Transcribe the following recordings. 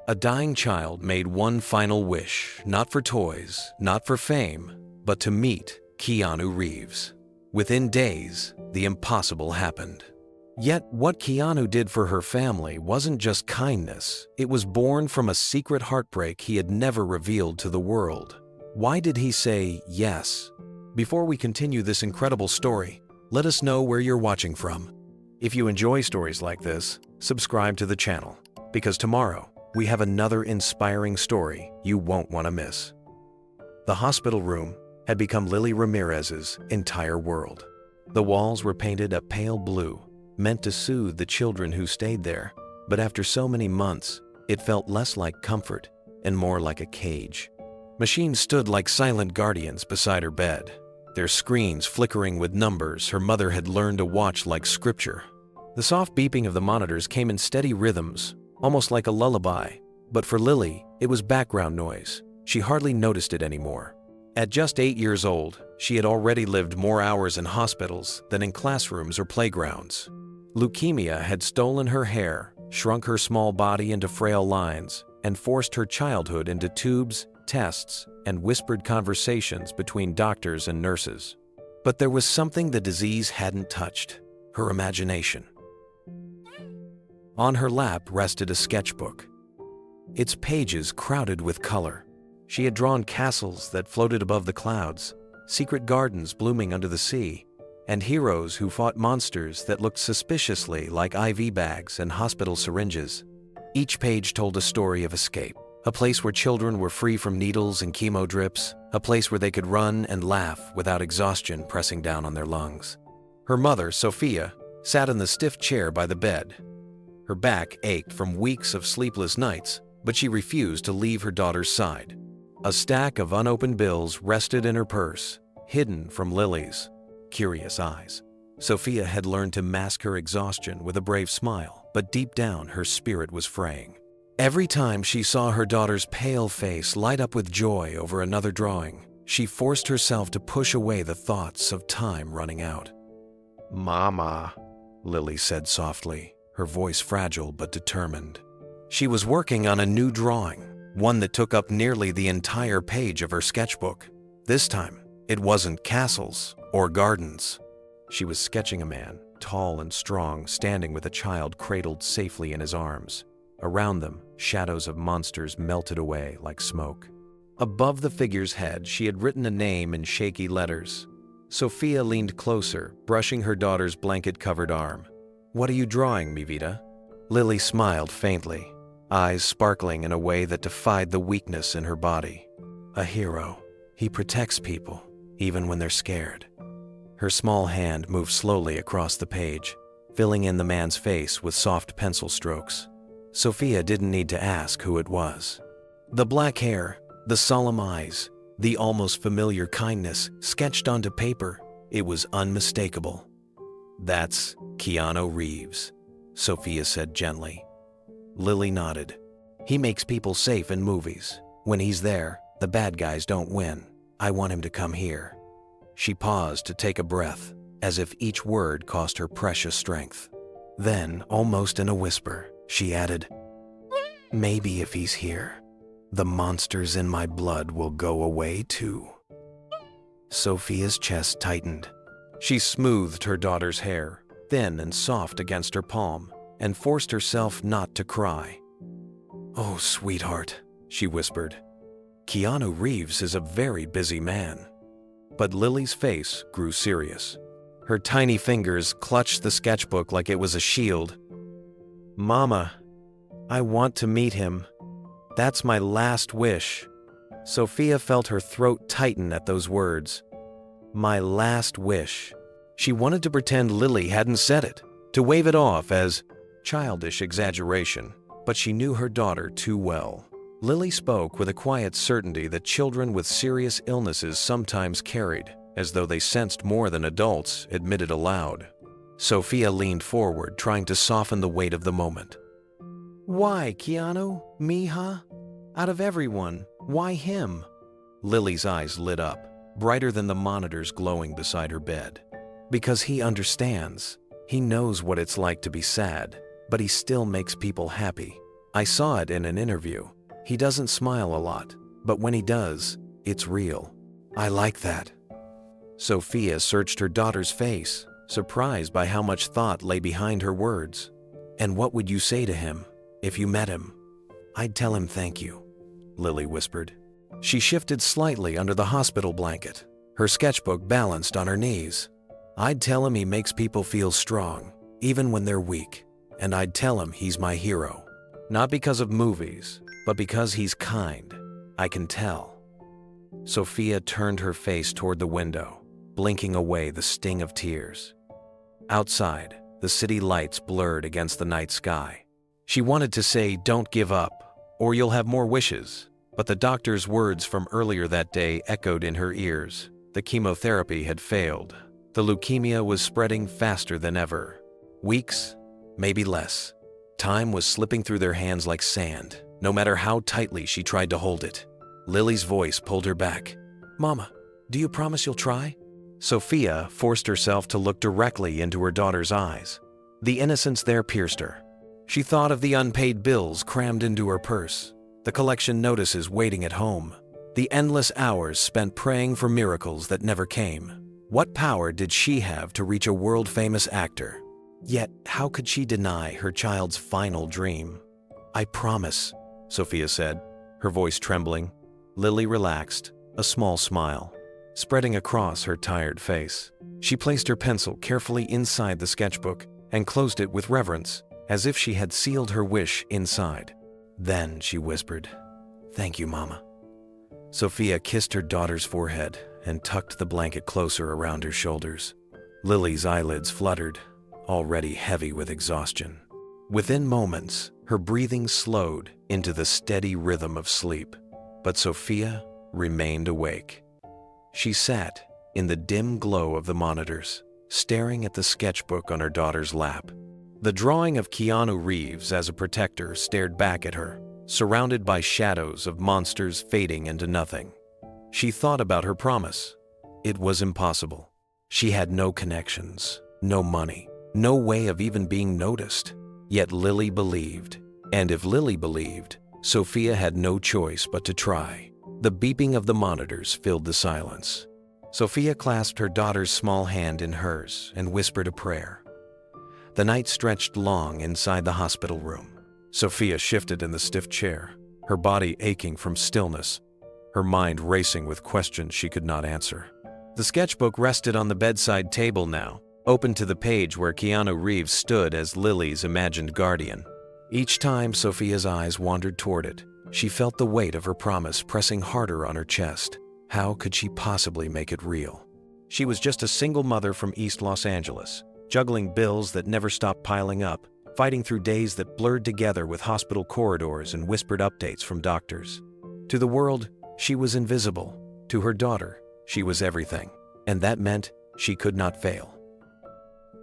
A dying child made one final wish, not for toys, not for fame, but to meet Keanu Reeves. Within days, the impossible happened. Yet what Keanu did for her family wasn't just kindness, it was born from a secret heartbreak he had never revealed to the world. Why did he say yes? Before we continue this incredible story, let us know where you're watching from. If you enjoy stories like this, subscribe to the channel, because tomorrow we have another inspiring story you won't want to miss. The hospital room had become Lily Ramirez's entire world. The walls were painted a pale blue, meant to soothe the children who stayed there, but after so many months, it felt less like comfort and more like a cage. Machines stood like silent guardians beside her bed, their screens flickering with numbers her mother had learned to watch like scripture. The soft beeping of the monitors came in steady rhythms, almost like a lullaby, but for Lily, it was background noise. She hardly noticed it anymore. At just 8 years old, she had already lived more hours in hospitals than in classrooms or playgrounds. Leukemia had stolen her hair, shrunk her small body into frail lines, and forced her childhood into tubes, tests, and whispered conversations between doctors and nurses. But there was something the disease hadn't touched: her imagination. On her lap rested a sketchbook, its pages crowded with color. She had drawn castles that floated above the clouds, secret gardens blooming under the sea, and heroes who fought monsters that looked suspiciously like IV bags and hospital syringes. Each page told a story of escape, a place where children were free from needles and chemo drips, a place where they could run and laugh without exhaustion pressing down on their lungs. Her mother, Sofia, sat in the stiff chair by the bed. Her back ached from weeks of sleepless nights, but she refused to leave her daughter's side. A stack of unopened bills rested in her purse, hidden from Lily's curious eyes. Sofia had learned to mask her exhaustion with a brave smile, but deep down her spirit was fraying. Every time she saw her daughter's pale face light up with joy over another drawing, she forced herself to push away the thoughts of time running out. "Mama," Lily said softly, her voice fragile but determined. She was working on a new drawing, one that took up nearly the entire page of her sketchbook. This time, it wasn't castles or gardens. She was sketching a man, tall and strong, standing with a child cradled safely in his arms. Around them, shadows of monsters melted away like smoke. Above the figure's head, she had written a name in shaky letters. Sofia leaned closer, brushing her daughter's blanket-covered arm. "What are you drawing, mi vida?" Lily smiled faintly, eyes sparkling in a way that defied the weakness in her body. "A hero. He protects people, even when they're scared." Her small hand moved slowly across the page, filling in the man's face with soft pencil strokes. Sofia didn't need to ask who it was. The black hair, the solemn eyes, the almost familiar kindness sketched onto paper, it was unmistakable. "That's Keanu Reeves," Sofia said gently. Lily nodded. "He makes people safe in movies. When he's there, the bad guys don't win. I want him to come here." She paused to take a breath, as if each word cost her precious strength. Then, almost in a whisper, she added, "Maybe if he's here, the monsters in my blood will go away too." Sofia's chest tightened. She smoothed her daughter's hair, thin and soft against her palm, and forced herself not to cry. "Oh, sweetheart," she whispered. "Keanu Reeves is a very busy man." But Lily's face grew serious. Her tiny fingers clutched the sketchbook like it was a shield. "Mama, I want to meet him. That's my last wish." Sofia felt her throat tighten at those words. My last wish. She wanted to pretend Lily hadn't said it, to wave it off as childish exaggeration, but she knew her daughter too well. Lily spoke with a quiet certainty that children with serious illnesses sometimes carried, as though they sensed more than adults admitted aloud. Sofia leaned forward, trying to soften the weight of the moment. "Why, Keanu? Me, huh? Out of everyone, why him?" Lily's eyes lit up, brighter than the monitors glowing beside her bed. "Because he understands. He knows what it's like to be sad, but he still makes people happy. I saw it in an interview. He doesn't smile a lot, but when he does, it's real. I like that." Sofia searched her daughter's face, surprised by how much thought lay behind her words. "And what would you say to him if you met him?" "I'd tell him thank you," Lily whispered. She shifted slightly under the hospital blanket, her sketchbook balanced on her knees. "I'd tell him he makes people feel strong, even when they're weak. And I'd tell him he's my hero. Not because of movies, but because he's kind. I can tell." Sofia turned her face toward the window, blinking away the sting of tears. Outside, the city lights blurred against the night sky. She wanted to say, "Don't give up, or you'll have more wishes," but the doctor's words from earlier that day echoed in her ears. The chemotherapy had failed. The leukemia was spreading faster than ever. Weeks, maybe less. Time was slipping through their hands like sand, no matter how tightly she tried to hold it. Lily's voice pulled her back. "Mama, do you promise you'll try?" Sofia forced herself to look directly into her daughter's eyes. The innocence there pierced her. She thought of the unpaid bills crammed into her purse, the collection notices waiting at home, the endless hours spent praying for miracles that never came. What power did she have to reach a world-famous actor? Yet, how could she deny her child's final dream? "I promise," Sofia said, her voice trembling. Lily relaxed, a small smile spreading across her tired face. She placed her pencil carefully inside the sketchbook and closed it with reverence, as if she had sealed her wish inside. Then she whispered, "Thank you, Mama." Sofia kissed her daughter's forehead and tucked the blanket closer around her shoulders. Lily's eyelids fluttered, already heavy with exhaustion. Within moments, her breathing slowed into the steady rhythm of sleep, but Sofia remained awake. She sat in the dim glow of the monitors, staring at the sketchbook on her daughter's lap. The drawing of Keanu Reeves as a protector stared back at her, surrounded by shadows of monsters fading into nothing. She thought about her promise. It was impossible. She had no connections, no money, no way of even being noticed. Yet Lily believed. And if Lily believed, Sofia had no choice but to try. The beeping of the monitors filled the silence. Sofia clasped her daughter's small hand in hers and whispered a prayer. The night stretched long inside the hospital room. Sofia shifted in the stiff chair, her body aching from stillness, her mind racing with questions she could not answer. The sketchbook rested on the bedside table now, open to the page where Keanu Reeves stood as Lily's imagined guardian. Each time Sofia's eyes wandered toward it, she felt the weight of her promise pressing harder on her chest. How could she possibly make it real? She was just a single mother from East Los Angeles, juggling bills that never stopped piling up, fighting through days that blurred together with hospital corridors and whispered updates from doctors. To the world, she was invisible. To her daughter, she was everything, and that meant she could not fail.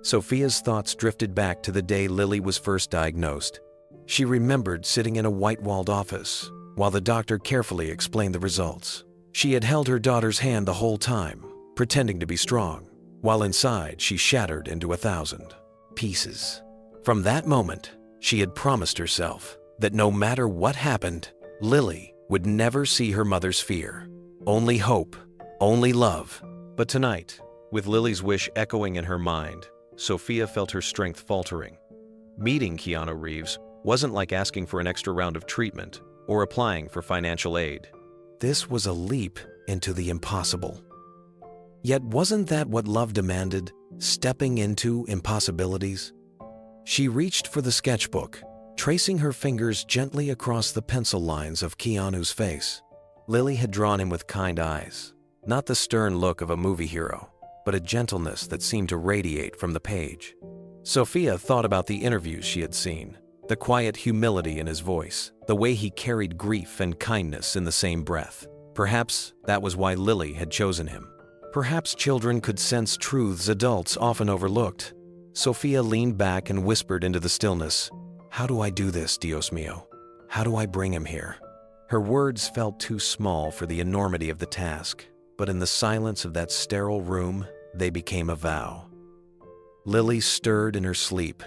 Sofia's thoughts drifted back to the day Lily was first diagnosed. She remembered sitting in a white-walled office while the doctor carefully explained the results. She had held her daughter's hand the whole time, pretending to be strong, while inside she shattered into 1,000 pieces. From that moment, she had promised herself that no matter what happened, Lily would never see her mother's fear. Only hope, only love. But tonight, with Lily's wish echoing in her mind, Sofia felt her strength faltering. Meeting Keanu Reeves wasn't like asking for an extra round of treatment or applying for financial aid. This was a leap into the impossible. Yet wasn't that what love demanded, stepping into impossibilities? She reached for the sketchbook, tracing her fingers gently across the pencil lines of Keanu's face. Lily had drawn him with kind eyes, not the stern look of a movie hero, but a gentleness that seemed to radiate from the page. Sofia thought about the interviews she had seen, the quiet humility in his voice, the way he carried grief and kindness in the same breath. Perhaps that was why Lily had chosen him. Perhaps children could sense truths adults often overlooked. Sofia leaned back and whispered into the stillness, "How do I do this, Dios mío? How do I bring him here?" Her words felt too small for the enormity of the task, but in the silence of that sterile room, they became a vow. Lily stirred in her sleep,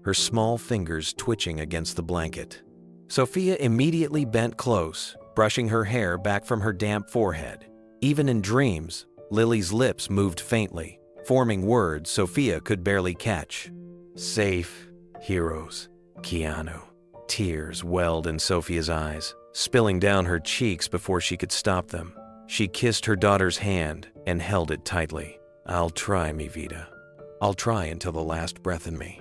her small fingers twitching against the blanket. Sofia immediately bent close, brushing her hair back from her damp forehead. Even in dreams, Lily's lips moved faintly, forming words Sofia could barely catch. Safe, heroes, Keanu. Tears welled in Sofia's eyes, spilling down her cheeks before she could stop them. She kissed her daughter's hand and held it tightly. I'll try, mi vida. I'll try until the last breath in me.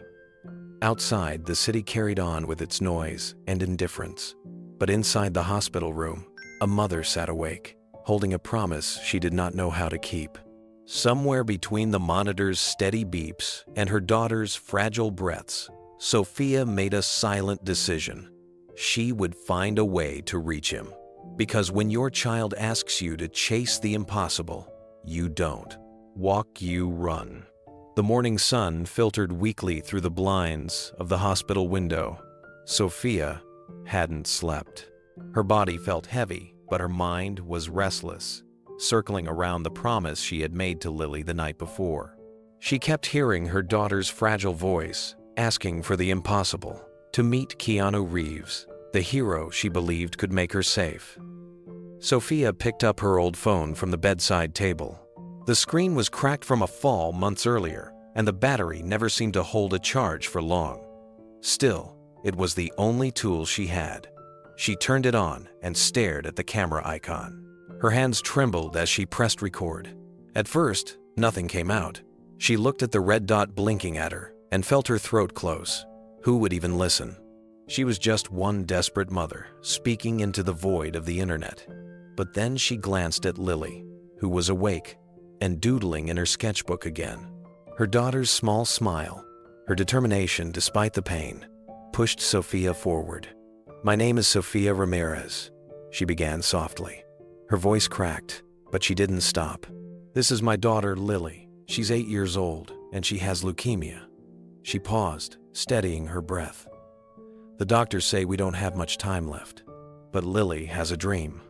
Outside, the city carried on with its noise and indifference. But inside the hospital room, a mother sat awake, holding a promise she did not know how to keep. Somewhere between the monitor's steady beeps and her daughter's fragile breaths, Sofia made a silent decision. She would find a way to reach him. Because when your child asks you to chase the impossible, you don't. Walk, you run. The morning sun filtered weakly through the blinds of the hospital window. Sofia hadn't slept. Her body felt heavy, but her mind was restless, circling around the promise she had made to Lily the night before. She kept hearing her daughter's fragile voice, asking for the impossible, to meet Keanu Reeves, the hero she believed could make her safe. Sofia picked up her old phone from the bedside table. The screen was cracked from a fall months earlier, and the battery never seemed to hold a charge for long. Still, it was the only tool she had. She turned it on and stared at the camera icon. Her hands trembled as she pressed record. At first, nothing came out. She looked at the red dot blinking at her and felt her throat close. Who would even listen? She was just one desperate mother, speaking into the void of the internet. But then she glanced at Lily, who was awake and doodling in her sketchbook again. Her daughter's small smile, her determination despite the pain, pushed Sofia forward. My name is Sofia Ramirez, she began softly. Her voice cracked, but she didn't stop. This is my daughter, Lily. She's 8 years old, and she has leukemia. She paused, steadying her breath. The doctors say we don't have much time left, but Lily has a dream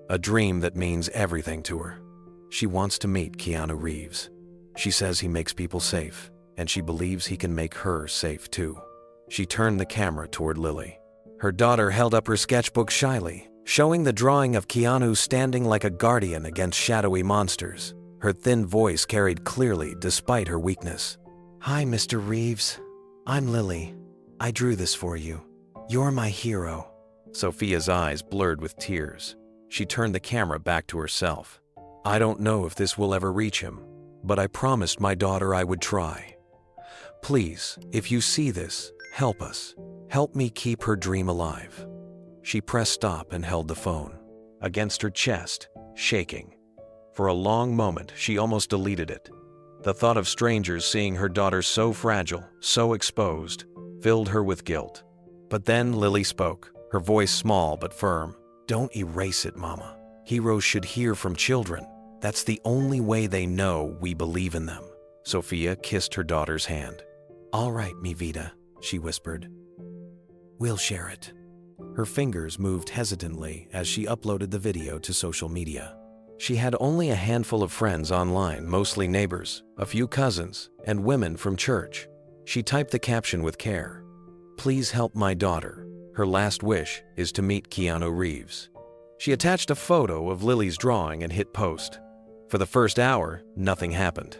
that means everything to her. She wants to meet Keanu Reeves. She says he makes people safe, and she believes he can make her safe too. She turned the camera toward Lily. Her daughter held up her sketchbook shyly, showing the drawing of Keanu standing like a guardian against shadowy monsters. Her thin voice carried clearly despite her weakness. Hi, Mr. Reeves. I'm Lily. I drew this for you. You're my hero. Sofia's eyes blurred with tears. She turned the camera back to herself. I don't know if this will ever reach him, but I promised my daughter I would try. Please, if you see this, help us. Help me keep her dream alive. She pressed stop and held the phone against her chest, shaking. For a long moment, she almost deleted it. The thought of strangers seeing her daughter so fragile, so exposed, filled her with guilt. But then Lily spoke, her voice small but firm. Don't erase it, Mama. Heroes should hear from children. That's the only way they know we believe in them. Sofia kissed her daughter's hand. All right, mi vida, she whispered. We'll share it. Her fingers moved hesitantly as she uploaded the video to social media. She had only a handful of friends online, mostly neighbors, a few cousins, and women from church. She typed the caption with care. Please help my daughter. Her last wish is to meet Keanu Reeves. She attached a photo of Lily's drawing and hit post. For the first hour, nothing happened.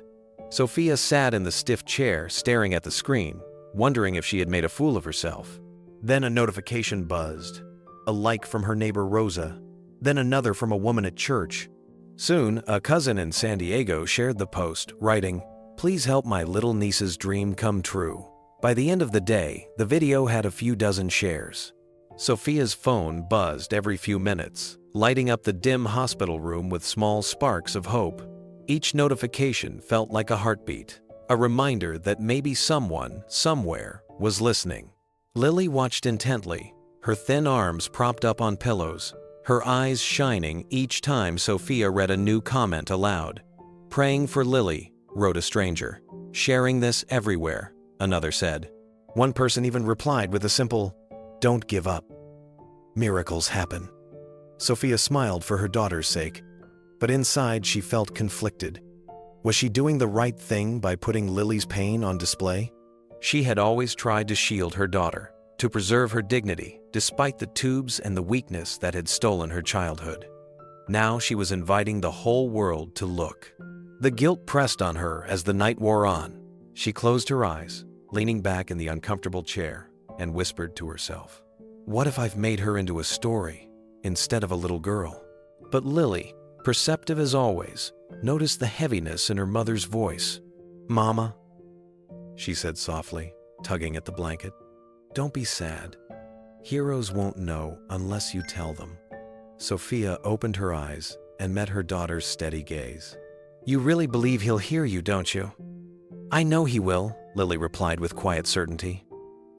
Sofia sat in the stiff chair, staring at the screen, wondering if she had made a fool of herself. Then a notification buzzed. A like from her neighbor Rosa, then another from a woman at church. Soon, a cousin in San Diego shared the post, writing, Please help my little niece's dream come true. By the end of the day, the video had a few dozen shares. Sofia's phone buzzed every few minutes, lighting up the dim hospital room with small sparks of hope. Each notification felt like a heartbeat, a reminder that maybe someone, somewhere, was listening. Lily watched intently, her thin arms propped up on pillows, her eyes shining each time Sofia read a new comment aloud. Praying for Lily, wrote a stranger. Sharing this everywhere, another said. One person even replied with a simple, Don't give up. Miracles happen. Sofia smiled for her daughter's sake, but inside she felt conflicted. Was she doing the right thing by putting Lily's pain on display? She had always tried to shield her daughter, to preserve her dignity despite the tubes and the weakness that had stolen her childhood. Now she was inviting the whole world to look. The guilt pressed on her as the night wore on. She closed her eyes, leaning back in the uncomfortable chair, and whispered to herself, "What if I've made her into a story instead of a little girl?" But Lily, perceptive as always, noticed the heaviness in her mother's voice. "Mama," she said softly, tugging at the blanket, "don't be sad. Heroes won't know unless you tell them." Sofia opened her eyes and met her daughter's steady gaze. "You really believe he'll hear you, don't you?" "I know he will," Lily replied with quiet certainty.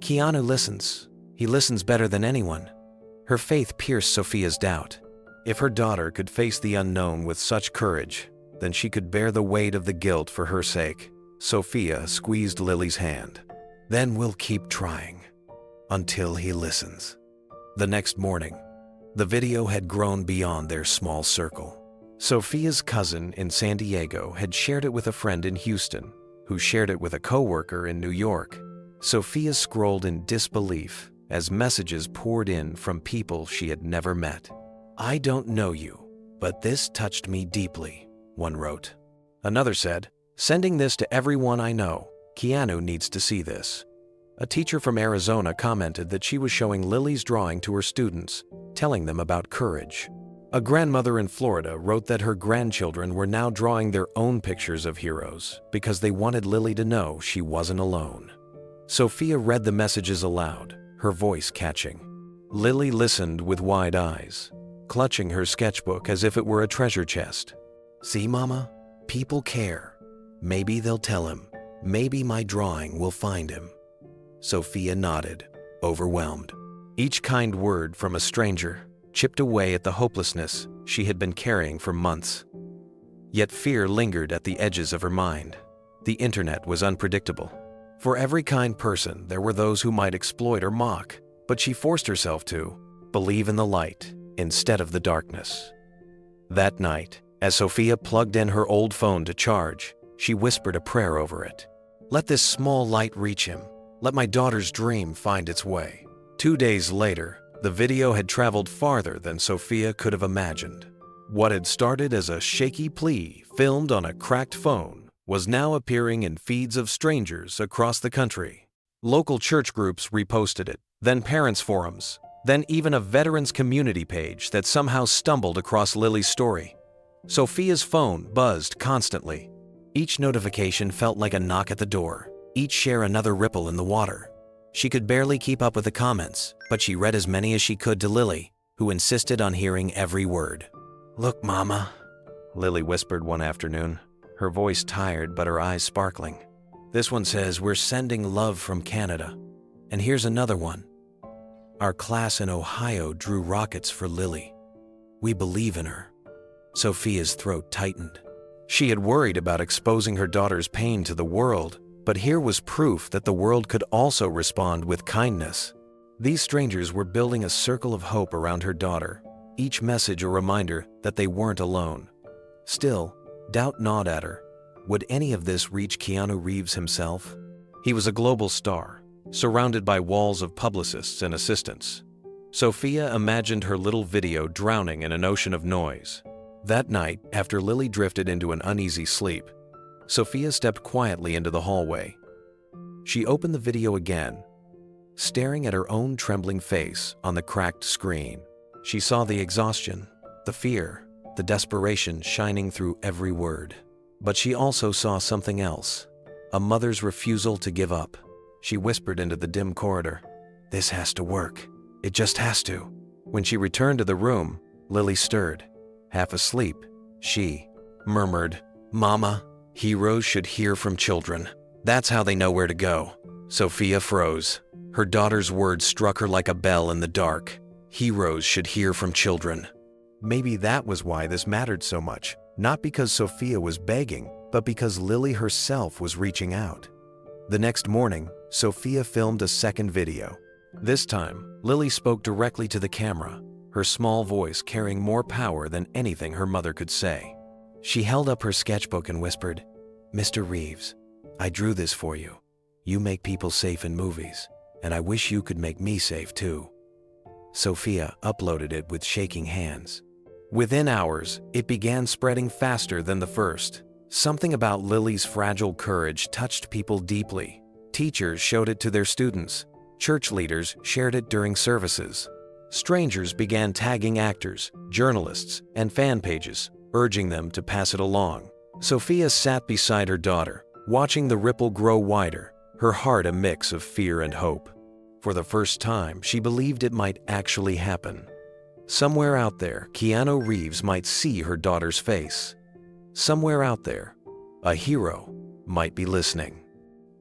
"Keanu listens. He listens better than anyone." Her faith pierced Sofia's doubt. If her daughter could face the unknown with such courage, then she could bear the weight of the guilt for her sake. Sofia squeezed Lily's hand. "Then we'll keep trying until he listens." The next morning, the video had grown beyond their small circle. Sofia's cousin in San Diego had shared it with a friend in Houston, who shared it with a coworker in New York. Sofia scrolled in disbelief as messages poured in from people she had never met. "I don't know you, but this touched me deeply," one wrote. Another said, "Sending this to everyone I know. Keanu needs to see this." A teacher from Arizona commented that she was showing Lily's drawing to her students, telling them about courage. A grandmother in Florida wrote that her grandchildren were now drawing their own pictures of heroes because they wanted Lily to know she wasn't alone. Sofia read the messages aloud, her voice catching. Lily listened with wide eyes, clutching her sketchbook as if it were a treasure chest. "See, Mama? People care. Maybe they'll tell him. Maybe my drawing will find him." Sofia nodded, overwhelmed. Each kind word from a stranger chipped away at the hopelessness she had been carrying for months. Yet fear lingered at the edges of her mind. The internet was unpredictable. For every kind person, there were those who might exploit or mock, but she forced herself to believe in the light instead of the darkness. That night, as Sofia plugged in her old phone to charge, she whispered a prayer over it. "Let this small light reach him. Let my daughter's dream find its way." 2 days later, the video had traveled farther than Sofia could have imagined. What had started as a shaky plea filmed on a cracked phone was now appearing in feeds of strangers across the country. Local church groups reposted it, then parents' forums, then even a veterans community page that somehow stumbled across Lily's story. Sofia's phone buzzed constantly. Each notification felt like a knock at the door, each share another ripple in the water. She could barely keep up with the comments, but she read as many as she could to Lily, who insisted on hearing every word. "Look, Mama," Lily whispered one afternoon, her voice tired but her eyes sparkling. "This one says, 'We're sending love from Canada.' And here's another one. 'Our class in Ohio drew rockets for Lily. We believe in her.'" Sofia's throat tightened. She had worried about exposing her daughter's pain to the world, but here was proof that the world could also respond with kindness. These strangers were building a circle of hope around her daughter, each message a reminder that they weren't alone. Still, doubt gnawed at her. Would any of this reach Keanu Reeves himself? He was a global star, surrounded by walls of publicists and assistants. Sofia imagined her little video drowning in an ocean of noise. That night, after Lily drifted into an uneasy sleep, Sofia stepped quietly into the hallway. She opened the video again, staring at her own trembling face on the cracked screen. She saw the exhaustion, the fear, the desperation shining through every word. But she also saw something else, a mother's refusal to give up. She whispered into the dim corridor, "This has to work. It just has to." When she returned to the room, Lily stirred. Half asleep, she murmured, "Mama, heroes should hear from children. That's how they know where to go." Sofia froze. Her daughter's words struck her like a bell in the dark. Heroes should hear from children. Maybe that was why this mattered so much, not because Sofia was begging, but because Lily herself was reaching out. The next morning, Sofia filmed a second video. This time, Lily spoke directly to the camera, her small voice carrying more power than anything her mother could say. She held up her sketchbook and whispered, "Mr. Reeves, I drew this for you. You make people safe in movies, and I wish you could make me safe too." Sofia uploaded it with shaking hands. Within hours, it began spreading faster than the first. Something about Lily's fragile courage touched people deeply. Teachers showed it to their students. Church leaders shared it during services. Strangers began tagging actors, journalists, and fan pages, urging them to pass it along. Sofia sat beside her daughter, watching the ripple grow wider, her heart a mix of fear and hope. For the first time, she believed it might actually happen. Somewhere out there, Keanu Reeves might see her daughter's face. Somewhere out there, a hero might be listening.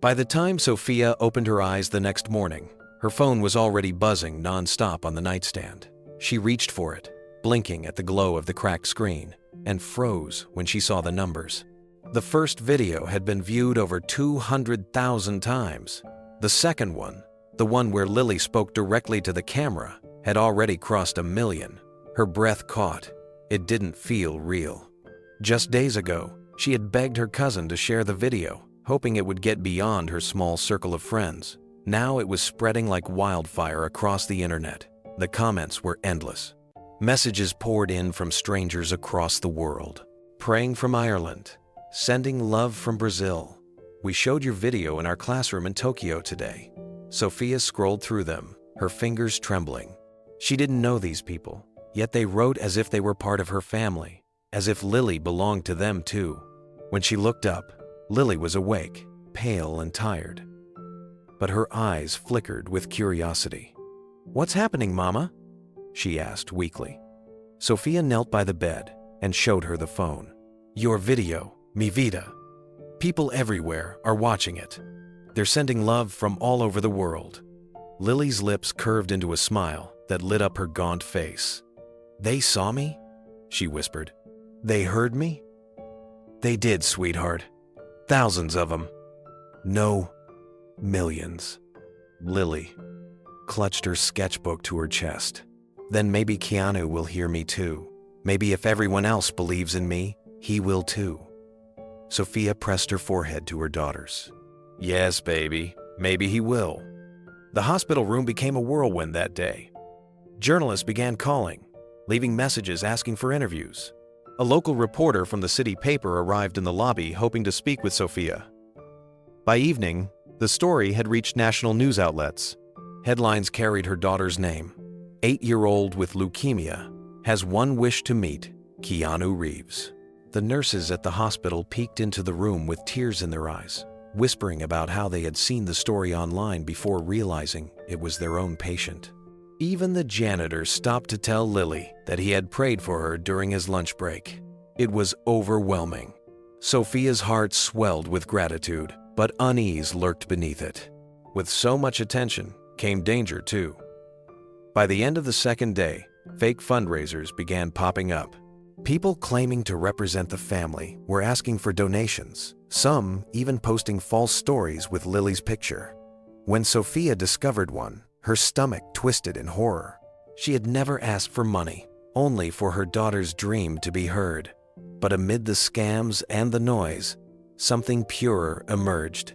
By the time Sofia opened her eyes the next morning, her phone was already buzzing non-stop on the nightstand. She reached for it, blinking at the glow of the cracked screen, and froze when she saw the numbers. The first video had been viewed over 200,000 times. The second one, the one where Lily spoke directly to the camera, had already crossed 1 million. Her breath caught. It didn't feel real. Just days ago, she had begged her cousin to share the video, hoping it would get beyond her small circle of friends. Now it was spreading like wildfire across the internet. The comments were endless. Messages poured in from strangers across the world. Praying from Ireland. Sending love from Brazil. "We showed your video in our classroom in Tokyo today." Sofia scrolled through them, her fingers trembling. She didn't know these people, yet they wrote as if they were part of her family, as if Lily belonged to them too. When she looked up, Lily was awake, pale and tired. But her eyes flickered with curiosity. "What's happening, Mama?" she asked weakly. Sofia knelt by the bed and showed her the phone. "Your video, mi vida. People everywhere are watching it. They're sending love from all over the world." Lily's lips curved into a smile that lit up her gaunt face. "They saw me?" she whispered. "They heard me?" "They did, sweetheart. Thousands of them. No, millions." Lily clutched her sketchbook to her chest. "Then maybe Keanu will hear me too. Maybe if everyone else believes in me, he will too." Sofia pressed her forehead to her daughter's. "Yes, baby, maybe he will." The hospital room became a whirlwind that day. Journalists began calling, leaving messages asking for interviews. A local reporter from the city paper arrived in the lobby hoping to speak with Sofia. By evening, the story had reached national news outlets. Headlines carried her daughter's name. 8-year-old with leukemia has one wish to meet Keanu Reeves. The nurses at the hospital peeked into the room with tears in their eyes, whispering about how they had seen the story online before realizing it was their own patient. Even the janitor stopped to tell Lily that he had prayed for her during his lunch break. It was overwhelming. Sofia's heart swelled with gratitude, but unease lurked beneath it. With so much attention came danger too. By the end of the second day, fake fundraisers began popping up. People claiming to represent the family were asking for donations, some even posting false stories with Lily's picture. When Sofia discovered one, her stomach twisted in horror. She had never asked for money, only for her daughter's dream to be heard. But amid the scams and the noise, something purer emerged.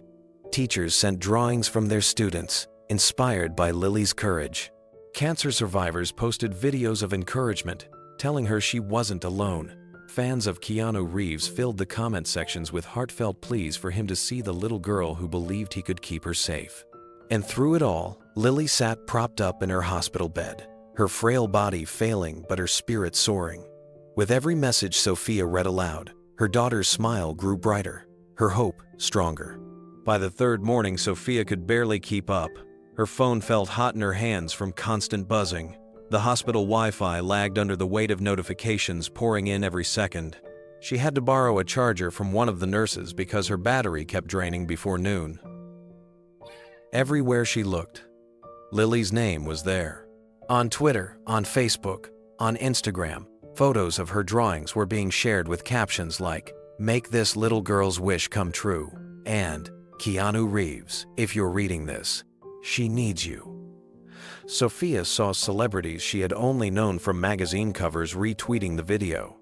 Teachers sent drawings from their students, inspired by Lily's courage. Cancer survivors posted videos of encouragement, telling her she wasn't alone. Fans of Keanu Reeves filled the comment sections with heartfelt pleas for him to see the little girl who believed he could keep her safe. And through it all, Lily sat propped up in her hospital bed, her frail body failing but her spirit soaring. With every message Sofia read aloud, her daughter's smile grew brighter, her hope stronger. By the third morning, Sofia could barely keep up. Her phone felt hot in her hands from constant buzzing. The hospital Wi-Fi lagged under the weight of notifications pouring in every second. She had to borrow a charger from one of the nurses because her battery kept draining before noon. Everywhere she looked, Lily's name was there. On Twitter, on Facebook, on Instagram, photos of her drawings were being shared with captions like, "Make this little girl's wish come true," and "Keanu Reeves, if you're reading this, she needs you." Sofia saw celebrities she had only known from magazine covers retweeting the video.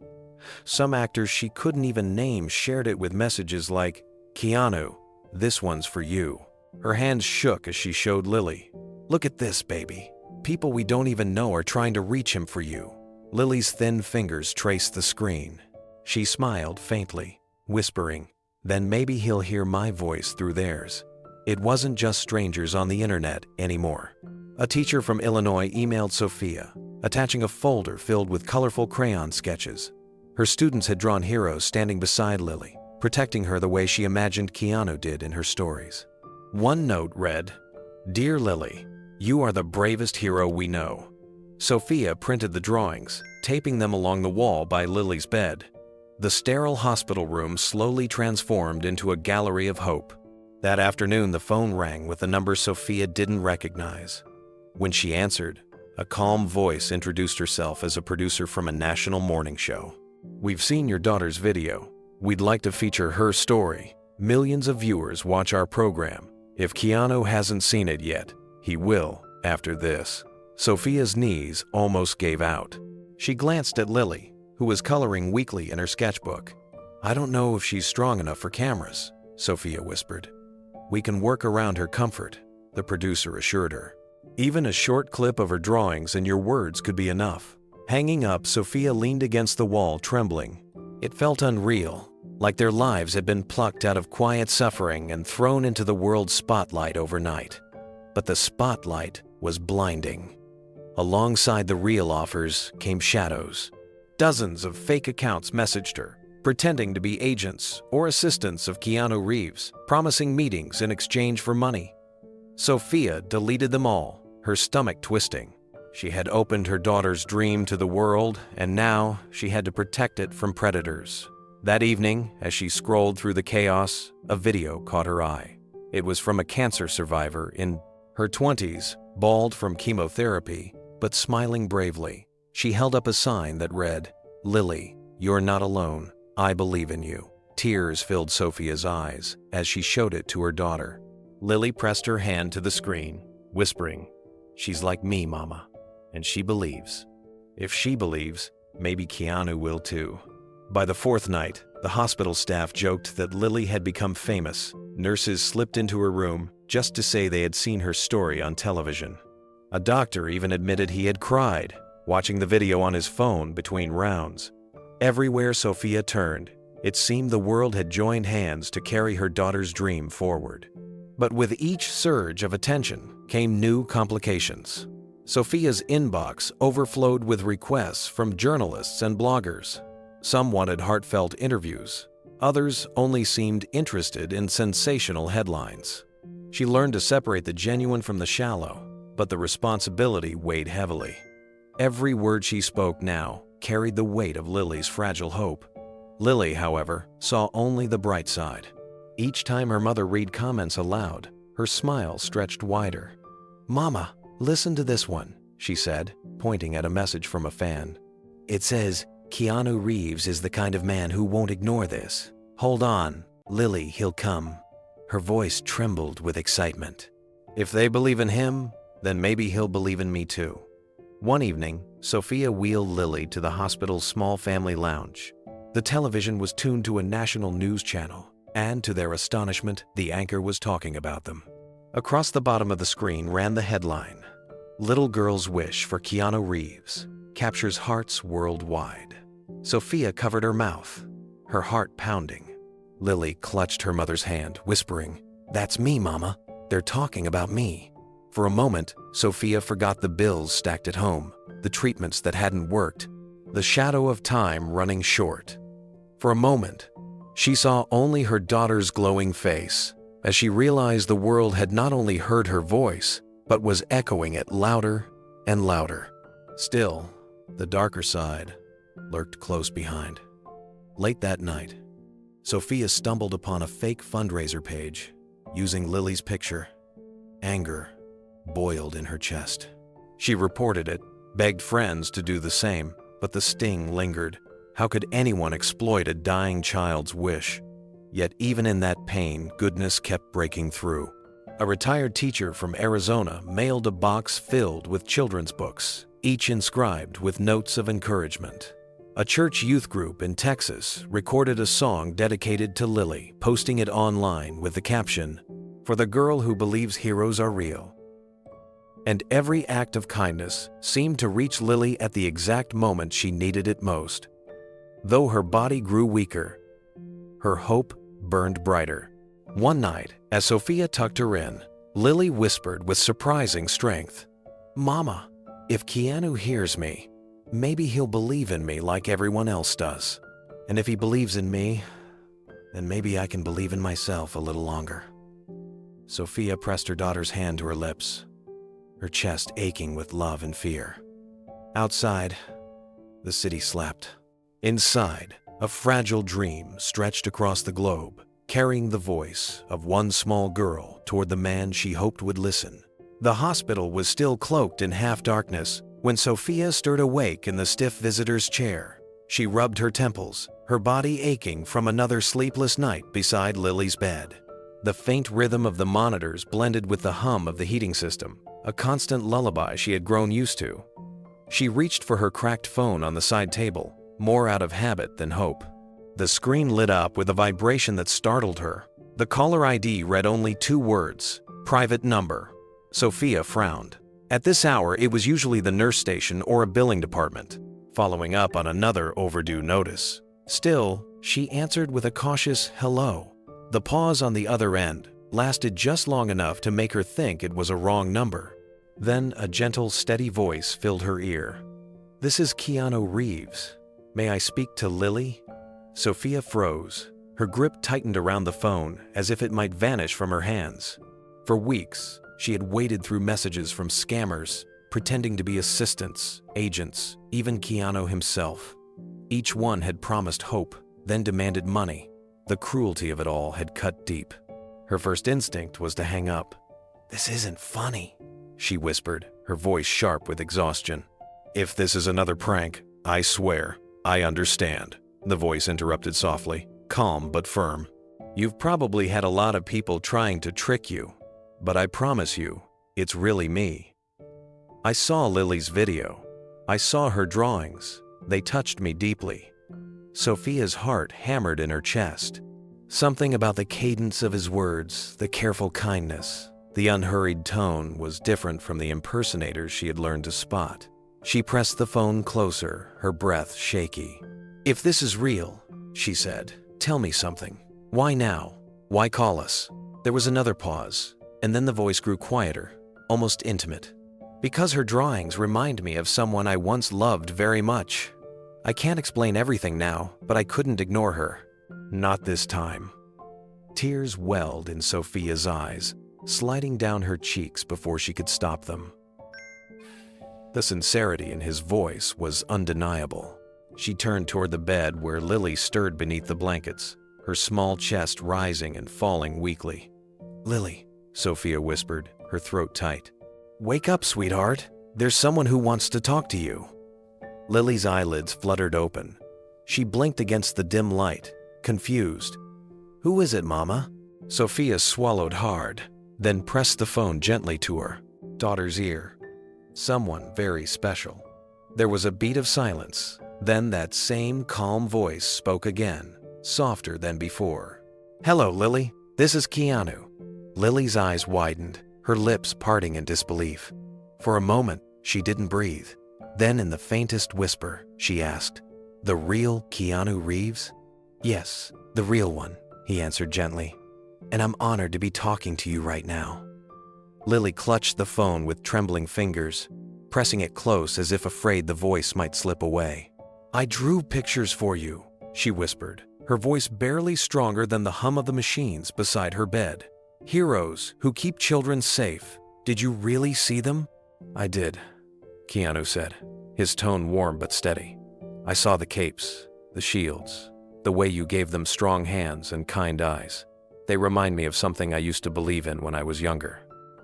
Some actors she couldn't even name shared it with messages like, "Keanu, this one's for you." Her hands shook as she showed Lily. "Look at this, baby. People we don't even know are trying to reach him for you." Lily's thin fingers traced the screen. She smiled faintly, whispering, "Then maybe he'll hear my voice through theirs." It wasn't just strangers on the internet anymore. A teacher from Illinois emailed Sofia, attaching a folder filled with colorful crayon sketches. Her students had drawn heroes standing beside Lily, protecting her the way she imagined Keanu did in her stories. One note read, "Dear Lily, you are the bravest hero we know." Sofia printed the drawings, taping them along the wall by Lily's bed. The sterile hospital room slowly transformed into a gallery of hope. That afternoon, the phone rang with a number Sofia didn't recognize. When she answered, a calm voice introduced herself as a producer from a national morning show. "We've seen your daughter's video. We'd like to feature her story. Millions of viewers watch our program. If Keanu hasn't seen it yet, he will after this." Sofia's knees almost gave out. She glanced at Lily, who was coloring weakly in her sketchbook. "I don't know if she's strong enough for cameras," Sofia whispered. "We can work around her comfort," the producer assured her. "Even a short clip of her drawings and your words could be enough." Hanging up, Sofia leaned against the wall, trembling. It felt unreal, like their lives had been plucked out of quiet suffering and thrown into the world's spotlight overnight. But the spotlight was blinding. Alongside the real offers came shadows. Dozens of fake accounts messaged her, pretending to be agents or assistants of Keanu Reeves, promising meetings in exchange for money. Sofia deleted them all, her stomach twisting. She had opened her daughter's dream to the world, and now she had to protect it from predators. That evening, as she scrolled through the chaos, a video caught her eye. It was from a cancer survivor in her 20s, bald from chemotherapy, but smiling bravely. She held up a sign that read, "Lily, you're not alone. I believe in you." Tears filled Sofia's eyes as she showed it to her daughter. Lily pressed her hand to the screen, whispering, "She's like me, Mama, and she believes. If she believes, maybe Keanu will too." By the fourth night, the hospital staff joked that Lily had become famous. Nurses slipped into her room just to say they had seen her story on television. A doctor even admitted he had cried, watching the video on his phone between rounds. Everywhere Sofia turned, it seemed the world had joined hands to carry her daughter's dream forward. But with each surge of attention came new complications. Sofia's inbox overflowed with requests from journalists and bloggers. Some wanted heartfelt interviews. Others only seemed interested in sensational headlines. She learned to separate the genuine from the shallow, but the responsibility weighed heavily. Every word she spoke now carried the weight of Lily's fragile hope. Lily, however, saw only the bright side. Each time her mother read comments aloud, her smile stretched wider. "Mama, listen to this one," she said, pointing at a message from a fan. "It says, Keanu Reeves is the kind of man who won't ignore this. Hold on, Lily, he'll come." Her voice trembled with excitement. "If they believe in him, then maybe he'll believe in me too." One evening, Sofia wheeled Lily to the hospital's small family lounge. The television was tuned to a national news channel, and to their astonishment, the anchor was talking about them. Across the bottom of the screen ran the headline, "Little Girl's Wish for Keanu Reeves Captures Hearts Worldwide." Sofia covered her mouth, her heart pounding. Lily clutched her mother's hand, whispering, "That's me, Mama. They're talking about me." For a moment, Sofia forgot the bills stacked at home, the treatments that hadn't worked, the shadow of time running short. For a moment, she saw only her daughter's glowing face as she realized the world had not only heard her voice, but was echoing it louder and louder. Still, the darker side lurked close behind. Late that night, Sofia stumbled upon a fake fundraiser page using Lily's picture. Anger boiled in her chest. She reported it, begged friends to do the same, but the sting lingered. How could anyone exploit a dying child's wish? Yet even in that pain, goodness kept breaking through. A retired teacher from Arizona mailed a box filled with children's books, each inscribed with notes of encouragement. A church youth group in Texas recorded a song dedicated to Lily, posting it online with the caption, for the girl who believes heroes are real. And every act of kindness seemed to reach Lily at the exact moment she needed it most. Though her body grew weaker, her hope burned brighter. One night, as Sofia tucked her in, Lily whispered with surprising strength, "Mama, if Keanu hears me, maybe he'll believe in me like everyone else does. And if he believes in me, then maybe I can believe in myself a little longer." Sofia pressed her daughter's hand to her lips, her chest aching with love and fear. Outside, the city slept. Inside, a fragile dream stretched across the globe, carrying the voice of one small girl toward the man she hoped would listen. The hospital was still cloaked in half-darkness when Sofia stirred awake in the stiff visitor's chair. She rubbed her temples, her body aching from another sleepless night beside Lily's bed. The faint rhythm of the monitors blended with the hum of the heating system, a constant lullaby she had grown used to. She reached for her cracked phone on the side table, more out of habit than hope. The screen lit up with a vibration that startled her. The caller ID read only 2 words, "Private number." Sofia frowned. At this hour, it was usually the nurse station or a billing department, following up on another overdue notice. Still, she answered with a cautious hello. The pause on the other end lasted just long enough to make her think it was a wrong number. Then a gentle, steady voice filled her ear. "This is Keanu Reeves. May I speak to Lily?" Sofia froze. Her grip tightened around the phone as if it might vanish from her hands. For weeks, she had waded through messages from scammers, pretending to be assistants, agents, even Keanu himself. Each one had promised hope, then demanded money. The cruelty of it all had cut deep. Her first instinct was to hang up. "This isn't funny," she whispered, her voice sharp with exhaustion. "If this is another prank, I swear, I understand," the voice interrupted softly, calm but firm. "You've probably had a lot of people trying to trick you, but I promise you, it's really me. I saw Lily's video. I saw her drawings. They touched me deeply." Sofia's heart hammered in her chest. Something about the cadence of his words, the careful kindness, the unhurried tone was different from the impersonators she had learned to spot. She pressed the phone closer, her breath shaky. "If this is real," she said, "tell me something. Why now? Why call us?" There was another pause, and then the voice grew quieter, almost intimate. "Because her drawings remind me of someone I once loved very much. I can't explain everything now, but I couldn't ignore her. Not this time." Tears welled in Sofia's eyes, sliding down her cheeks before she could stop them. The sincerity in his voice was undeniable. She turned toward the bed where Lily stirred beneath the blankets, her small chest rising and falling weakly. "Lily," Sofia whispered, her throat tight. "Wake up, sweetheart. There's someone who wants to talk to you." Lily's eyelids fluttered open. She blinked against the dim light, confused. "Who is it, Mama?" Sofia swallowed hard, then pressed the phone gently to her daughter's ear. Someone very special. There was a beat of silence. Then that same calm voice spoke again, softer than before. "Hello, Lily. This is Keanu." Lily's eyes widened, her lips parting in disbelief. For a moment, she didn't breathe. Then in the faintest whisper, she asked, "The real Keanu Reeves?" "Yes, the real one," he answered gently. "And I'm honored to be talking to you right now." Lily clutched the phone with trembling fingers, pressing it close as if afraid the voice might slip away. "I drew pictures for you," she whispered, her voice barely stronger than the hum of the machines beside her bed. "Heroes who keep children safe. Did you really see them?" "I did," Keanu said, his tone warm but steady. "I saw the capes, the shields, the way you gave them strong hands and kind eyes. They remind me of something I used to believe in when I was younger.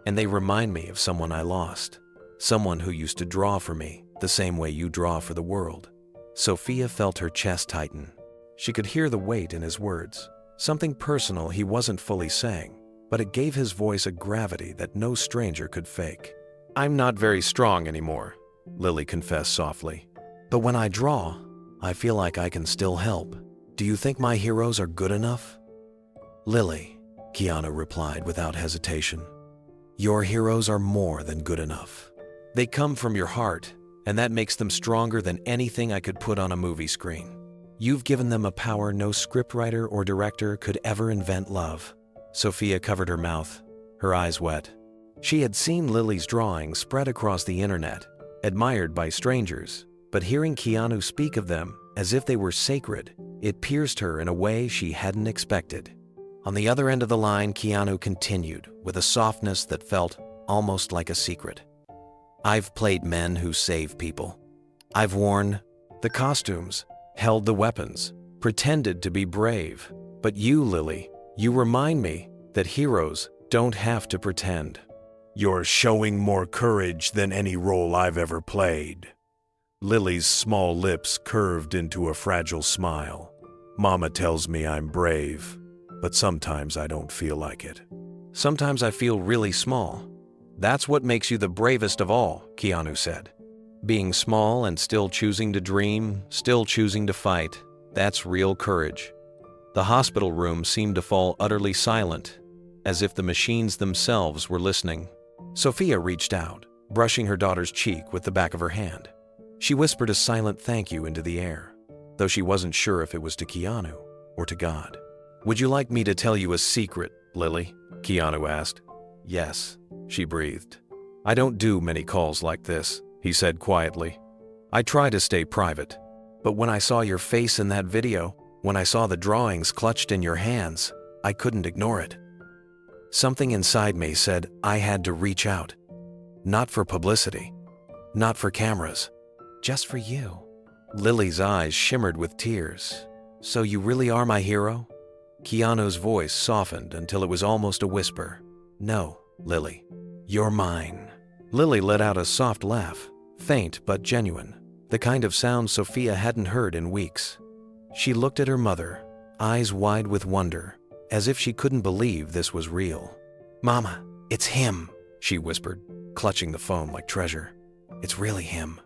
And they remind me of someone I lost, someone who used to draw for me the same way you draw for the world." Sofia felt her chest tighten. She could hear the weight in his words, something personal he wasn't fully saying, but it gave his voice a gravity that no stranger could fake. "I'm not very strong anymore," Lily confessed softly. "But when I draw, I feel like I can still help. Do you think my heroes are good enough?" "Lily," Keanu replied without hesitation. Your heroes are more than good enough. They come from your heart, and that makes them stronger than anything I could put on a movie screen. You've given them a power no scriptwriter or director could ever invent. Love. Sofia covered her mouth, her eyes wet. She had seen Lily's drawings spread across the internet, admired by strangers, but hearing Keanu speak of them as if they were sacred, it pierced her in a way she hadn't expected. On the other end of the line, Keanu continued with a softness that felt almost like a secret. I've played men who save people. I've worn the costumes, held the weapons, pretended to be brave. But you, Lily, you remind me that heroes don't have to pretend. You're showing more courage than any role I've ever played. Lily's small lips curved into a fragile smile. Mama tells me I'm brave, but sometimes I don't feel like it. Sometimes I feel really small. That's what makes you the bravest of all, Keanu said. Being small and still choosing to dream, still choosing to fight, that's real courage. The hospital room seemed to fall utterly silent, as if the machines themselves were listening. Sofia reached out, brushing her daughter's cheek with the back of her hand. She whispered a silent thank you into the air, though she wasn't sure if it was to Keanu or to God. Would you like me to tell you a secret, Lily? Keanu asked. Yes, she breathed. I don't do many calls like this, he said quietly. I try to stay private, but when I saw your face in that video, when I saw the drawings clutched in your hands, I couldn't ignore it. Something inside me said I had to reach out. Not for publicity, not for cameras, just for you. Lily's eyes shimmered with tears. So you really are my hero? Keanu's voice softened until it was almost a whisper. No, Lily, you're mine. Lily let out a soft laugh, faint but genuine, the kind of sound Sofia hadn't heard in weeks. She looked at her mother, eyes wide with wonder, as if she couldn't believe this was real. Mama, it's him, she whispered, clutching the phone like treasure. It's really him.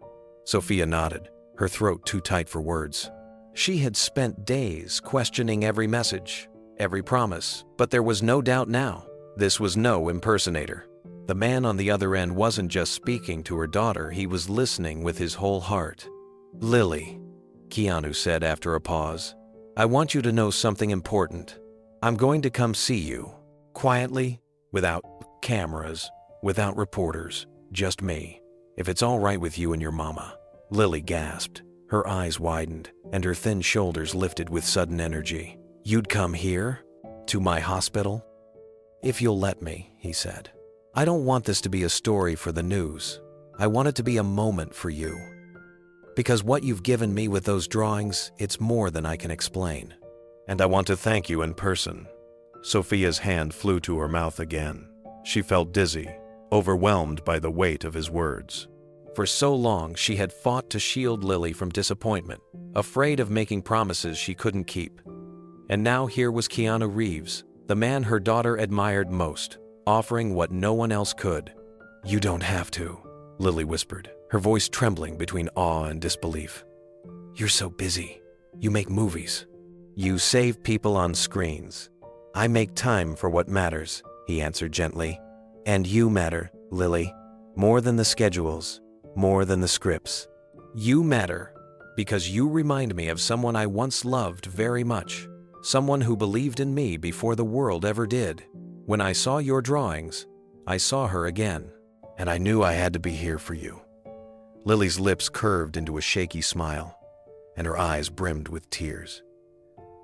Sofia nodded, her throat too tight for words. She had spent days questioning every message, every promise, but there was no doubt now. This was no impersonator. The man on the other end wasn't just speaking to her daughter, he was listening with his whole heart. Lily, Keanu said after a pause, I want you to know something important. I'm going to come see you, quietly, without cameras, without reporters, just me. If it's all right with you and your mama. Lily gasped. Her eyes widened, and her thin shoulders lifted with sudden energy. You'd come here? To my hospital? If you'll let me, he said. I don't want this to be a story for the news. I want it to be a moment for you. Because what you've given me with those drawings, it's more than I can explain. And I want to thank you in person. Sofia's hand flew to her mouth again. She felt dizzy, overwhelmed by the weight of his words. For so long, she had fought to shield Lily from disappointment, afraid of making promises she couldn't keep. And now here was Keanu Reeves, the man her daughter admired most, offering what no one else could. You don't have to, Lily whispered, her voice trembling between awe and disbelief. You're so busy. You make movies. You save people on screens. I make time for what matters, he answered gently. And you matter, Lily, more than the schedules, more than the scripts. You matter because you remind me of someone I once loved very much, someone who believed in me before the world ever did. When I saw your drawings, I saw her again, and I knew I had to be here for you. Lily's lips curved into a shaky smile, and her eyes brimmed with tears.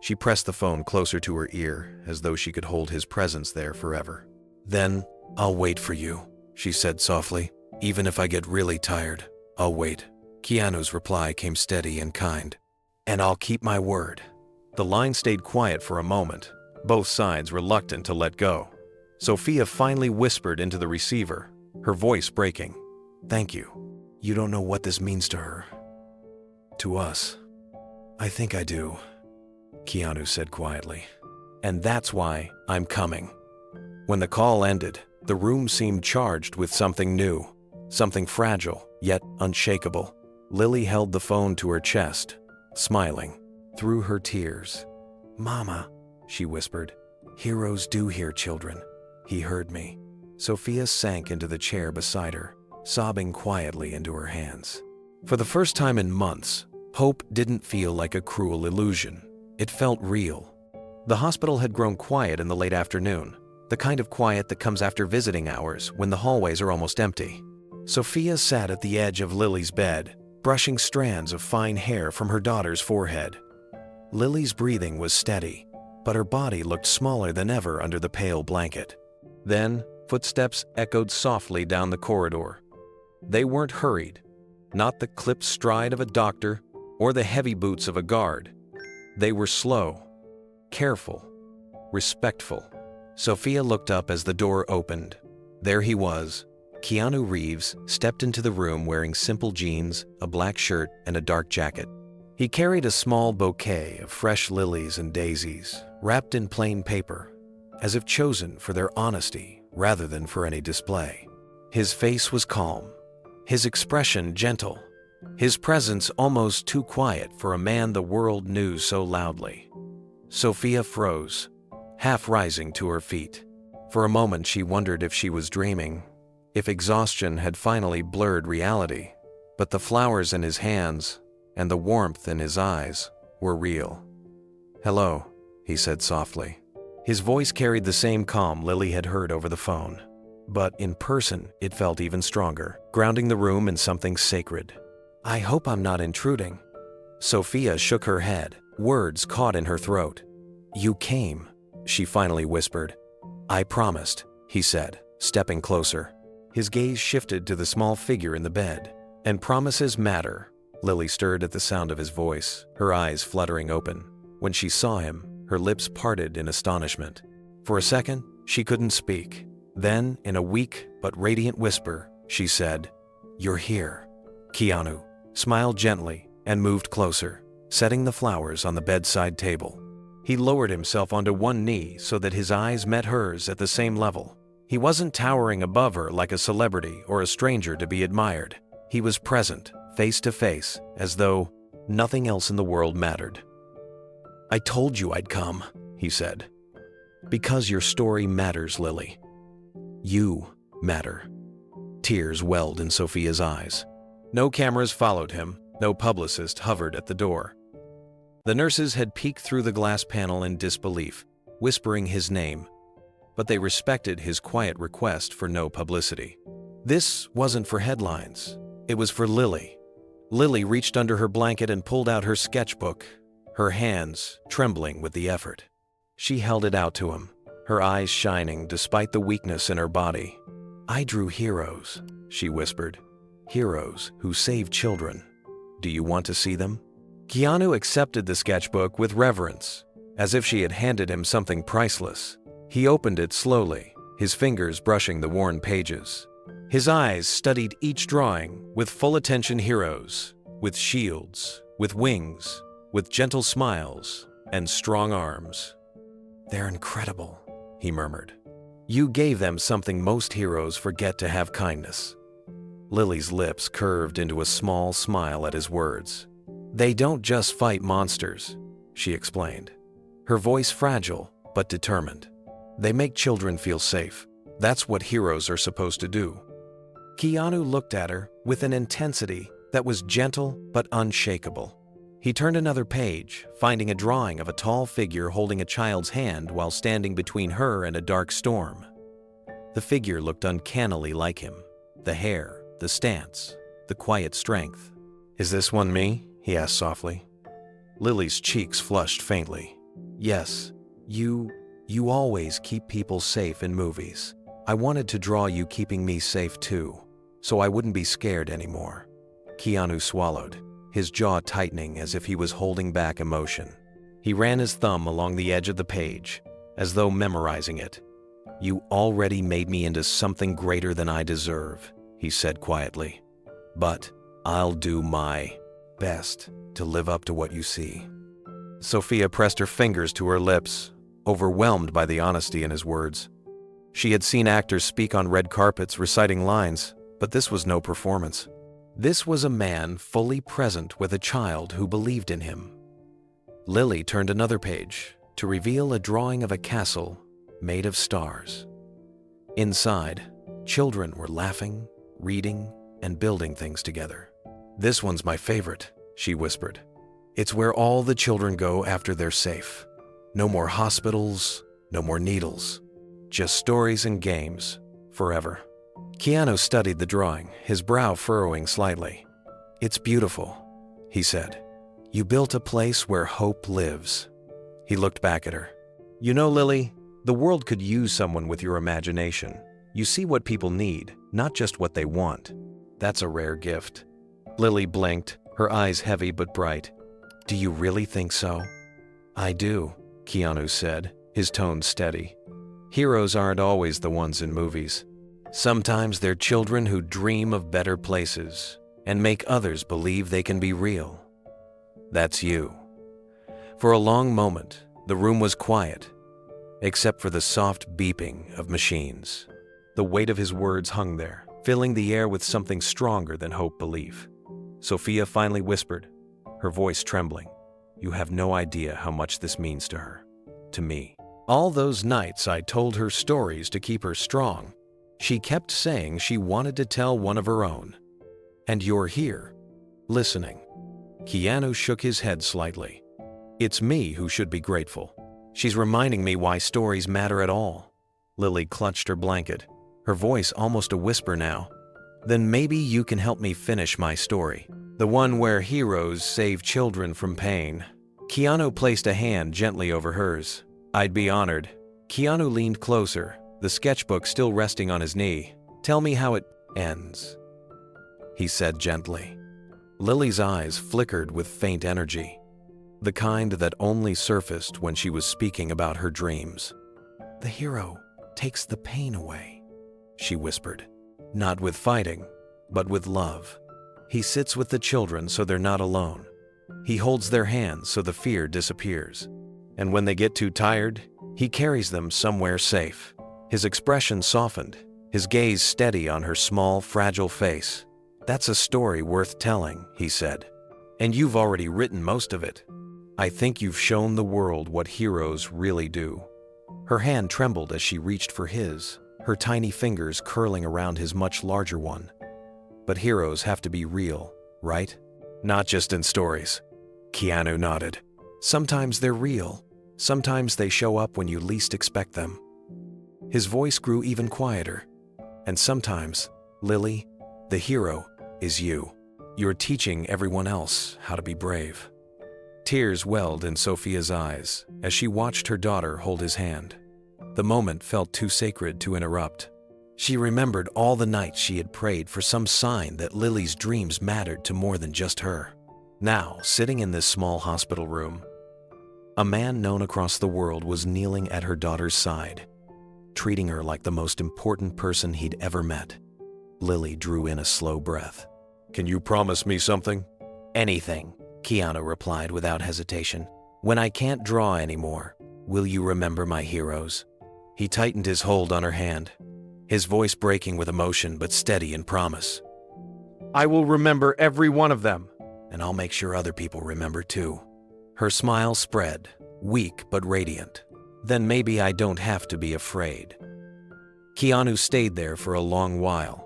She pressed the phone closer to her ear as though she could hold his presence there forever. Then, I'll wait for you, she said softly. Even if I get really tired, I'll wait. Keanu's reply came steady and kind. And I'll keep my word. The line stayed quiet for a moment, both sides reluctant to let go. Sofia finally whispered into the receiver, her voice breaking. Thank you. You don't know what this means to her. To us. I think I do, Keanu said quietly. And that's why I'm coming. When the call ended, the room seemed charged with something new. Something fragile, yet unshakable. Lily held the phone to her chest, smiling through her tears. Mama, she whispered, Heroes do hear children. He heard me. Sofia sank into the chair beside her, sobbing quietly into her hands. For the first time in months, hope didn't feel like a cruel illusion. It felt real. The hospital had grown quiet in the late afternoon, the kind of quiet that comes after visiting hours when the hallways are almost empty. Sofia sat at the edge of Lily's bed, brushing strands of fine hair from her daughter's forehead. Lily's breathing was steady, but her body looked smaller than ever under the pale blanket. Then, footsteps echoed softly down the corridor. They weren't hurried, not the clipped stride of a doctor or the heavy boots of a guard. They were slow, careful, respectful. Sofia looked up as the door opened. There he was. Keanu Reeves stepped into the room wearing simple jeans, a black shirt, and a dark jacket. He carried a small bouquet of fresh lilies and daisies, wrapped in plain paper, as if chosen for their honesty rather than for any display. His face was calm, his expression gentle, his presence almost too quiet for a man the world knew so loudly. Sofia froze, half rising to her feet. For a moment she wondered if she was dreaming, if exhaustion had finally blurred reality. But the flowers in his hands and the warmth in his eyes were real. "Hello," he said softly. His voice carried the same calm Lily had heard over the phone. But in person, it felt even stronger, grounding the room in something sacred. "I hope I'm not intruding." Sofia shook her head, words caught in her throat. "You came," she finally whispered. "I promised," he said, stepping closer. His gaze shifted to the small figure in the bed. "And promises matter." Lily stirred at the sound of his voice, her eyes fluttering open. When she saw him, her lips parted in astonishment. For a second, she couldn't speak. Then, in a weak but radiant whisper, she said, "You're here." Keanu smiled gently and moved closer, setting the flowers on the bedside table. He lowered himself onto one knee so that his eyes met hers at the same level. He wasn't towering above her like a celebrity or a stranger to be admired. He was present, face to face, as though nothing else in the world mattered. "I told you I'd come," he said. "Because your story matters, Lily. You matter." Tears welled in Sofia's eyes. No cameras followed him, no publicist hovered at the door. The nurses had peeked through the glass panel in disbelief, whispering his name, but they respected his quiet request for no publicity. This wasn't for headlines. It was for Lily. Lily reached under her blanket and pulled out her sketchbook, her hands trembling with the effort. She held it out to him, her eyes shining despite the weakness in her body. "I drew heroes," she whispered. "Heroes who save children. Do you want to see them?" Keanu accepted the sketchbook with reverence, as if she had handed him something priceless. He opened it slowly, his fingers brushing the worn pages. His eyes studied each drawing with full attention. Heroes, with shields, with wings, with gentle smiles and strong arms. "They're incredible," he murmured. "You gave them something most heroes forget to have: kindness." Lily's lips curved into a small smile at his words. "They don't just fight monsters," she explained, her voice fragile but determined. "They make children feel safe. That's what heroes are supposed to do." Keanu looked at her with an intensity that was gentle but unshakable. He turned another page, finding a drawing of a tall figure holding a child's hand while standing between her and a dark storm. The figure looked uncannily like him. The hair, the stance, the quiet strength. "Is this one me?" he asked softly. Lily's cheeks flushed faintly. "Yes, you always keep people safe in movies. I wanted to draw you keeping me safe too, so I wouldn't be scared anymore." Keanu swallowed, his jaw tightening as if he was holding back emotion. He ran his thumb along the edge of the page, as though memorizing it. "You already made me into something greater than I deserve," he said quietly. "But I'll do my best to live up to what you see." Sofia pressed her fingers to her lips, overwhelmed by the honesty in his words. She had seen actors speak on red carpets reciting lines, but this was no performance. This was a man fully present with a child who believed in him. Lily turned another page to reveal a drawing of a castle made of stars. Inside, children were laughing, reading, and building things together. "This one's my favorite," she whispered. "It's where all the children go after they're safe. No more hospitals, no more needles. Just stories and games, forever." Keanu studied the drawing, his brow furrowing slightly. "It's beautiful," he said. "You built a place where hope lives." He looked back at her. "You know, Lily, the world could use someone with your imagination. You see what people need, not just what they want. That's a rare gift." Lily blinked, her eyes heavy but bright. "Do you really think so?" "I do," Keanu said, his tone steady. "Heroes aren't always the ones in movies. Sometimes they're children who dream of better places and make others believe they can be real. That's you." For a long moment, the room was quiet, except for the soft beeping of machines. The weight of his words hung there, filling the air with something stronger than hope-belief. Sofia finally whispered, her voice trembling, "You have no idea how much this means to her, to me. All those nights I told her stories to keep her strong. She kept saying she wanted to tell one of her own. And you're here, listening." Keanu shook his head slightly. "It's me who should be grateful. She's reminding me why stories matter at all." Lily clutched her blanket, her voice almost a whisper now. "Then maybe you can help me finish my story. The one where heroes save children from pain." Keanu placed a hand gently over hers. "I'd be honored." Keanu leaned closer, the sketchbook still resting on his knee. "Tell me how it ends," he said gently. Lily's eyes flickered with faint energy, the kind that only surfaced when she was speaking about her dreams. "The hero takes the pain away," she whispered. "Not with fighting, but with love. He sits with the children so they're not alone. He holds their hands so the fear disappears. And when they get too tired, he carries them somewhere safe." His expression softened, his gaze steady on her small, fragile face. "That's a story worth telling," he said. "And you've already written most of it. I think you've shown the world what heroes really do." Her hand trembled as she reached for his, her tiny fingers curling around his much larger one. "But heroes have to be real, right? Not just in stories." Keanu nodded. "Sometimes they're real. Sometimes they show up when you least expect them." His voice grew even quieter. "And sometimes, Lily, the hero is you. You're teaching everyone else how to be brave." Tears welled in Sofia's eyes as she watched her daughter hold his hand. The moment felt too sacred to interrupt. She remembered all the nights she had prayed for some sign that Lily's dreams mattered to more than just her. Now, sitting in this small hospital room, a man known across the world was kneeling at her daughter's side, treating her like the most important person he'd ever met. Lily drew in a slow breath. "Can you promise me something?" "Anything," Keanu replied without hesitation. "When I can't draw anymore, will you remember my heroes?" He tightened his hold on her hand, his voice breaking with emotion but steady in promise. "I will remember every one of them, and I'll make sure other people remember too." Her smile spread, weak but radiant. "Then maybe I don't have to be afraid." Keanu stayed there for a long while,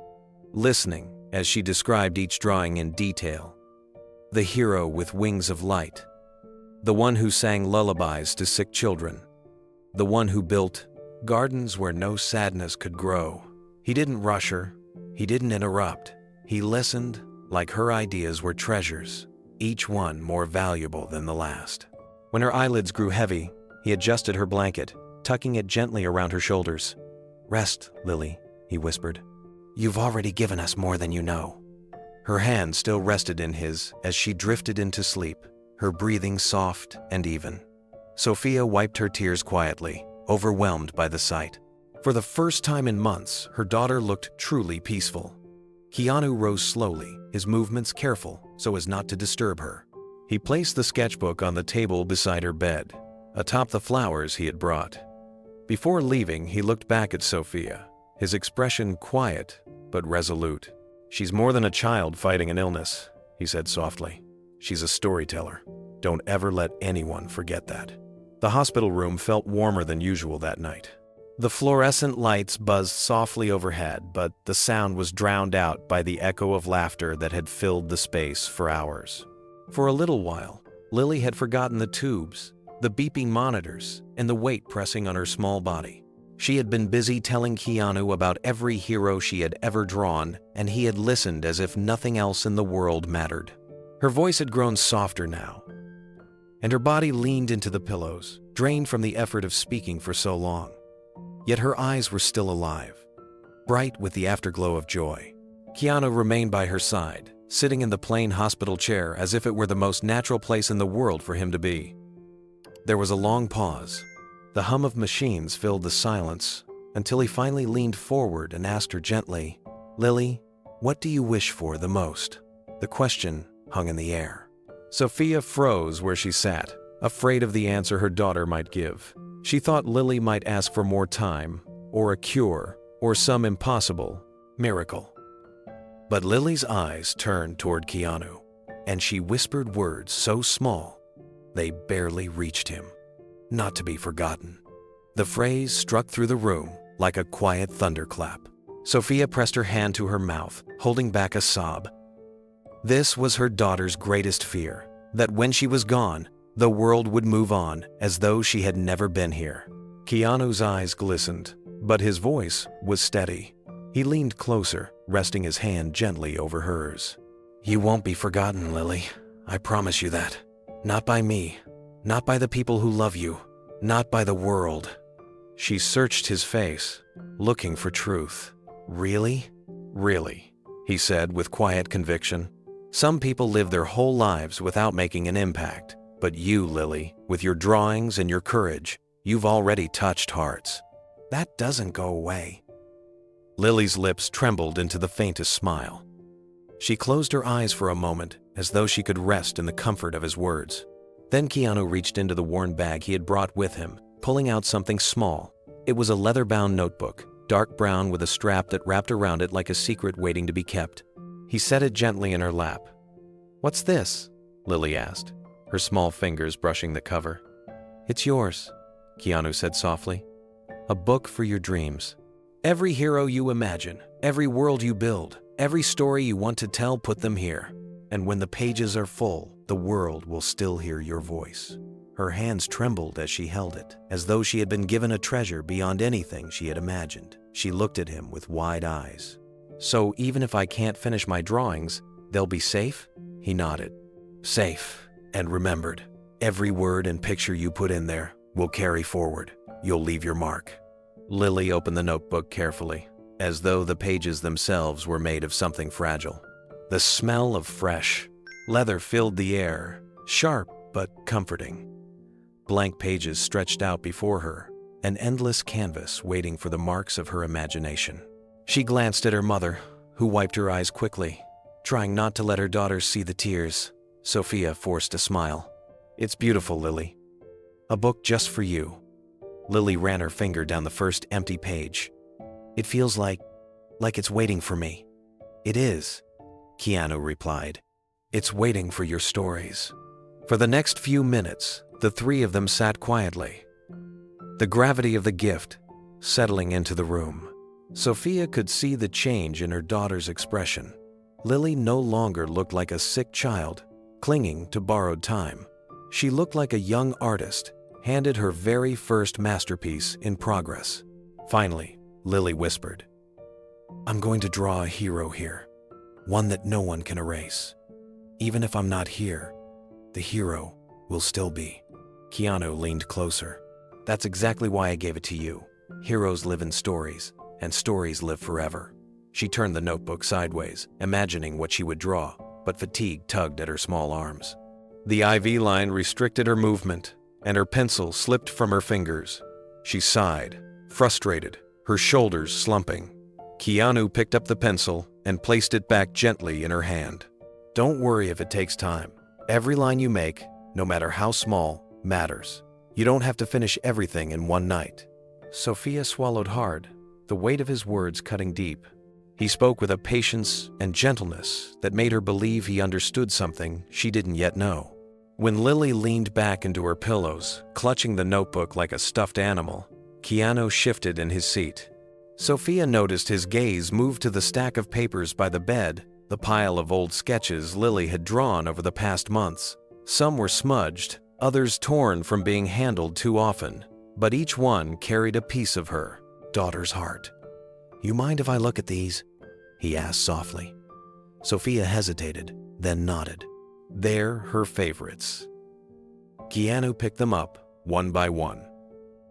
listening as she described each drawing in detail. The hero with wings of light, the one who sang lullabies to sick children, the one who built gardens where no sadness could grow. He didn't rush her, he didn't interrupt. He listened like her ideas were treasures, each one more valuable than the last. When her eyelids grew heavy, he adjusted her blanket, tucking it gently around her shoulders. "Rest, Lily," he whispered. "You've already given us more than you know." Her hand still rested in his as she drifted into sleep, her breathing soft and even. Sofia wiped her tears quietly, overwhelmed by the sight. For the first time in months, her daughter looked truly peaceful. Keanu rose slowly, his movements careful so as not to disturb her. He placed the sketchbook on the table beside her bed, atop the flowers he had brought. Before leaving, he looked back at Sofia, his expression quiet but resolute. "She's more than a child fighting an illness," he said softly. "She's a storyteller. Don't ever let anyone forget that." The hospital room felt warmer than usual that night. The fluorescent lights buzzed softly overhead, but the sound was drowned out by the echo of laughter that had filled the space for hours. For a little while, Lily had forgotten the tubes, the beeping monitors, and the weight pressing on her small body. She had been busy telling Keanu about every hero she had ever drawn, and he had listened as if nothing else in the world mattered. Her voice had grown softer now, and her body leaned into the pillows, drained from the effort of speaking for so long. Yet her eyes were still alive, bright with the afterglow of joy. Keanu remained by her side, sitting in the plain hospital chair as if it were the most natural place in the world for him to be. There was a long pause. The hum of machines filled the silence until he finally leaned forward and asked her gently, "Lily, what do you wish for the most?" The question hung in the air. Sofia froze where she sat, afraid of the answer her daughter might give. She thought Lily might ask for more time, or a cure, or some impossible miracle. But Lily's eyes turned toward Keanu, and she whispered words so small they barely reached him. Not to be forgotten. The phrase struck through the room like a quiet thunderclap. Sofia pressed her hand to her mouth, holding back a sob. This was her daughter's greatest fear, that when she was gone, the world would move on as though she had never been here. Keanu's eyes glistened, but his voice was steady. He leaned closer, resting his hand gently over hers. "You won't be forgotten, Lily. I promise you that. Not by me. Not by the people who love you. Not by the world." She searched his face, looking for truth. "Really? Really?" he said with quiet conviction. "Some people live their whole lives without making an impact. But you, Lily, with your drawings and your courage, you've already touched hearts. That doesn't go away." Lily's lips trembled into the faintest smile. She closed her eyes for a moment, as though she could rest in the comfort of his words. Then Keanu reached into the worn bag he had brought with him, pulling out something small. It was a leather-bound notebook, dark brown with a strap that wrapped around it like a secret waiting to be kept. He set it gently in her lap. "What's this?" Lily asked, her small fingers brushing the cover. "It's yours," Keanu said softly. "A book for your dreams. Every hero you imagine, every world you build, every story you want to tell, put them here. And when the pages are full, the world will still hear your voice." Her hands trembled as she held it, as though she had been given a treasure beyond anything she had imagined. She looked at him with wide eyes. "So even if I can't finish my drawings, they'll be safe?" He nodded. "Safe, and remembered. Every word and picture you put in there will carry forward. You'll leave your mark." Lily opened the notebook carefully, as though the pages themselves were made of something fragile. The smell of fresh leather filled the air, sharp but comforting. Blank pages stretched out before her, an endless canvas waiting for the marks of her imagination. She glanced at her mother, who wiped her eyes quickly, trying not to let her daughter see the tears. Sofia forced a smile. "It's beautiful, Lily. A book just for you." Lily ran her finger down the first empty page. "It feels like it's waiting for me." "It is," Keanu replied. "It's waiting for your stories." For the next few minutes, the three of them sat quietly, the gravity of the gift settling into the room. Sofia could see the change in her daughter's expression. Lily no longer looked like a sick child, clinging to borrowed time. She looked like a young artist, handed her very first masterpiece in progress. Finally, Lily whispered, "I'm going to draw a hero here, one that no one can erase. Even if I'm not here, the hero will still be." Keanu leaned closer. "That's exactly why I gave it to you. Heroes live in stories, and stories live forever." She turned the notebook sideways, imagining what she would draw, but fatigue tugged at her small arms. The IV line restricted her movement, and her pencil slipped from her fingers. She sighed, frustrated, her shoulders slumping. Keanu picked up the pencil and placed it back gently in her hand. "Don't worry if it takes time. Every line you make, no matter how small, matters. You don't have to finish everything in one night." Sofia swallowed hard, the weight of his words cutting deep. He spoke with a patience and gentleness that made her believe he understood something she didn't yet know. When Lily leaned back into her pillows, clutching the notebook like a stuffed animal, Keanu shifted in his seat. Sofia noticed his gaze move to the stack of papers by the bed, the pile of old sketches Lily had drawn over the past months. Some were smudged, others torn from being handled too often, but each one carried a piece of her daughter's heart. "You mind if I look at these?" he asked softly. Sofia hesitated, then nodded. They're her favorites. Keanu picked them up, one by one,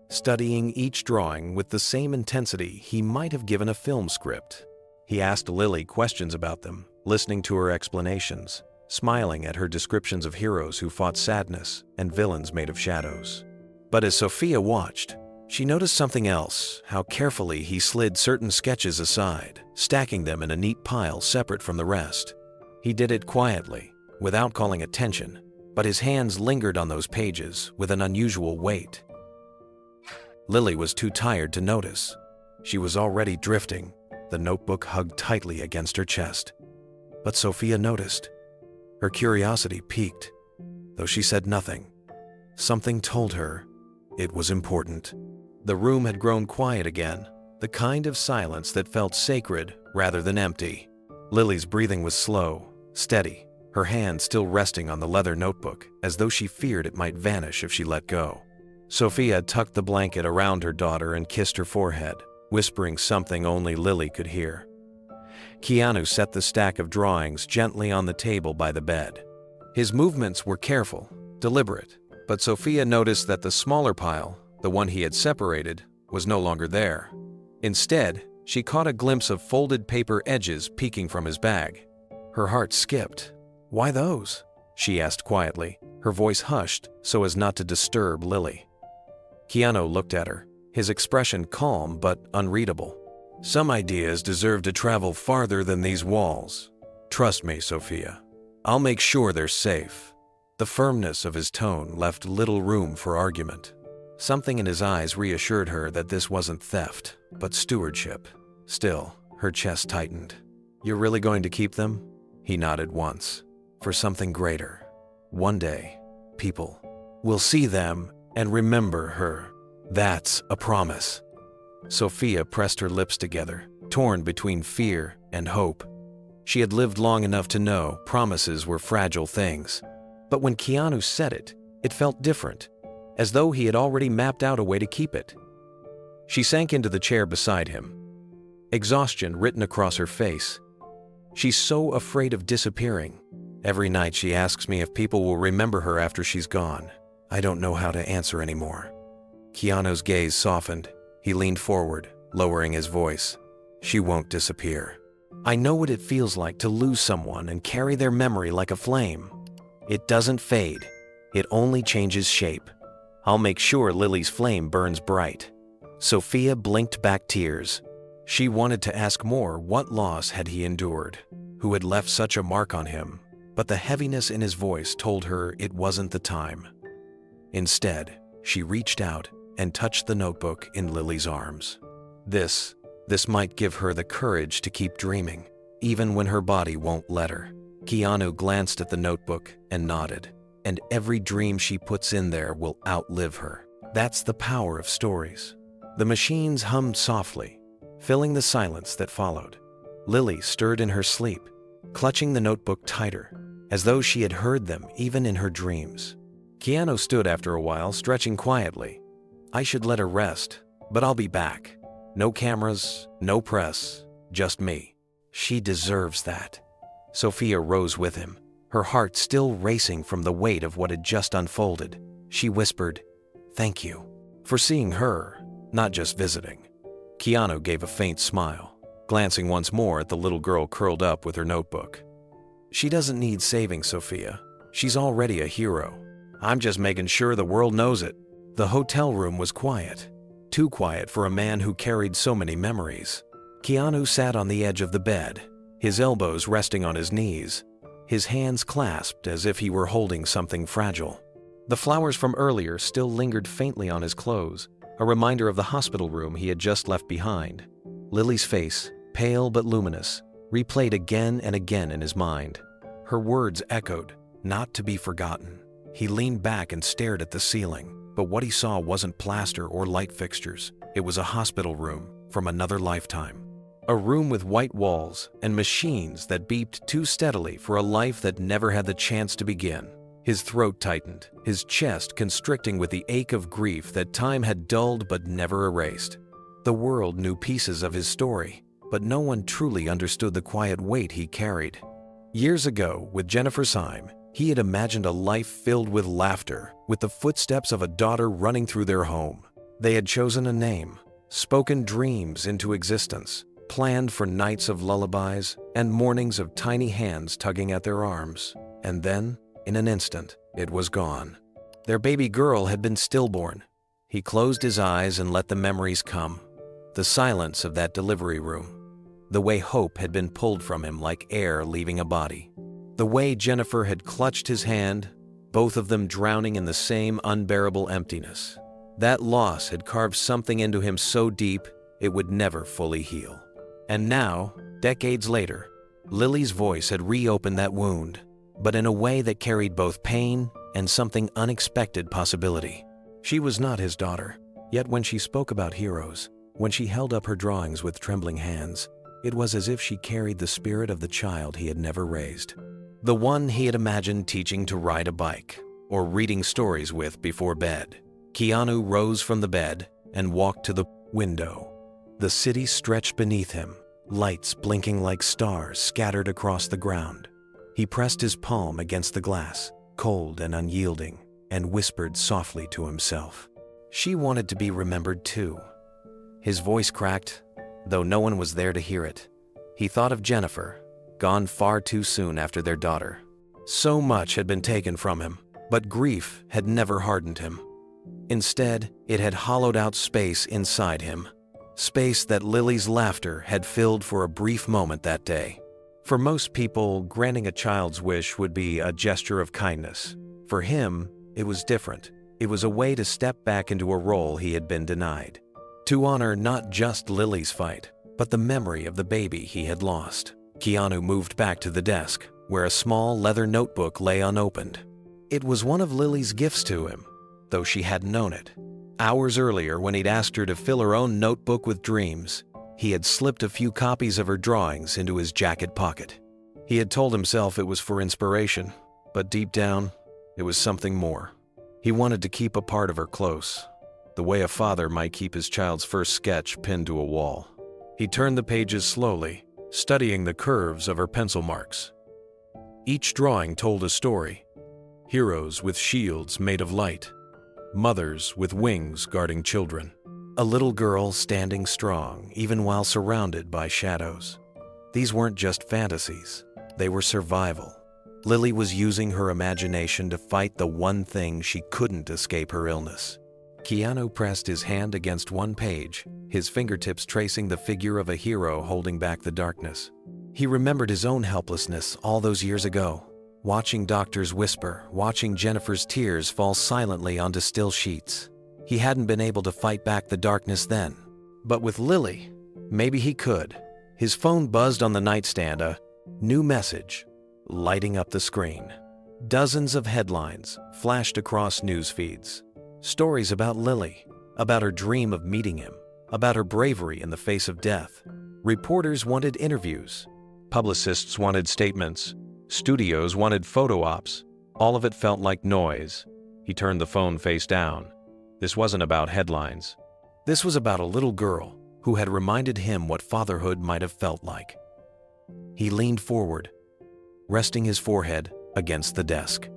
studying each drawing with the same intensity he might have given a film script. He asked Lily questions about them, listening to her explanations, smiling at her descriptions of heroes who fought sadness and villains made of shadows. But as Sofia watched, she noticed something else, how carefully he slid certain sketches aside, stacking them in a neat pile separate from the rest. He did it quietly, without calling attention, but his hands lingered on those pages with an unusual weight. Lily was too tired to notice. She was already drifting, the notebook hugged tightly against her chest. But Sofia noticed. Her curiosity piqued, though she said nothing. Something told her it was important. The room had grown quiet again, the kind of silence that felt sacred rather than empty. Lily's breathing was slow, steady, her hand still resting on the leather notebook, as though she feared it might vanish if she let go. Sofia tucked the blanket around her daughter and kissed her forehead, whispering something only Lily could hear. Keanu set the stack of drawings gently on the table by the bed. His movements were careful, deliberate, but Sofia noticed that the smaller pile, the one he had separated, was no longer there. Instead, she caught a glimpse of folded paper edges peeking from his bag. Her heart skipped. "Why those?" she asked quietly, her voice hushed so as not to disturb Lily. Keanu looked at her, his expression calm but unreadable. "Some ideas deserve to travel farther than these walls. Trust me, Sofia. I'll make sure they're safe." The firmness of his tone left little room for argument. Something in his eyes reassured her that this wasn't theft, but stewardship. Still, her chest tightened. "You're really going to keep them?" He nodded once. "For something greater. One day, people will see them and remember her. That's a promise." Sofia pressed her lips together, torn between fear and hope. She had lived long enough to know promises were fragile things. But when Keanu said it, it felt different, as though he had already mapped out a way to keep it. She sank into the chair beside him, exhaustion written across her face. She's so afraid of disappearing. Every night she asks me if people will remember her after she's gone. I don't know how to answer anymore. Keanu's gaze softened. He leaned forward, lowering his voice. "She won't disappear. I know what it feels like to lose someone and carry their memory like a flame. It doesn't fade. It only changes shape. I'll make sure Lily's flame burns bright." Sofia blinked back tears. She wanted to ask more. What loss had he endured? Who had left such a mark on him? But the heaviness in his voice told her it wasn't the time. Instead, she reached out and touched the notebook in Lily's arms. This might give her the courage to keep dreaming, even when her body won't let her. Keanu glanced at the notebook and nodded. And every dream she puts in there will outlive her. That's the power of stories. The machines hummed softly, filling the silence that followed. Lily stirred in her sleep, clutching the notebook tighter, as though she had heard them even in her dreams. Keanu stood after a while, stretching quietly. "I should let her rest, but I'll be back. No cameras, no press, just me. She deserves that." Sofia rose with him, her heart still racing from the weight of what had just unfolded. She whispered, "Thank you for seeing her, not just visiting." Keanu gave a faint smile, glancing once more at the little girl curled up with her notebook. "She doesn't need saving, Sofia. She's already a hero. I'm just making sure the world knows it." The hotel room was quiet, too quiet for a man who carried so many memories. Keanu sat on the edge of the bed, his elbows resting on his knees, his hands clasped as if he were holding something fragile. The flowers from earlier still lingered faintly on his clothes, a reminder of the hospital room he had just left behind. Lily's face, pale but luminous, replayed again and again in his mind. Her words echoed, not to be forgotten. He leaned back and stared at the ceiling, but what he saw wasn't plaster or light fixtures. It was a hospital room from another lifetime. A room with white walls and machines that beeped too steadily for a life that never had the chance to begin. His throat tightened, his chest constricting with the ache of grief that time had dulled but never erased. The world knew pieces of his story, but no one truly understood the quiet weight he carried. Years ago, with Jennifer Syme, he had imagined a life filled with laughter, with the footsteps of a daughter running through their home. They had chosen a name, spoken dreams into existence, planned for nights of lullabies and mornings of tiny hands tugging at their arms. And then, in an instant, it was gone. Their baby girl had been stillborn. He closed his eyes and let the memories come. The silence of that delivery room. The way hope had been pulled from him like air leaving a body. The way Jennifer had clutched his hand, both of them drowning in the same unbearable emptiness. That loss had carved something into him so deep it would never fully heal. And now, decades later, Lily's voice had reopened that wound, but in a way that carried both pain and something unexpected possibility. She was not his daughter, yet when she spoke about heroes, when she held up her drawings with trembling hands, it was as if she carried the spirit of the child he had never raised. The one he had imagined teaching to ride a bike, or reading stories with before bed. Keanu rose from the bed and walked to the window. The city stretched beneath him, lights blinking like stars scattered across the ground. He pressed his palm against the glass, cold and unyielding, and whispered softly to himself. She wanted to be remembered too. His voice cracked, though no one was there to hear it. He thought of Jennifer, gone far too soon after their daughter. So much had been taken from him, but grief had never hardened him. Instead, it had hollowed out space inside him. Space that Lily's laughter had filled for a brief moment that day. For most people, granting a child's wish would be a gesture of kindness. For him, it was different. It was a way to step back into a role he had been denied. To honor not just Lily's fight, but the memory of the baby he had lost. Keanu moved back to the desk, where a small leather notebook lay unopened. It was one of Lily's gifts to him, though she hadn't known it. Hours earlier, when he'd asked her to fill her own notebook with dreams, he had slipped a few copies of her drawings into his jacket pocket. He had told himself it was for inspiration, but deep down, it was something more. He wanted to keep a part of her close, the way a father might keep his child's first sketch pinned to a wall. He turned the pages slowly, studying the curves of her pencil marks. Each drawing told a story. Heroes with shields made of light. Mothers with wings guarding children. A little girl standing strong even while surrounded by shadows. These weren't just fantasies. They were survival. Lily was using her imagination to fight the one thing she couldn't escape: her illness. Keanu pressed his hand against one page, his fingertips tracing the figure of a hero holding back the darkness. He remembered his own helplessness all those years ago, watching doctors whisper, watching Jennifer's tears fall silently onto still sheets. He hadn't been able to fight back the darkness then. But with Lily, maybe he could. His phone buzzed on the nightstand, a new message lighting up the screen. Dozens of headlines flashed across news feeds. Stories about Lily, about her dream of meeting him, about her bravery in the face of death. Reporters wanted interviews. Publicists wanted statements. Studios wanted photo ops. All of it felt like noise. He turned the phone face down. This wasn't about headlines. This was about a little girl who had reminded him what fatherhood might have felt like. He leaned forward, resting his forehead against the desk.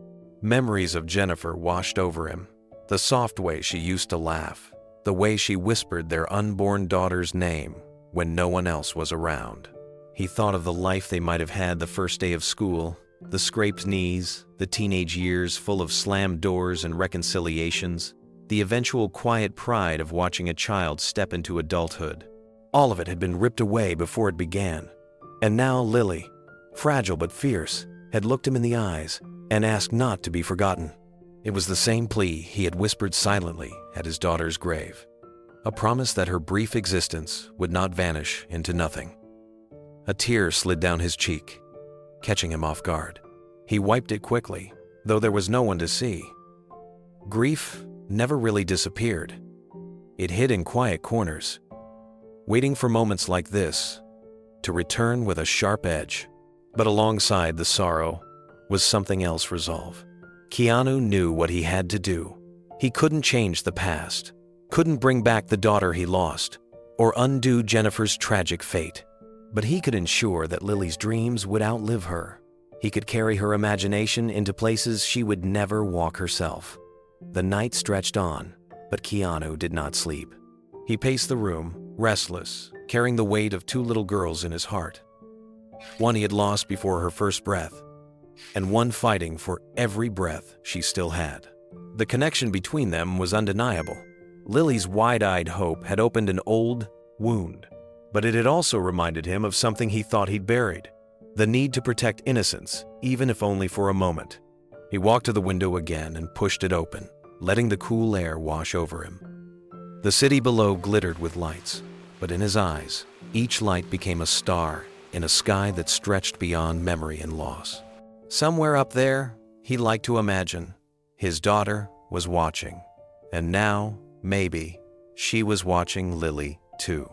Memories of Jennifer washed over him. The soft way she used to laugh, the way she whispered their unborn daughter's name when no one else was around. He thought of the life they might have had the first day of school, the scraped knees, the teenage years full of slammed doors and reconciliations, the eventual quiet pride of watching a child step into adulthood. All of it had been ripped away before it began. And now Lily, fragile but fierce, had looked him in the eyes and asked not to be forgotten. It was the same plea he had whispered silently at his daughter's grave. A promise that her brief existence would not vanish into nothing. A tear slid down his cheek, catching him off guard. He wiped it quickly, though there was no one to see. Grief never really disappeared. It hid in quiet corners, waiting for moments like this to return with a sharp edge. But alongside the sorrow was something else resolve. Keanu knew what he had to do. He couldn't change the past, couldn't bring back the daughter he lost, or undo Jennifer's tragic fate. But he could ensure that Lily's dreams would outlive her. He could carry her imagination into places she would never walk herself. The night stretched on, but Keanu did not sleep. He paced the room, restless, carrying the weight of 2 little girls in his heart. One he had lost before her first breath, and one fighting for every breath she still had. The connection between them was undeniable. Lily's wide-eyed hope had opened an old wound, but it had also reminded him of something he thought he'd buried: the need to protect innocence, even if only for a moment. He walked to the window again and pushed it open, letting the cool air wash over him. The city below glittered with lights, but in his eyes, each light became a star in a sky that stretched beyond memory and loss. Somewhere up there, he liked to imagine, his daughter was watching. And now, maybe, she was watching Lily too.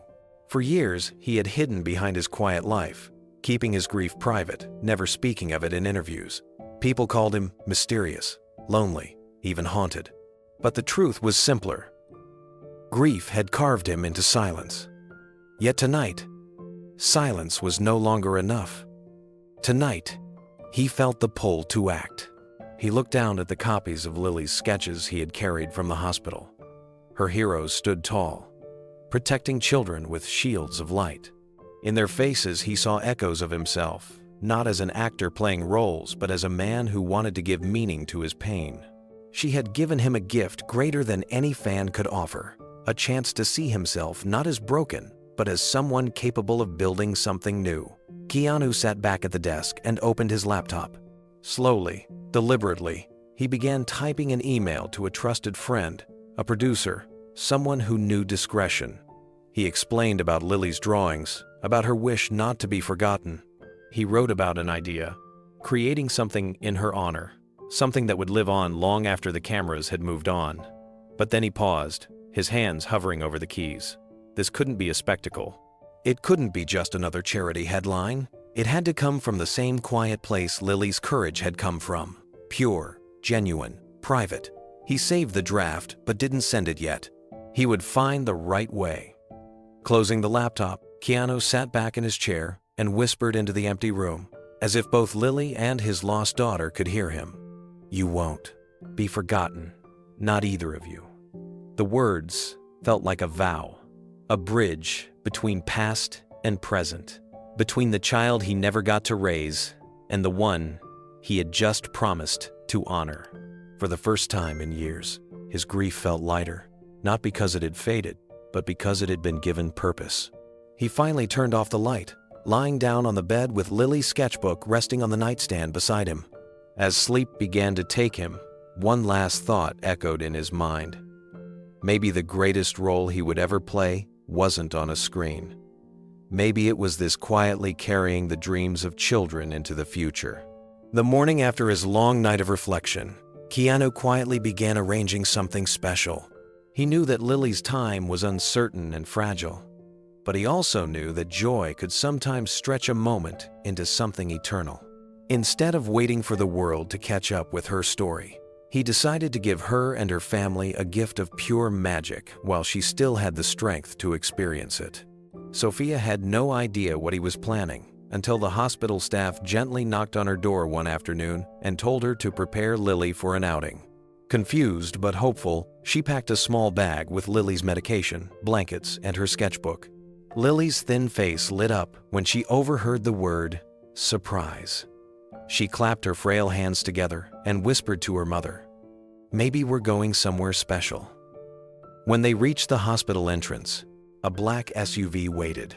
For years, he had hidden behind his quiet life, keeping his grief private, never speaking of it in interviews. People called him mysterious, lonely, even haunted. But the truth was simpler. Grief had carved him into silence. Yet tonight, silence was no longer enough. Tonight, he felt the pull to act. He looked down at the copies of Lily's sketches he had carried from the hospital. Her heroes stood tall, protecting children with shields of light. In their faces, he saw echoes of himself, not as an actor playing roles, but as a man who wanted to give meaning to his pain. She had given him a gift greater than any fan could offer, a chance to see himself not as broken, but as someone capable of building something new. Keanu sat back at the desk and opened his laptop. Slowly, deliberately, he began typing an email to a trusted friend, a producer, someone who knew discretion. He explained about Lily's drawings, about her wish not to be forgotten. He wrote about an idea, creating something in her honor, something that would live on long after the cameras had moved on. But then he paused, his hands hovering over the keys. This couldn't be a spectacle. It couldn't be just another charity headline. It had to come from the same quiet place Lily's courage had come from. Pure, genuine, private. He saved the draft, but didn't send it yet. He would find the right way. Closing the laptop, Keanu sat back in his chair and whispered into the empty room, as if both Lily and his lost daughter could hear him. "You won't be forgotten, not either of you." The words felt like a vow, a bridge between past and present, between the child he never got to raise and the one he had just promised to honor. For the first time in years, his grief felt lighter, not because it had faded, but because it had been given purpose. He finally turned off the light, lying down on the bed with Lily's sketchbook resting on the nightstand beside him. As sleep began to take him, one last thought echoed in his mind. Maybe the greatest role he would ever play wasn't on a screen. Maybe it was this quietly carrying the dreams of children into the future. The morning after his long night of reflection, Keanu quietly began arranging something special. He knew that Lily's time was uncertain and fragile, but he also knew that joy could sometimes stretch a moment into something eternal. Instead of waiting for the world to catch up with her story, he decided to give her and her family a gift of pure magic while she still had the strength to experience it. Sofia had no idea what he was planning until the hospital staff gently knocked on her door one afternoon and told her to prepare Lily for an outing. Confused but hopeful, she packed a small bag with Lily's medication, blankets, and her sketchbook. Lily's thin face lit up when she overheard the word surprise. She clapped her frail hands together and whispered to her mother, "Maybe we're going somewhere special." When they reached the hospital entrance, a black SUV waited.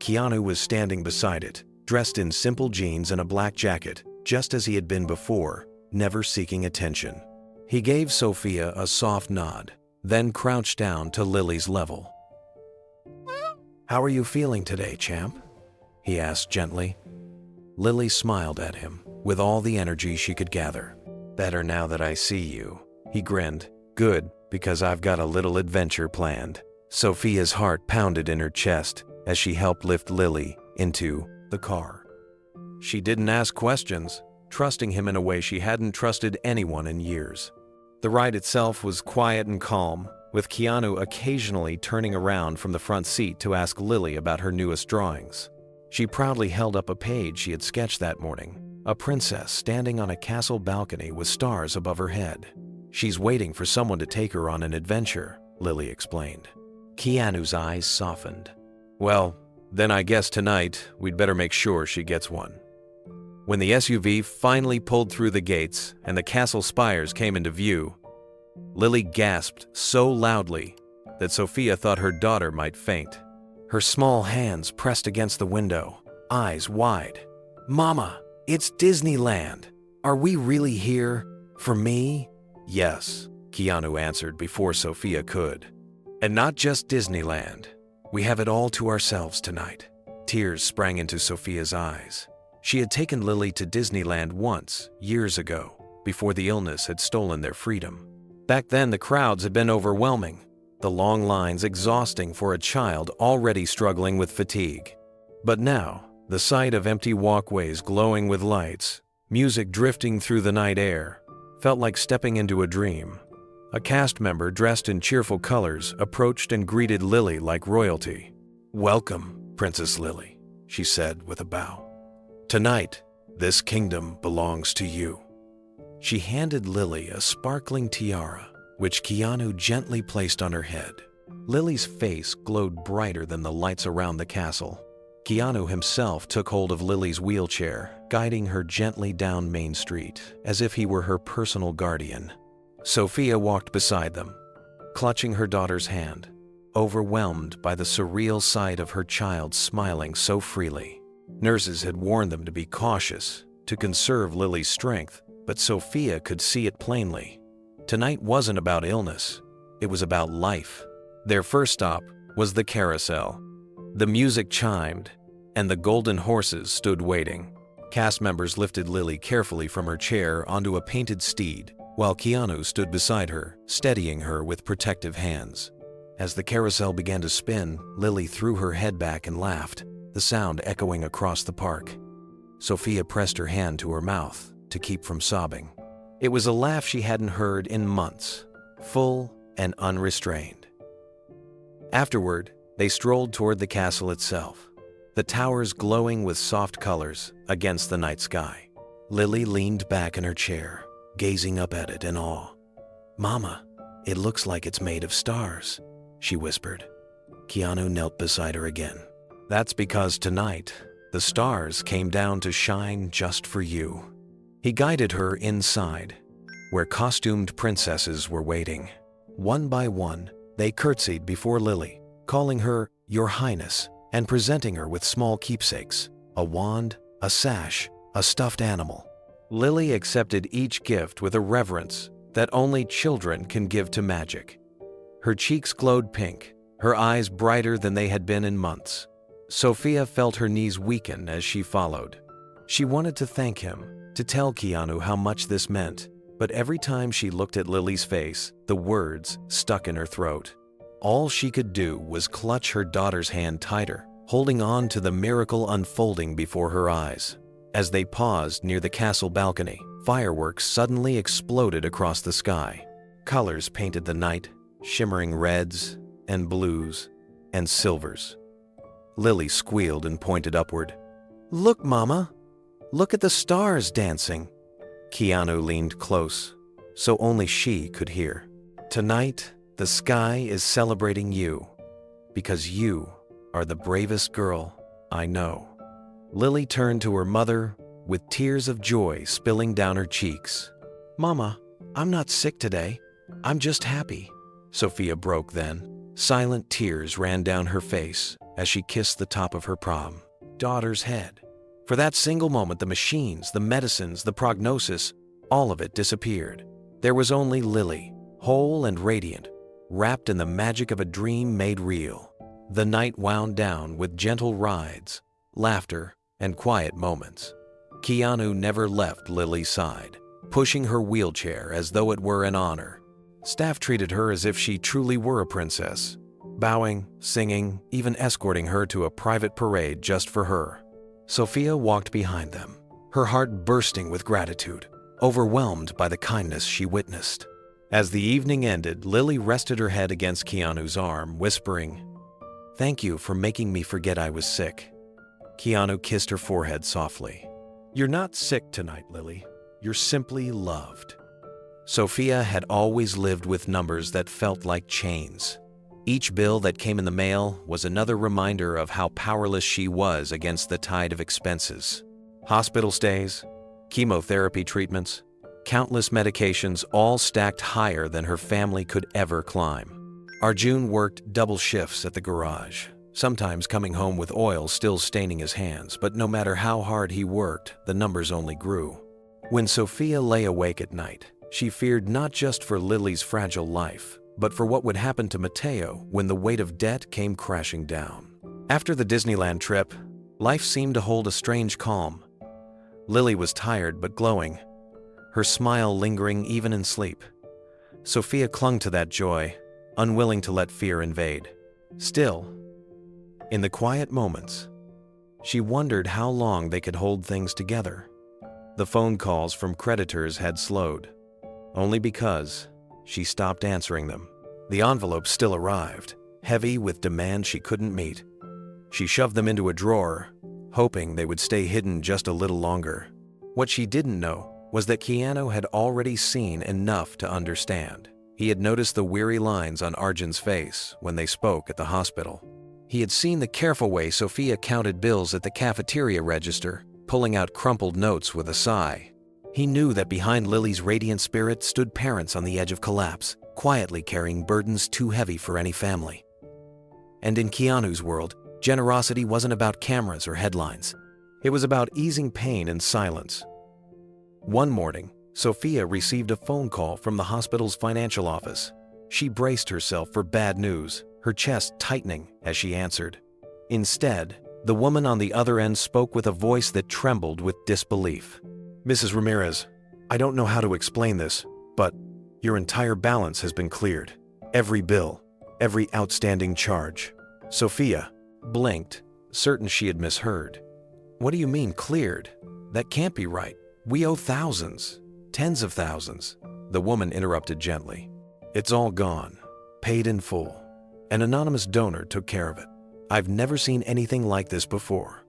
Keanu was standing beside it, dressed in simple jeans and a black jacket, just as he had been before, never seeking attention. He gave Sofia a soft nod, then crouched down to Lily's level. "How are you feeling today, champ?" he asked gently. Lily smiled at him with all the energy she could gather. "Better now that I see you," he grinned, Good, because I've got a little adventure planned. Sofia's heart pounded in her chest as she helped lift Lily into the car. She didn't ask questions, trusting him in a way she hadn't trusted anyone in years. The ride itself was quiet and calm, with Keanu occasionally turning around from the front seat to ask Lily about her newest drawings. She proudly held up a page she had sketched that morning, a princess standing on a castle balcony with stars above her head. She's waiting for someone to take her on an adventure, Lily explained. Keanu's eyes softened. Well, then I guess tonight we'd better make sure she gets one. When the SUV finally pulled through the gates and the castle spires came into view, Lily gasped so loudly that Sofia thought her daughter might faint. Her small hands pressed against the window, eyes wide. "Mama, it's Disneyland. Are we really here? For me?" "Yes," Keanu answered before Sofia could. "And not just Disneyland. We have it all to ourselves tonight." Tears sprang into Sofia's eyes. She had taken Lily to Disneyland once, years ago, before the illness had stolen their freedom. Back then, the crowds had been overwhelming, the long lines exhausting for a child already struggling with fatigue. But now, the sight of empty walkways glowing with lights, music drifting through the night air, felt like stepping into a dream. A cast member dressed in cheerful colors approached and greeted Lily like royalty. "Welcome, Princess Lily," she said with a bow. "Tonight, this kingdom belongs to you." She handed Lily a sparkling tiara, which Keanu gently placed on her head. Lily's face glowed brighter than the lights around the castle. Keanu himself took hold of Lily's wheelchair, guiding her gently down Main Street, as if he were her personal guardian. Sofia walked beside them, clutching her daughter's hand, overwhelmed by the surreal sight of her child smiling so freely. Nurses had warned them to be cautious, to conserve Lily's strength, but Sofia could see it plainly. Tonight wasn't about illness, it was about life. Their first stop was the carousel. The music chimed, and the golden horses stood waiting. Cast members lifted Lily carefully from her chair onto a painted steed, while Keanu stood beside her, steadying her with protective hands. As the carousel began to spin, Lily threw her head back and laughed, the sound echoing across the park. Sofia pressed her hand to her mouth to keep from sobbing. It was a laugh she hadn't heard in months, full and unrestrained. Afterward, they strolled toward the castle itself, the towers glowing with soft colors against the night sky. Lily leaned back in her chair, gazing up at it in awe. "Mama, it looks like it's made of stars," she whispered. Keanu knelt beside her again. "That's because tonight, the stars came down to shine just for you." He guided her inside, where costumed princesses were waiting. One by one, they curtsied before Lily, calling her Your Highness, and presenting her with small keepsakes, a wand, a sash, a stuffed animal. Lily accepted each gift with a reverence that only children can give to magic. Her cheeks glowed pink, her eyes brighter than they had been in months. Sofia felt her knees weaken as she followed. She wanted to thank him, to tell Keanu how much this meant, but every time she looked at Lily's face, the words stuck in her throat. All she could do was clutch her daughter's hand tighter, holding on to the miracle unfolding before her eyes. As they paused near the castle balcony, fireworks suddenly exploded across the sky. Colors painted the night, shimmering reds and blues and silvers. Lily squealed and pointed upward. "Look, Mama! Look at the stars dancing!" Keanu leaned close, so only she could hear. "Tonight, the sky is celebrating you, because you are the bravest girl I know." Lily turned to her mother with tears of joy spilling down her cheeks. "Mama, I'm not sick today. I'm just happy." Sofia broke then. Silent tears ran down her face as she kissed the top of her daughter's head. For that single moment, the machines, the medicines, the prognosis, all of it disappeared. There was only Lily, whole and radiant, wrapped in the magic of a dream made real. The night wound down with gentle rides, laughter, and quiet moments. Keanu never left Lily's side, pushing her wheelchair as though it were an honor. Staff treated her as if she truly were a princess, bowing, singing, even escorting her to a private parade just for her. Sofia walked behind them, her heart bursting with gratitude, overwhelmed by the kindness she witnessed. As the evening ended, Lily rested her head against Keanu's arm, whispering, "Thank you for making me forget I was sick." Keanu kissed her forehead softly. "You're not sick tonight, Lily. You're simply loved." Sofia had always lived with numbers that felt like chains. Each bill that came in the mail was another reminder of how powerless she was against the tide of expenses. Hospital stays, chemotherapy treatments, countless medications, all stacked higher than her family could ever climb. Arjun worked double shifts at the garage, sometimes coming home with oil still staining his hands, but no matter how hard he worked, the numbers only grew. When Sofia lay awake at night, she feared not just for Lily's fragile life, but for what would happen to Mateo when the weight of debt came crashing down. After the Disneyland trip, life seemed to hold a strange calm. Lily was tired but glowing, her smile lingering even in sleep. Sofia clung to that joy, unwilling to let fear invade. Still, in the quiet moments, she wondered how long they could hold things together. The phone calls from creditors had slowed, only because she stopped answering them. The envelopes still arrived, heavy with demands she couldn't meet. She shoved them into a drawer, hoping they would stay hidden just a little longer. What she didn't know was that Keanu had already seen enough to understand. He had noticed the weary lines on Arjun's face when they spoke at the hospital. He had seen the careful way Sofia counted bills at the cafeteria register, pulling out crumpled notes with a sigh. He knew that behind Lily's radiant spirit stood parents on the edge of collapse, quietly carrying burdens too heavy for any family. And in Keanu's world, generosity wasn't about cameras or headlines. It was about easing pain in silence. One morning, Sofia received a phone call from the hospital's financial office. She braced herself for bad news, her chest tightening as she answered. Instead, the woman on the other end spoke with a voice that trembled with disbelief. "Mrs. Ramirez, I don't know how to explain this, but your entire balance has been cleared. Every bill, every outstanding charge." Sofia blinked, certain she had misheard. "What do you mean, cleared? That can't be right. We owe thousands, tens of thousands." The woman interrupted gently. "It's all gone, paid in full. An anonymous donor took care of it. I've never seen anything like this before."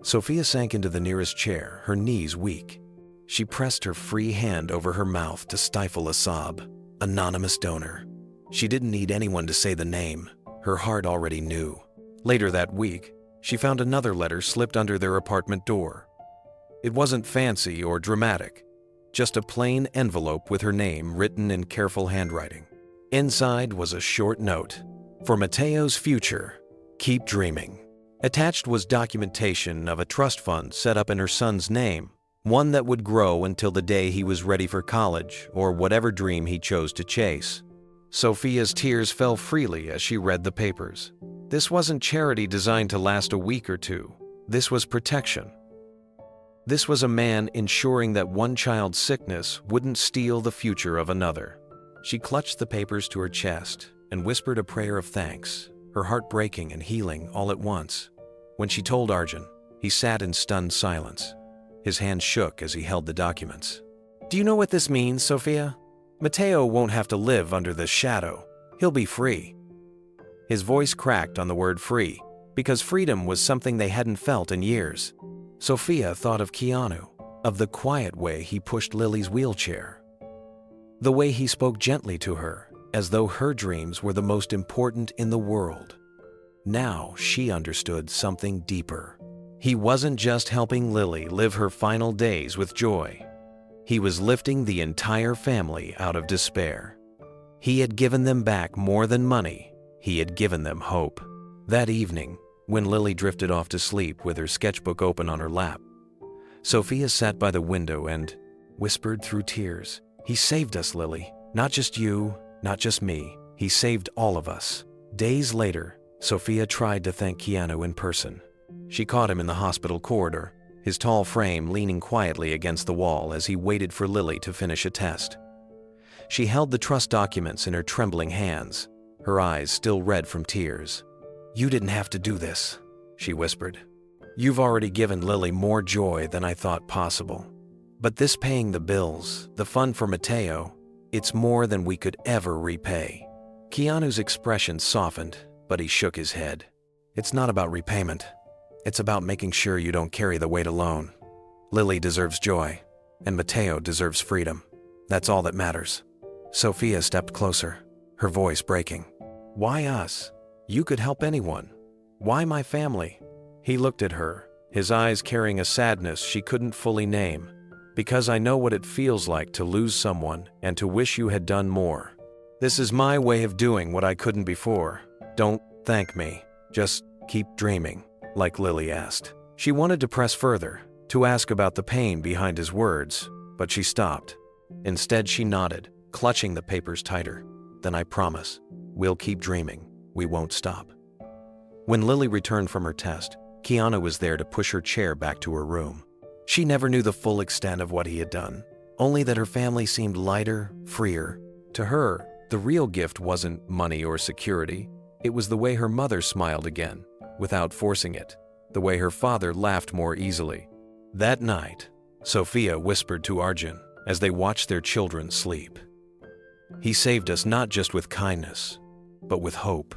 Sofia sank into the nearest chair, her knees weak. She pressed her free hand over her mouth to stifle a sob. Anonymous donor. She didn't need anyone to say the name. Her heart already knew. Later that week, she found another letter slipped under their apartment door. It wasn't fancy or dramatic, just a plain envelope with her name written in careful handwriting. Inside was a short note. "For Mateo's future, keep dreaming." Attached was documentation of a trust fund set up in her son's name, one that would grow until the day he was ready for college or whatever dream he chose to chase. Sofia's tears fell freely as she read the papers. This wasn't charity designed to last a week or two. This was protection. This was a man ensuring that one child's sickness wouldn't steal the future of another. She clutched the papers to her chest and whispered a prayer of thanks, her heart breaking and healing all at once. When she told Arjun, he sat in stunned silence. His hand shook as he held the documents. "Do you know what this means, Sofia? Mateo won't have to live under this shadow. He'll be free." His voice cracked on the word free, because freedom was something they hadn't felt in years. Sofia thought of Keanu, of the quiet way he pushed Lily's wheelchair, the way he spoke gently to her, as though her dreams were the most important in the world. Now she understood something deeper. He wasn't just helping Lily live her final days with joy. He was lifting the entire family out of despair. He had given them back more than money. He had given them hope. That evening, when Lily drifted off to sleep with her sketchbook open on her lap, Sofia sat by the window and whispered through tears, "He saved us, Lily. Not just you, not just me. He saved all of us." Days later, Sofia tried to thank Keanu in person. She caught him in the hospital corridor, his tall frame leaning quietly against the wall as he waited for Lily to finish a test. She held the trust documents in her trembling hands, her eyes still red from tears. "You didn't have to do this," she whispered. "You've already given Lily more joy than I thought possible. But this paying the bills, the fund for Mateo, it's more than we could ever repay." Keanu's expression softened, but he shook his head. "It's not about repayment. It's about making sure you don't carry the weight alone. Lily deserves joy, and Mateo deserves freedom. That's all that matters." Sofia stepped closer, her voice breaking. "Why us? You could help anyone. Why my family?" He looked at her, his eyes carrying a sadness she couldn't fully name. "Because I know what it feels like to lose someone and to wish you had done more. This is my way of doing what I couldn't before. Don't thank me. Just keep dreaming," like Lily asked. She wanted to press further, to ask about the pain behind his words, but she stopped. Instead, she nodded, clutching the papers tighter. "Then I promise, we'll keep dreaming. We won't stop." When Lily returned from her test, Keanu was there to push her chair back to her room. She never knew the full extent of what he had done, only that her family seemed lighter, freer. To her, the real gift wasn't money or security. It was the way her mother smiled again, without forcing it, the way her father laughed more easily. That night, Sofia whispered to Arjun as they watched their children sleep. "He saved us not just with kindness, but with hope."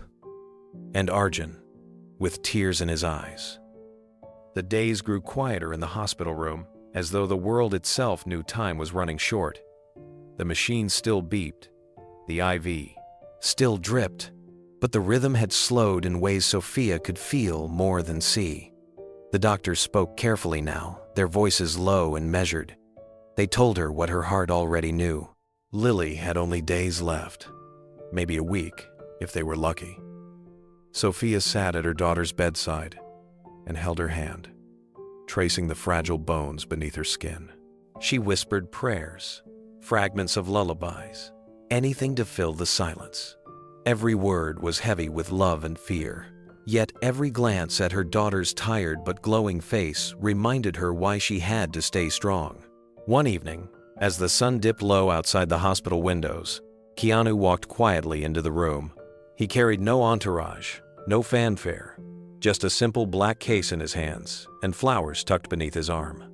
And Arjun, with tears in his eyes. The days grew quieter in the hospital room, as though the world itself knew time was running short. The machine still beeped, the IV still dripped, but the rhythm had slowed in ways Sofia could feel more than see. The doctors spoke carefully now, their voices low and measured. They told her what her heart already knew. Lily had only days left, maybe a week, if they were lucky. Sofia sat at her daughter's bedside and held her hand, tracing the fragile bones beneath her skin. She whispered prayers, fragments of lullabies, anything to fill the silence. Every word was heavy with love and fear, yet every glance at her daughter's tired but glowing face reminded her why she had to stay strong. One evening, as the sun dipped low outside the hospital windows, Keanu walked quietly into the room. He carried no entourage, no fanfare, just a simple black case in his hands and flowers tucked beneath his arm.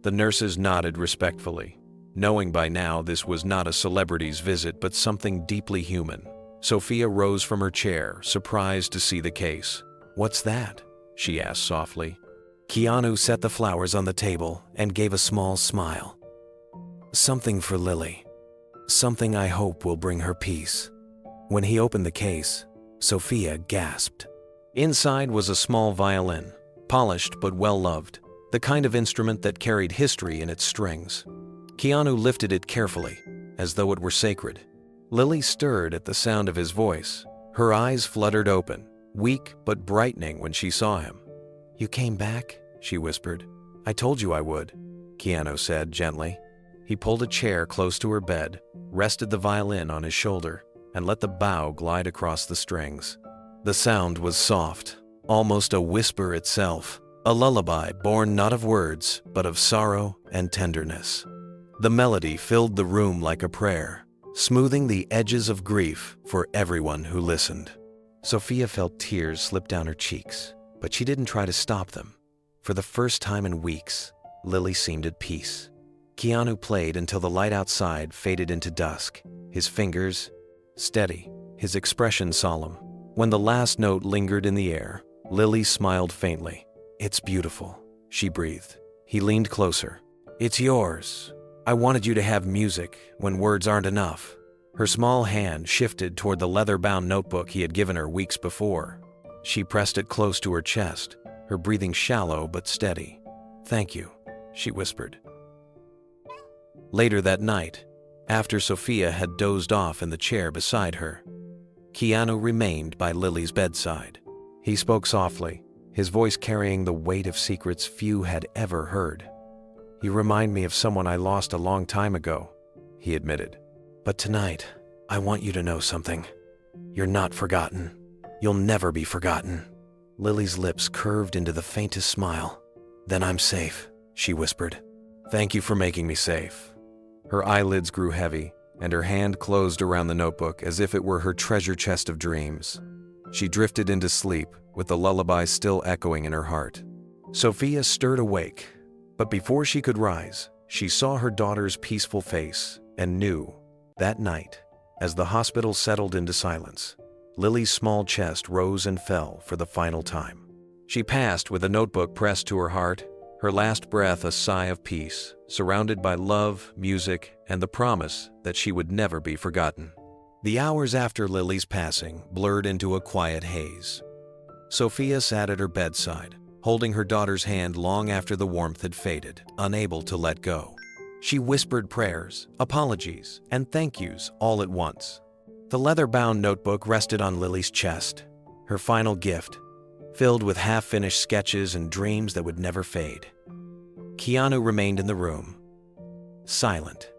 The nurses nodded respectfully, knowing by now this was not a celebrity's visit but something deeply human. Sofia rose from her chair, surprised to see the case. "What's that?" she asked softly. Keanu set the flowers on the table and gave a small smile. "Something for Lily. Something I hope will bring her peace." When he opened the case, Sofia gasped. Inside was a small violin, polished but well-loved, the kind of instrument that carried history in its strings. Keanu lifted it carefully, as though it were sacred. Lily stirred at the sound of his voice. Her eyes fluttered open, weak but brightening when she saw him. "You came back?" she whispered. "I told you I would," Keanu said gently. He pulled a chair close to her bed, rested the violin on his shoulder, and let the bow glide across the strings. The sound was soft, almost a whisper itself, a lullaby born not of words, but of sorrow and tenderness. The melody filled the room like a prayer, smoothing the edges of grief for everyone who listened. Sofia felt tears slip down her cheeks, but she didn't try to stop them. For the first time in weeks, Lily seemed at peace. Keanu played until the light outside faded into dusk, his fingers steady, his expression solemn. When the last note lingered in the air, Lily smiled faintly. "It's beautiful," she breathed. He leaned closer. "It's yours. I wanted you to have music when words aren't enough." Her small hand shifted toward the leather-bound notebook he had given her weeks before. She pressed it close to her chest, her breathing shallow but steady. "Thank you," she whispered. Later that night, after Sofia had dozed off in the chair beside her, Keanu remained by Lily's bedside. He spoke softly, his voice carrying the weight of secrets few had ever heard. "You remind me of someone I lost a long time ago," he admitted. "But tonight, I want you to know something. You're not forgotten. You'll never be forgotten." Lily's lips curved into the faintest smile. "Then I'm safe," she whispered. "Thank you for making me safe." Her eyelids grew heavy, and her hand closed around the notebook as if it were her treasure chest of dreams. She drifted into sleep, with the lullaby still echoing in her heart. Sofia stirred awake, but before she could rise, she saw her daughter's peaceful face and knew, that night, as the hospital settled into silence, Lily's small chest rose and fell for the final time. She passed with a notebook pressed to her heart, her last breath a sigh of peace, surrounded by love, music, and the promise that she would never be forgotten. The hours after Lily's passing blurred into a quiet haze. Sofia sat at her bedside, holding her daughter's hand long after the warmth had faded, unable to let go. She whispered prayers, apologies, and thank yous all at once. The leather-bound notebook rested on Lily's chest, her final gift, filled with half-finished sketches and dreams that would never fade. Keanu remained in the room, silent,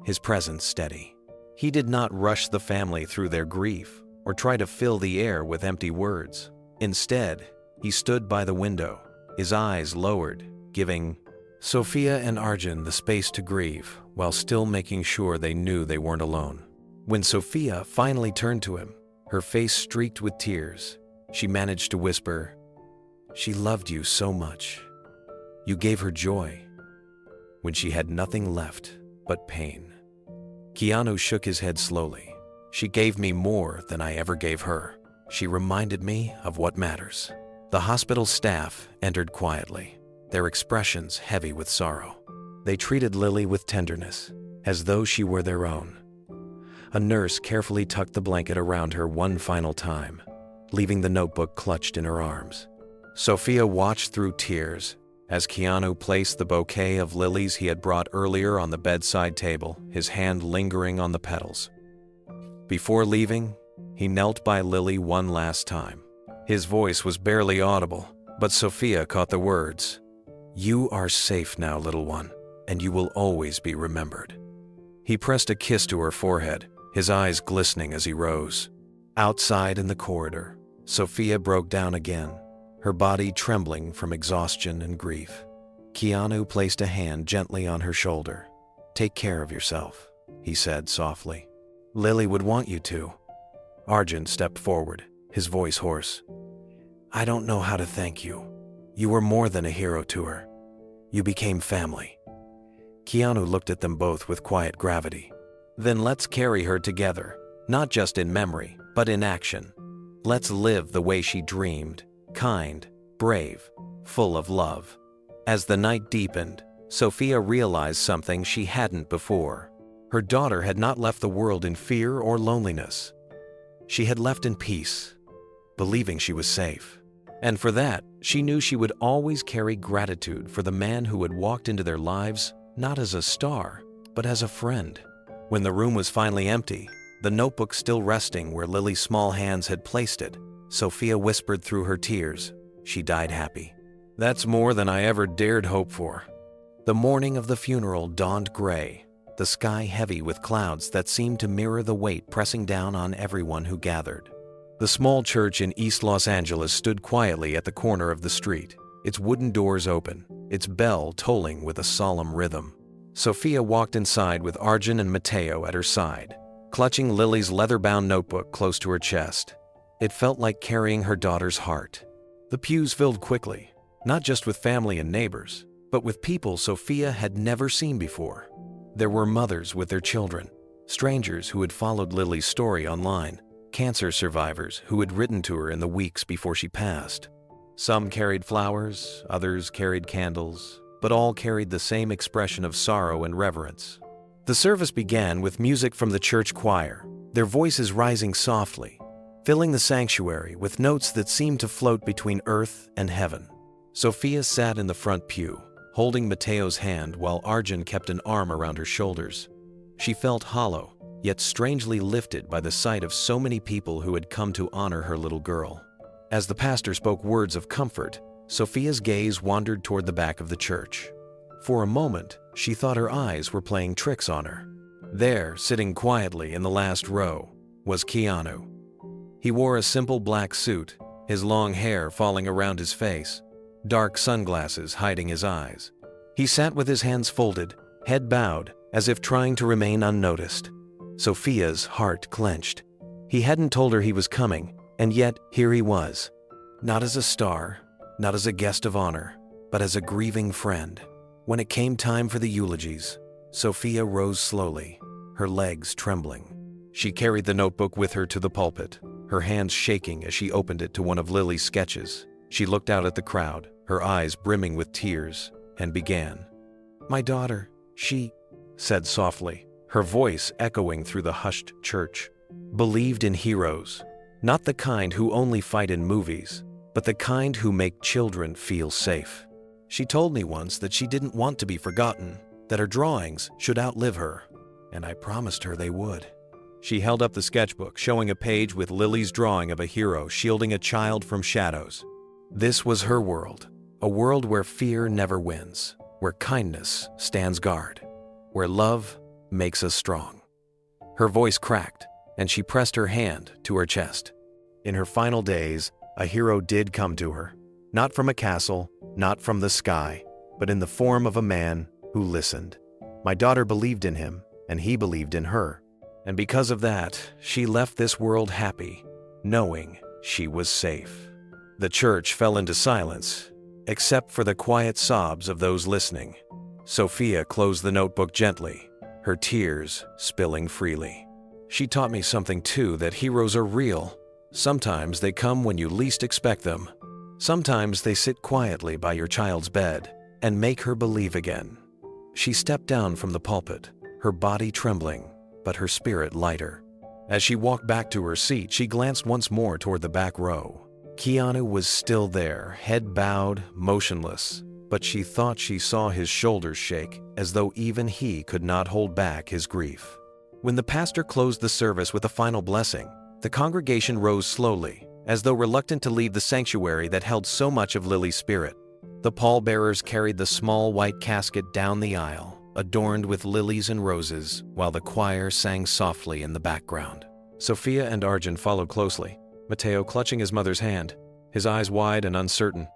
his presence steady. He did not rush the family through their grief or try to fill the air with empty words. Instead, he stood by the window, his eyes lowered, giving Sofia and Arjun the space to grieve while still making sure they knew they weren't alone. When Sofia finally turned to him, her face streaked with tears, she managed to whisper, "She loved you so much. You gave her joy when she had nothing left but pain." Keanu shook his head slowly. "She gave me more than I ever gave her. She reminded me of what matters." The hospital staff entered quietly, their expressions heavy with sorrow. They treated Lily with tenderness, as though she were their own. A nurse carefully tucked the blanket around her one final time, leaving the notebook clutched in her arms. Sofia watched through tears as Keanu placed the bouquet of lilies he had brought earlier on the bedside table, his hand lingering on the petals. Before leaving, he knelt by Lily one last time. His voice was barely audible, but Sofia caught the words, "You are safe now, little one, and you will always be remembered." He pressed a kiss to her forehead, his eyes glistening as he rose. Outside in the corridor, Sofia broke down again, her body trembling from exhaustion and grief. Keanu placed a hand gently on her shoulder. "Take care of yourself," he said softly. "Lily would want you to." Arjun stepped forward, his voice hoarse. "I don't know how to thank you. You were more than a hero to her. You became family." Keanu looked at them both with quiet gravity. "Then let's carry her together, not just in memory, but in action. Let's live the way she dreamed, kind, brave, full of love." As the night deepened, Sofia realized something she hadn't before. Her daughter had not left the world in fear or loneliness. She had left in peace, believing she was safe. And for that, she knew she would always carry gratitude for the man who had walked into their lives not as a star, but as a friend. When the room was finally empty, the notebook still resting where Lily's small hands had placed it, Sofia whispered through her tears, "She died happy." "That's more than I ever dared hope for." The morning of the funeral dawned gray, the sky heavy with clouds that seemed to mirror the weight pressing down on everyone who gathered. The small church in East Los Angeles stood quietly at the corner of the street, its wooden doors open, its bell tolling with a solemn rhythm. Sofia walked inside with Arjun and Mateo at her side, clutching Lily's leather-bound notebook close to her chest. It felt like carrying her daughter's heart. The pews filled quickly, not just with family and neighbors, but with people Sofia had never seen before. There were mothers with their children, strangers who had followed Lily's story online, cancer survivors who had written to her in the weeks before she passed. Some carried flowers, others carried candles, but all carried the same expression of sorrow and reverence. The service began with music from the church choir, their voices rising softly, filling the sanctuary with notes that seemed to float between earth and heaven. Sofia sat in the front pew, holding Mateo's hand while Arjun kept an arm around her shoulders. She felt hollow, yet strangely lifted by the sight of so many people who had come to honor her little girl. As the pastor spoke words of comfort, Sofia's gaze wandered toward the back of the church. For a moment, she thought her eyes were playing tricks on her. There, sitting quietly in the last row, was Keanu. He wore a simple black suit, his long hair falling around his face, dark sunglasses hiding his eyes. He sat with his hands folded, head bowed, as if trying to remain unnoticed. Sofia's heart clenched. He hadn't told her he was coming, and yet here he was. Not as a star, not as a guest of honor, but as a grieving friend. When it came time for the eulogies, Sofia rose slowly, her legs trembling. She carried the notebook with her to the pulpit, her hands shaking as she opened it to one of Lily's sketches. She looked out at the crowd, her eyes brimming with tears, and began. "My daughter, she," said softly, her voice echoing through the hushed church, "believed in heroes, not the kind who only fight in movies, but the kind who make children feel safe. She told me once that she didn't want to be forgotten, that her drawings should outlive her, and I promised her they would." She held up the sketchbook, showing a page with Lily's drawing of a hero shielding a child from shadows. This was her world, a world where fear never wins, where kindness stands guard, where love makes us strong. Her voice cracked, and she pressed her hand to her chest. In her final days, a hero did come to her, not from a castle, not from the sky, but in the form of a man who listened. My daughter believed in him, and he believed in her. And because of that, she left this world happy, knowing she was safe. The church fell into silence, except for the quiet sobs of those listening. Sofia closed the notebook gently, her tears spilling freely. She taught me something too, that heroes are real. Sometimes they come when you least expect them. Sometimes they sit quietly by your child's bed and make her believe again. She stepped down from the pulpit, her body trembling, but her spirit lighter. As she walked back to her seat, she glanced once more toward the back row. Keanu was still there, head bowed, motionless, but she thought she saw his shoulders shake, as though even he could not hold back his grief. When the pastor closed the service with a final blessing, the congregation rose slowly, as though reluctant to leave the sanctuary that held so much of Lily's spirit. The pallbearers carried the small white casket down the aisle, adorned with lilies and roses, while the choir sang softly in the background. Sofia and Arjun followed closely, Matteo clutching his mother's hand, his eyes wide and uncertain.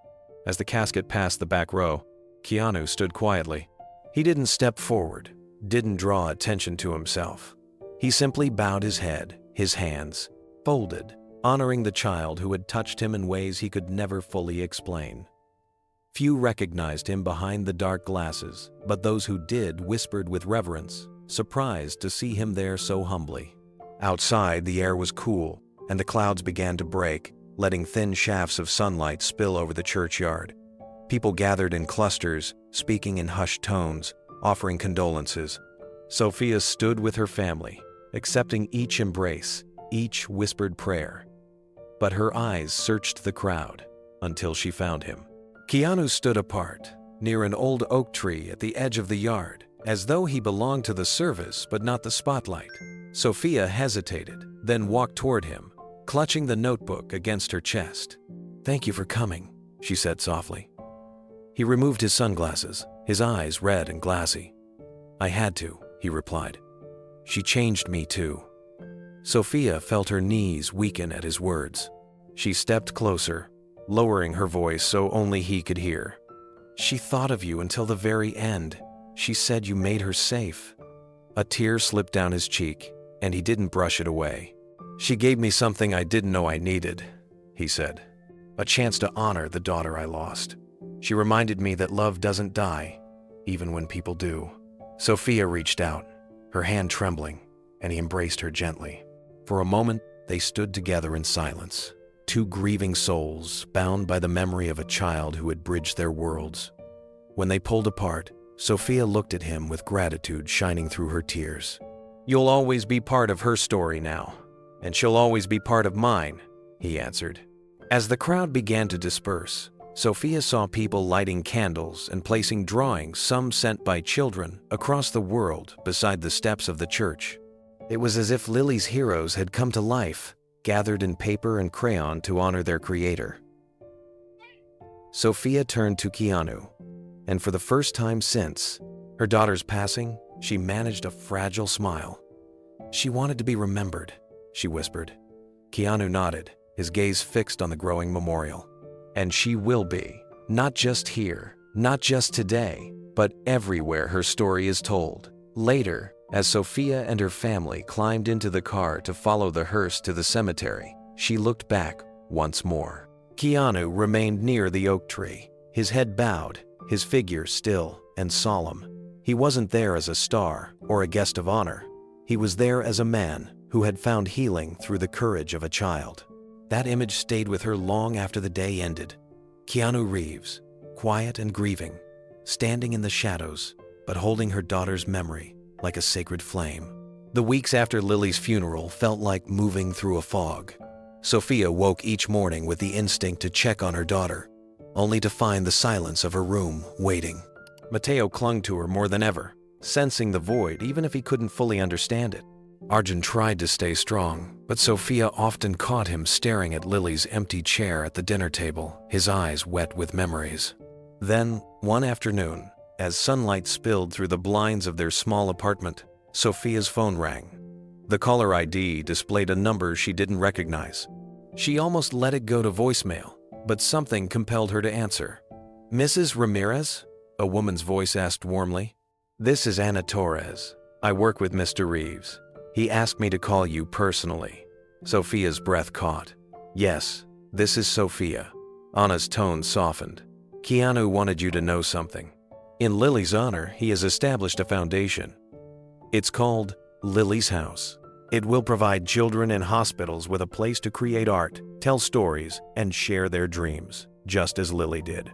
As the casket passed the back row, Keanu stood quietly. He didn't step forward, didn't draw attention to himself. He simply bowed his head, his hands folded, honoring the child who had touched him in ways he could never fully explain. Few recognized him behind the dark glasses, but those who did whispered with reverence, surprised to see him there so humbly. Outside, the air was cool, and the clouds began to break, letting thin shafts of sunlight spill over the churchyard. People gathered in clusters, speaking in hushed tones, offering condolences. Sofia stood with her family, accepting each embrace, each whispered prayer. But her eyes searched the crowd until she found him. Keanu stood apart, near an old oak tree at the edge of the yard, as though he belonged to the service but not the spotlight. Sofia hesitated, then walked toward him, clutching the notebook against her chest. "Thank you for coming," she said softly. He removed his sunglasses, his eyes red and glassy. "I had to," he replied. "She changed me too." Sofia felt her knees weaken at his words. She stepped closer, lowering her voice so only he could hear. "She thought of you until the very end. She said you made her safe." A tear slipped down his cheek, and he didn't brush it away. "She gave me something I didn't know I needed," he said. "A chance to honor the daughter I lost. She reminded me that love doesn't die, even when people do." Sofia reached out, her hand trembling, and he embraced her gently. For a moment, they stood together in silence. Two grieving souls, bound by the memory of a child who had bridged their worlds. When they pulled apart, Sofia looked at him with gratitude shining through her tears. "You'll always be part of her story now, and she'll always be part of mine," he answered. As the crowd began to disperse, Sofia saw people lighting candles and placing drawings, some sent by children, across the world beside the steps of the church. It was as if Lily's heroes had come to life, gathered in paper and crayon to honor their creator. Sofia turned to Keanu, and for the first time since her daughter's passing, she managed a fragile smile. "She wanted to be remembered," she whispered. Keanu nodded, his gaze fixed on the growing memorial. "And she will be, not just here, not just today, but everywhere her story is told, later As Sofia and her family climbed into the car to follow the hearse to the cemetery, she looked back once more. Keanu remained near the oak tree, his head bowed, his figure still and solemn. He wasn't there as a star or a guest of honor. He was there as a man who had found healing through the courage of a child. That image stayed with her long after the day ended. Keanu Reeves, quiet and grieving, standing in the shadows, but holding her daughter's memory like a sacred flame. The weeks after Lily's funeral felt like moving through a fog. Sofia woke each morning with the instinct to check on her daughter, only to find the silence of her room waiting. Mateo clung to her more than ever, sensing the void even if he couldn't fully understand it. Arjun tried to stay strong, but Sofia often caught him staring at Lily's empty chair at the dinner table, his eyes wet with memories. Then, one afternoon, as sunlight spilled through the blinds of their small apartment, Sofia's phone rang. The caller ID displayed a number she didn't recognize. She almost let it go to voicemail, but something compelled her to answer. "Mrs. Ramirez?" a woman's voice asked warmly. "This is Ana Torres. I work with Mr. Reeves. He asked me to call you personally." Sofia's breath caught. "Yes, this is Sofia." Ana's tone softened. "Keanu wanted you to know something. In Lily's honor, he has established a foundation. It's called Lily's House. It will provide children in hospitals with a place to create art, tell stories, and share their dreams, just as Lily did."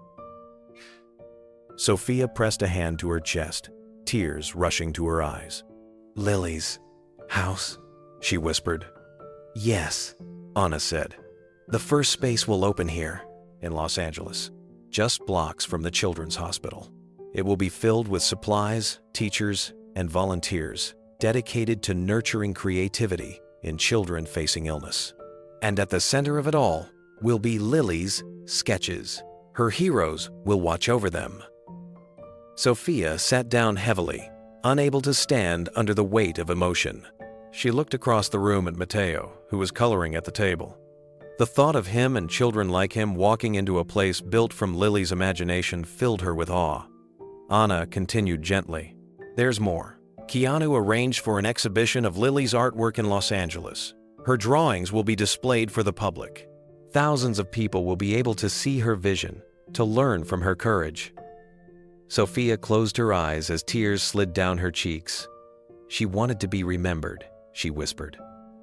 Sofia pressed a hand to her chest, tears rushing to her eyes. "Lily's house?" she whispered. "Yes," Ana said. "The first space will open here, in Los Angeles, just blocks from the children's hospital. It will be filled with supplies, teachers, and volunteers dedicated to nurturing creativity in children facing illness. And at the center of it all will be Lily's sketches. Her heroes will watch over them." Sofia sat down heavily, unable to stand under the weight of emotion. She looked across the room at Mateo, who was coloring at the table. The thought of him and children like him walking into a place built from Lily's imagination filled her with awe. Ana continued gently. "There's more. Keanu arranged for an exhibition of Lily's artwork in Los Angeles. Her drawings will be displayed for the public. Thousands of people will be able to see her vision, to learn from her courage." Sofia closed her eyes as tears slid down her cheeks. "She wanted to be remembered," she whispered.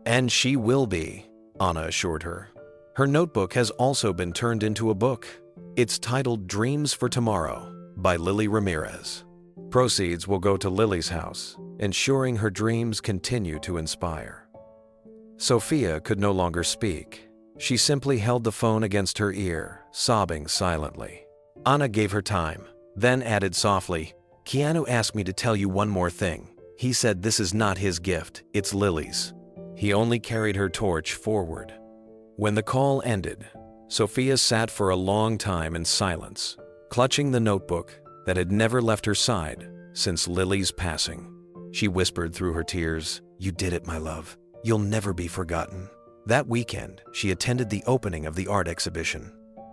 "And she will be," Ana assured her. Her notebook has also been turned into a book. It's titled Dreams for Tomorrow by Lily Ramirez. Proceeds will go to Lily's house, ensuring her dreams continue to inspire. Sofia could no longer speak. She simply held the phone against her ear, sobbing silently. Ana gave her time, then added softly, "Keanu asked me to tell you one more thing. He said this is not his gift, it's Lily's." He only carried her torch forward. When the call ended, Sofia sat for a long time in silence, clutching the notebook that had never left her side since Lily's passing. She whispered through her tears, "You did it, my love. You'll never be forgotten." That weekend, she attended the opening of the art exhibition.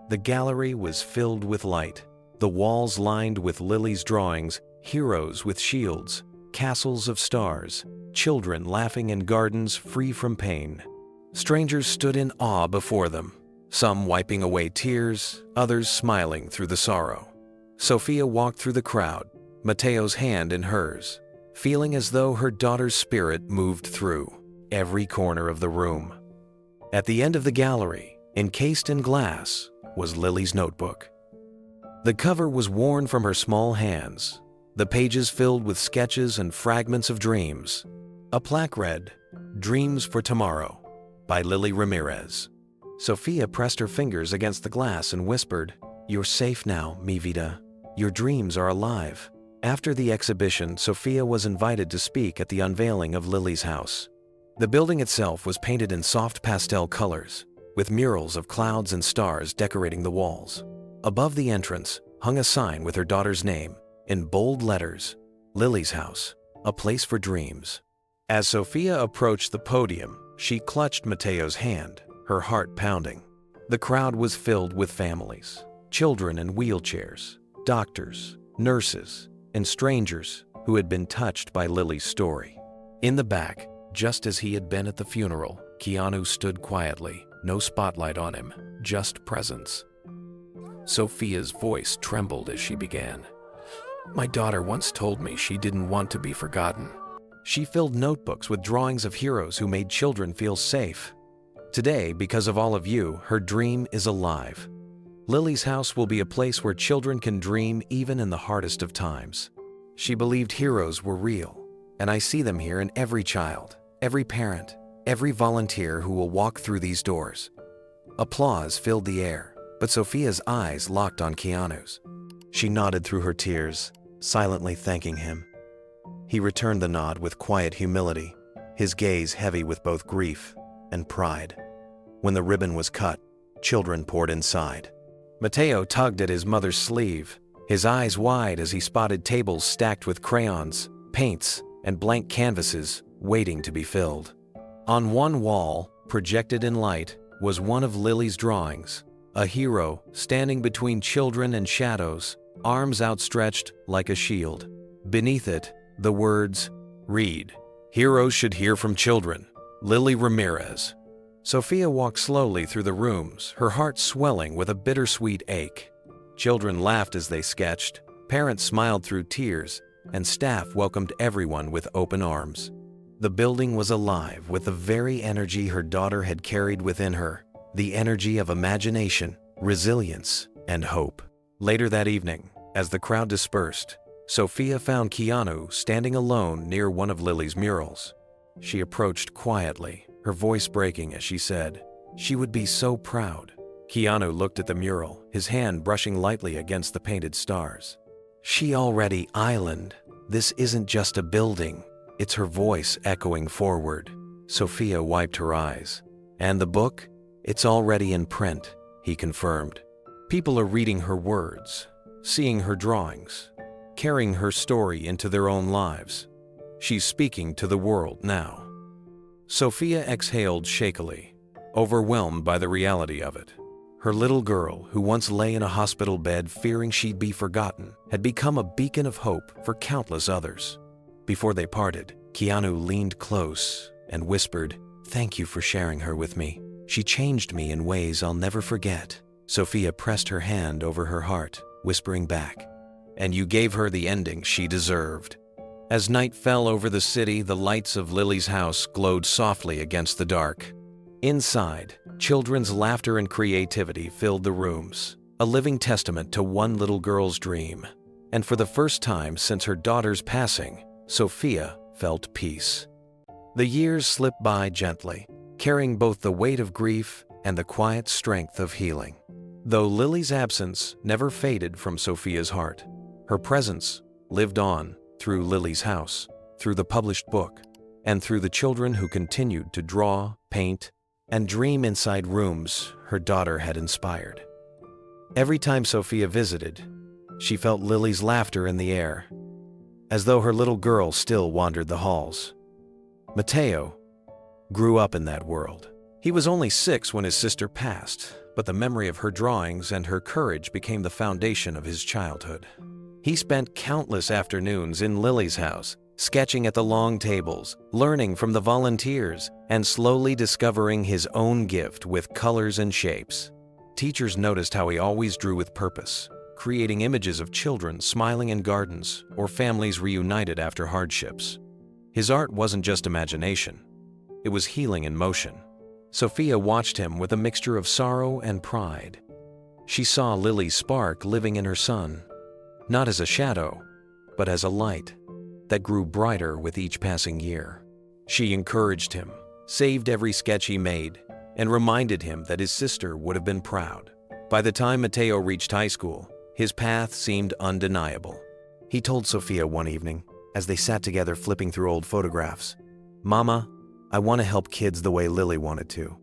The gallery was filled with light, the walls lined with Lily's drawings, heroes with shields, castles of stars, children laughing in gardens free from pain. Strangers stood in awe before them, some wiping away tears, others smiling through the sorrow. Sofia walked through the crowd, Mateo's hand in hers, feeling as though her daughter's spirit moved through every corner of the room. At the end of the gallery, encased in glass, was Lily's notebook. The cover was worn from her small hands, the pages filled with sketches and fragments of dreams. A plaque read, "Dreams for Tomorrow" by Lily Ramirez. Sofia pressed her fingers against the glass and whispered, "You're safe now, mi vida. Your dreams are alive." After the exhibition, Sofia was invited to speak at the unveiling of Lily's house. The building itself was painted in soft pastel colors, with murals of clouds and stars decorating the walls. Above the entrance hung a sign with her daughter's name, in bold letters, "Lily's House, a place for dreams." As Sofia approached the podium, she clutched Mateo's hand, her heart pounding. The crowd was filled with families, children in wheelchairs, doctors, nurses, and strangers who had been touched by Lily's story. In the back, just as he had been at the funeral, Keanu stood quietly, no spotlight on him, just presence. Sofia's voice trembled as she began. My daughter once told me she didn't want to be forgotten. She filled notebooks with drawings of heroes who made children feel safe. Today, because of all of you, her dream is alive. Lily's house will be a place where children can dream even in the hardest of times. She believed heroes were real, and I see them here in every child, every parent, every volunteer who will walk through these doors. Applause filled the air, but Sofia's eyes locked on Keanu's. She nodded through her tears, silently thanking him. He returned the nod with quiet humility, his gaze heavy with both grief and pride. When the ribbon was cut, children poured inside. Mateo tugged at his mother's sleeve, his eyes wide as he spotted tables stacked with crayons, paints, and blank canvases waiting to be filled. On one wall, projected in light, was one of Lily's drawings, a hero standing between children and shadows, arms outstretched like a shield. Beneath it, the words, "Read. Heroes should hear from children. Lily Ramirez." Sofia walked slowly through the rooms, her heart swelling with a bittersweet ache. Children laughed as they sketched, parents smiled through tears, and staff welcomed everyone with open arms. The building was alive with the very energy her daughter had carried within her, the energy of imagination, resilience, and hope. Later that evening, as the crowd dispersed, Sofia found Keanu standing alone near one of Lily's murals. She approached quietly, her voice breaking as she said, "She would be so proud." Keanu looked at the mural, his hand brushing lightly against the painted stars. "She already island. This isn't just a building. It's her voice echoing forward." Sofia wiped her eyes. "And the book? It's already in print," he confirmed. "People are reading her words, seeing her drawings, carrying her story into their own lives. She's speaking to the world now." Sofia exhaled shakily, overwhelmed by the reality of it. Her little girl, who once lay in a hospital bed fearing she'd be forgotten, had become a beacon of hope for countless others. Before they parted, Keanu leaned close and whispered, "Thank you for sharing her with me. She changed me in ways I'll never forget." Sofia pressed her hand over her heart, whispering back, "And you gave her the ending she deserved." As night fell over the city, the lights of Lily's house glowed softly against the dark. Inside, children's laughter and creativity filled the rooms, a living testament to one little girl's dream. And for the first time since her daughter's passing, Sofia felt peace. The years slipped by gently, carrying both the weight of grief and the quiet strength of healing. Though Lily's absence never faded from Sofia's heart, her presence lived on through Lily's house, through the published book, and through the children who continued to draw, paint, and dream inside rooms her daughter had inspired. Every time Sofia visited, she felt Lily's laughter in the air, as though her little girl still wandered the halls. Mateo grew up in that world. He was only 6 when his sister passed, but the memory of her drawings and her courage became the foundation of his childhood. He spent countless afternoons in Lily's house, sketching at the long tables, learning from the volunteers, and slowly discovering his own gift with colors and shapes. Teachers noticed how he always drew with purpose, creating images of children smiling in gardens or families reunited after hardships. His art wasn't just imagination, it was healing in motion. Sofia watched him with a mixture of sorrow and pride. She saw Lily's spark living in her son, not as a shadow, but as a light that grew brighter with each passing year. She encouraged him, saved every sketch he made, and reminded him that his sister would have been proud. By the time Mateo reached high school, his path seemed undeniable. He told Sofia one evening, as they sat together flipping through old photographs, "Mama, I want to help kids the way Lily wanted to.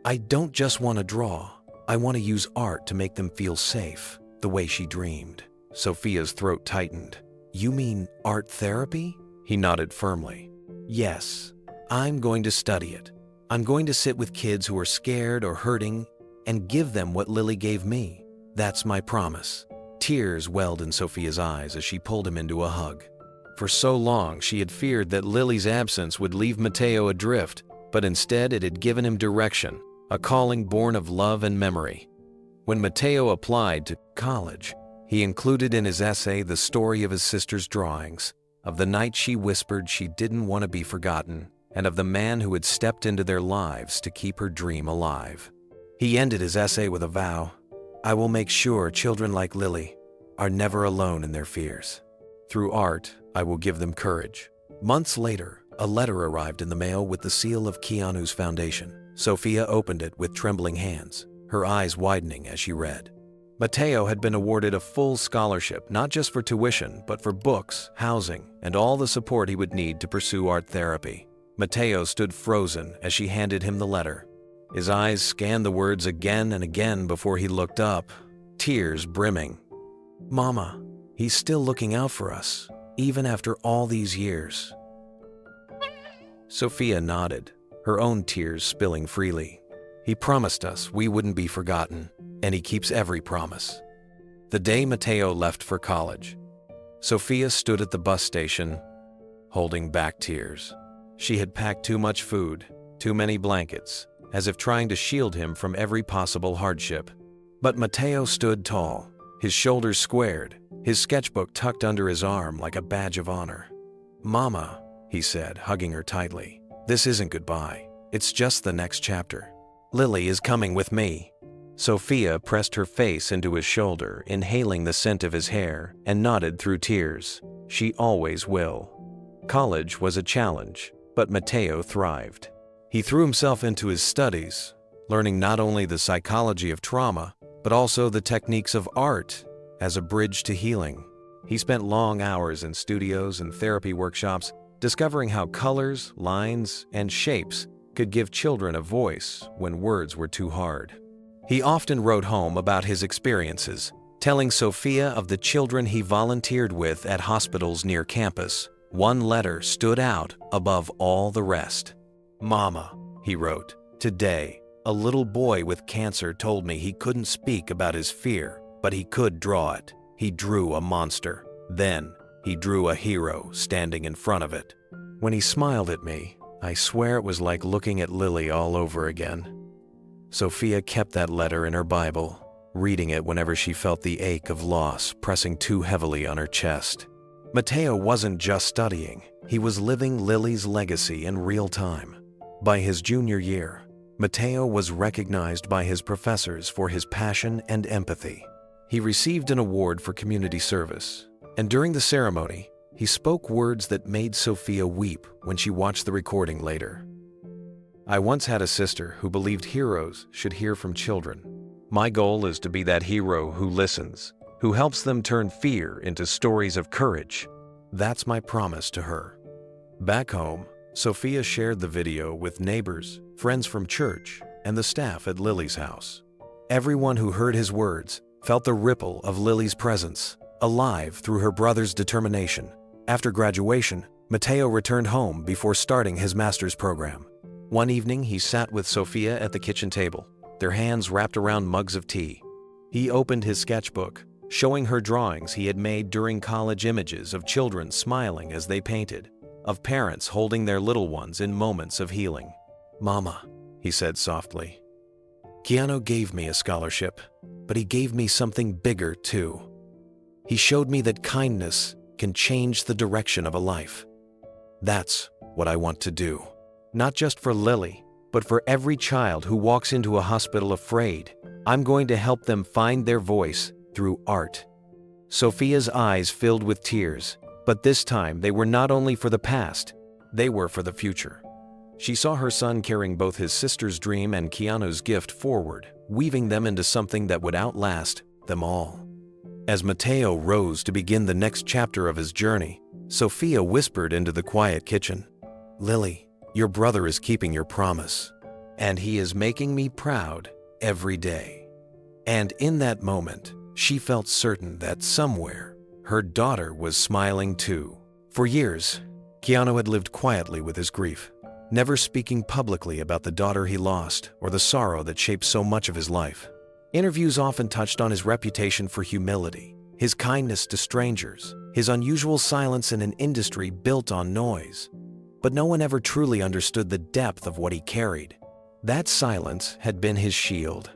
I don't just want to draw. I want to use art to make them feel safe, the way she dreamed." Sofia's throat tightened. "You mean art therapy?" He nodded firmly. "Yes, I'm going to study it. I'm going to sit with kids who are scared or hurting and give them what Lily gave me. That's my promise." Tears welled in Sofia's eyes as she pulled him into a hug. For so long, she had feared that Lily's absence would leave Mateo adrift, but instead it had given him direction, a calling born of love and memory. When Mateo applied to college, he included in his essay the story of his sister's drawings, of the night she whispered she didn't want to be forgotten, and of the man who had stepped into their lives to keep her dream alive. He ended his essay with a vow: "I will make sure children like Lily are never alone in their fears. Through art, I will give them courage." Months later, a letter arrived in the mail with the seal of Keanu's foundation. Sofia opened it with trembling hands, her eyes widening as she read. Mateo had been awarded a full scholarship, not just for tuition, but for books, housing, and all the support he would need to pursue art therapy. Mateo stood frozen as she handed him the letter. His eyes scanned the words again and again before he looked up, tears brimming. "Mama, he's still looking out for us, even after all these years." Sofia nodded, her own tears spilling freely. "He promised us we wouldn't be forgotten, and he keeps every promise." The day Mateo left for college, Sofia stood at the bus station, holding back tears. She had packed too much food, too many blankets, as if trying to shield him from every possible hardship. But Mateo stood tall, his shoulders squared, his sketchbook tucked under his arm like a badge of honor. "Mama," he said, hugging her tightly, "this isn't goodbye. It's just the next chapter. Lily is coming with me." Sofia pressed her face into his shoulder, inhaling the scent of his hair, and nodded through tears. She always will. College was a challenge, but Mateo thrived. He threw himself into his studies, learning not only the psychology of trauma, but also the techniques of art as a bridge to healing. He spent long hours in studios and therapy workshops, discovering how colors, lines, and shapes could give children a voice when words were too hard. He often wrote home about his experiences, telling Sofia of the children he volunteered with at hospitals near campus. One letter stood out above all the rest. "Mama," he wrote, "today, a little boy with cancer told me he couldn't speak about his fear, but he could draw it. He drew a monster. Then, he drew a hero standing in front of it. When he smiled at me, I swear it was like looking at Lily all over again." Sofia kept that letter in her Bible, reading it whenever she felt the ache of loss pressing too heavily on her chest. Mateo wasn't just studying, he was living Lily's legacy in real time. By his junior year, Mateo was recognized by his professors for his passion and empathy. He received an award for community service, and during the ceremony, he spoke words that made Sofia weep when she watched the recording later. "I once had a sister who believed heroes should hear from children. My goal is to be that hero who listens, who helps them turn fear into stories of courage. That's my promise to her." Back home, Sofia shared the video with neighbors, friends from church, and the staff at Lily's house. Everyone who heard his words felt the ripple of Lily's presence, alive through her brother's determination. After graduation, Mateo returned home before starting his master's program. One evening, he sat with Sofia at the kitchen table, their hands wrapped around mugs of tea. He opened his sketchbook, showing her drawings he had made during college, images of children smiling as they painted, of parents holding their little ones in moments of healing. "Mama," he said softly, "Keanu gave me a scholarship, but he gave me something bigger too. He showed me that kindness can change the direction of a life. That's what I want to do. Not just for Lily, but for every child who walks into a hospital afraid. I'm going to help them find their voice through art." Sofia's eyes filled with tears, but this time they were not only for the past, they were for the future. She saw her son carrying both his sister's dream and Keanu's gift forward, weaving them into something that would outlast them all. As Mateo rose to begin the next chapter of his journey, Sofia whispered into the quiet kitchen, "Lily, your brother is keeping your promise, and he is making me proud every day." And in that moment, she felt certain that somewhere, her daughter was smiling too. For years, Keanu had lived quietly with his grief, never speaking publicly about the daughter he lost or the sorrow that shaped so much of his life. Interviews often touched on his reputation for humility, his kindness to strangers, his unusual silence in an industry built on noise. But no one ever truly understood the depth of what he carried. That silence had been his shield.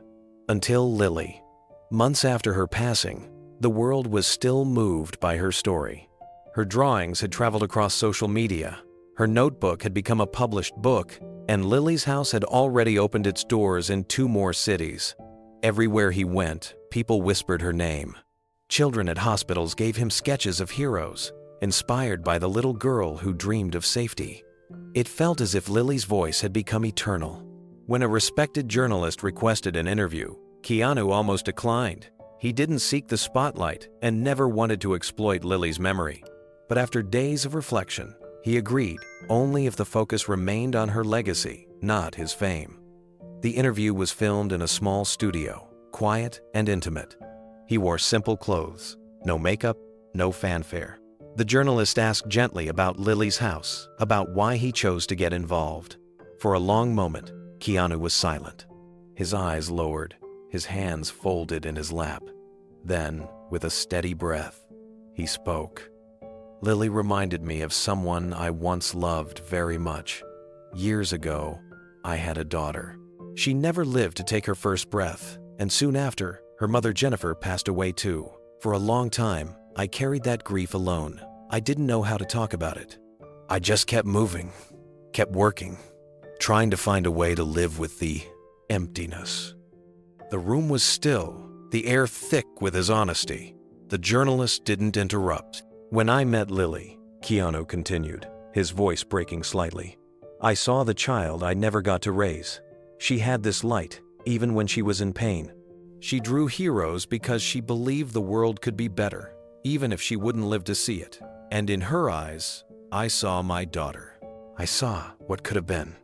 Until Lily. Months after her passing, the world was still moved by her story. Her drawings had traveled across social media, her notebook had become a published book, and Lily's house had already opened its doors in 2 more cities. Everywhere he went, people whispered her name. Children at hospitals gave him sketches of heroes, inspired by the little girl who dreamed of safety. It felt as if Lily's voice had become eternal. When a respected journalist requested an interview, Keanu almost declined. He didn't seek the spotlight and never wanted to exploit Lily's memory. But after days of reflection, he agreed only if the focus remained on her legacy, not his fame. The interview was filmed in a small studio, quiet and intimate. He wore simple clothes, no makeup, no fanfare. The journalist asked gently about Lily's house, about why he chose to get involved. For a long moment, Keanu was silent. His eyes lowered, his hands folded in his lap. Then, with a steady breath, he spoke. Lily reminded me of someone I once loved very much. Years ago, I had a daughter. She never lived to take her first breath, and soon after, her mother Jennifer passed away too. For a long time, I carried that grief alone. I didn't know how to talk about it. I just kept moving, kept working, trying to find a way to live with the emptiness. The room was still, the air thick with his honesty. The journalist didn't interrupt. When I met Lily, Keanu continued, his voice breaking slightly, I saw the child I never got to raise. She had this light, even when she was in pain. She drew heroes because she believed the world could be better, even if she wouldn't live to see it. And in her eyes, I saw my daughter. I saw what could have been.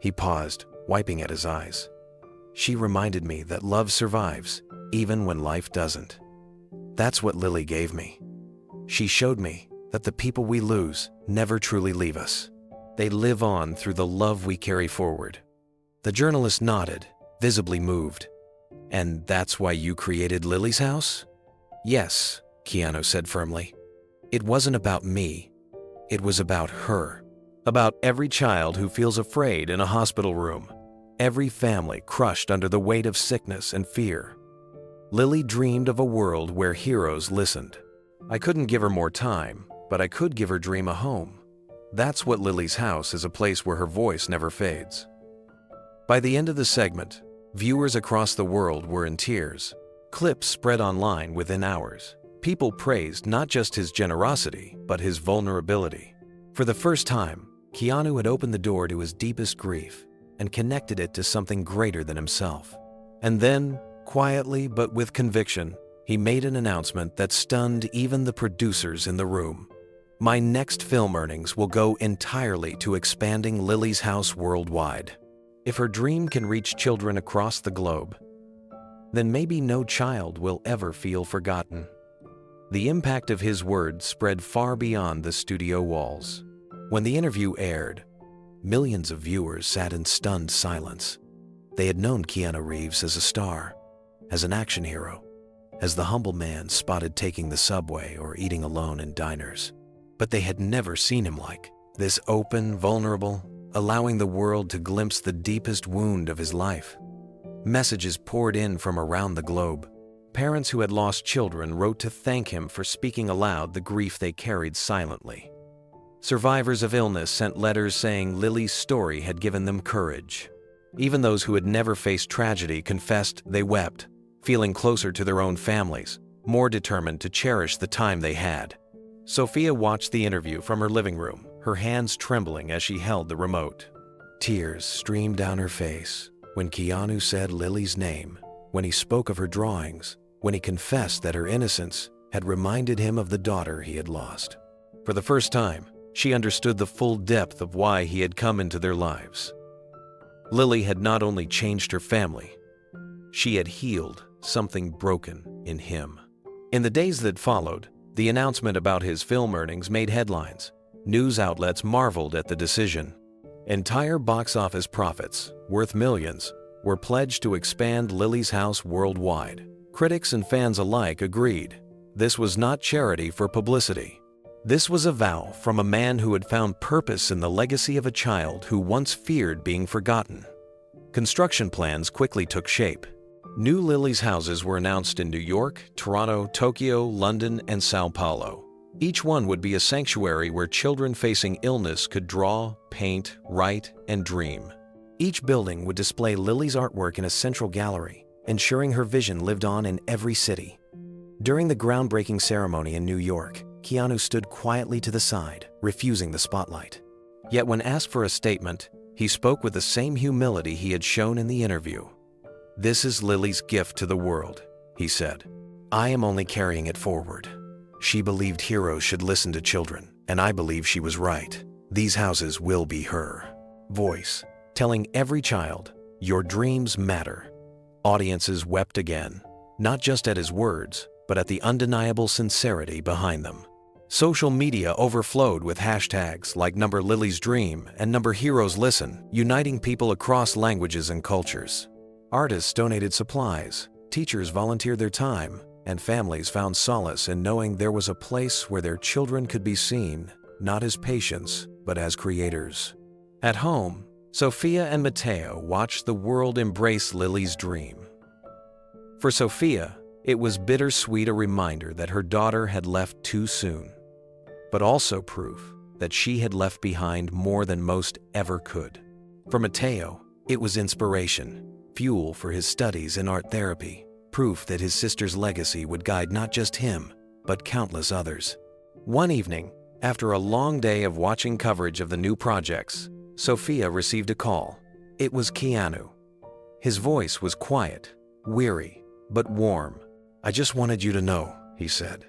He paused, wiping at his eyes. She reminded me that love survives, even when life doesn't. That's what Lily gave me. She showed me that the people we lose never truly leave us. They live on through the love we carry forward. The journalist nodded, visibly moved. And that's why you created Lily's house? Yes, Keanu said firmly. It wasn't about me. It was about her. About every child who feels afraid in a hospital room. Every family crushed under the weight of sickness and fear. Lily dreamed of a world where heroes listened. I couldn't give her more time, but I could give her dream a home. That's what Lily's house is, a place where her voice never fades. By the end of the segment, viewers across the world were in tears. Clips spread online within hours. People praised not just his generosity, but his vulnerability. For the first time, Keanu had opened the door to his deepest grief and connected it to something greater than himself. And then, quietly but with conviction, he made an announcement that stunned even the producers in the room. My next film earnings will go entirely to expanding Lily's house worldwide. If her dream can reach children across the globe, then maybe no child will ever feel forgotten. The impact of his words spread far beyond the studio walls. When the interview aired, millions of viewers sat in stunned silence. They had known Keanu Reeves as a star, as an action hero, as the humble man spotted taking the subway or eating alone in diners. But they had never seen him like this, open, vulnerable, allowing the world to glimpse the deepest wound of his life. Messages poured in from around the globe. Parents who had lost children wrote to thank him for speaking aloud the grief they carried silently. Survivors of illness sent letters saying Lily's story had given them courage. Even those who had never faced tragedy confessed they wept, feeling closer to their own families, more determined to cherish the time they had. Sofia watched the interview from her living room, her hands trembling as she held the remote. Tears streamed down her face when Keanu said Lily's name, when he spoke of her drawings, when he confessed that her innocence had reminded him of the daughter he had lost. For the first time, she understood the full depth of why he had come into their lives. Lily had not only changed her family, she had healed something broken in him. In the days that followed, the announcement about his film earnings made headlines. News outlets marveled at the decision. Entire box office profits, worth millions, were pledged to expand Lily's house worldwide. Critics and fans alike agreed. This was not charity for publicity. This was a vow from a man who had found purpose in the legacy of a child who once feared being forgotten. Construction plans quickly took shape. New Lily's houses were announced in New York, Toronto, Tokyo, London, and Sao Paulo. Each one would be a sanctuary where children facing illness could draw, paint, write, and dream. Each building would display Lily's artwork in a central gallery, ensuring her vision lived on in every city. During the groundbreaking ceremony in New York, Keanu stood quietly to the side, refusing the spotlight. Yet when asked for a statement, he spoke with the same humility he had shown in the interview. "This is Lily's gift to the world," he said. "I am only carrying it forward. She believed heroes should listen to children, and I believe she was right. These houses will be her voice, telling every child, 'Your dreams matter.'" Audiences wept again, not just at his words, but at the undeniable sincerity behind them. Social media overflowed with hashtags like #Lily'sDream and #HeroesListen, uniting people across languages and cultures. Artists donated supplies, teachers volunteered their time, and families found solace in knowing there was a place where their children could be seen, not as patients, but as creators. At home, Sofia and Matteo watched the world embrace Lily's dream. For Sofia, it was bittersweet, a reminder that her daughter had left too soon, but also proof that she had left behind more than most ever could. For Matteo, it was inspiration, fuel for his studies in art therapy, proof that his sister's legacy would guide not just him, but countless others. One evening, after a long day of watching coverage of the new projects, Sofia received a call. It was Keanu. His voice was quiet, weary, but warm. "I just wanted you to know," he said,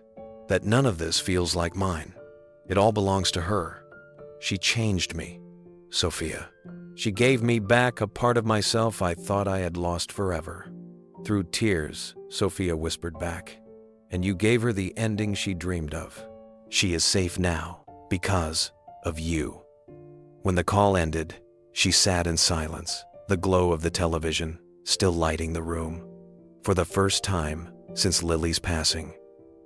"that none of this feels like mine. It all belongs to her. She changed me, Sofia. She gave me back a part of myself I thought I had lost forever." Through tears, Sofia whispered back, "And you gave her the ending she dreamed of. She is safe now because of you." When the call ended, she sat in silence, the glow of the television still lighting the room. For the first time since Lily's passing,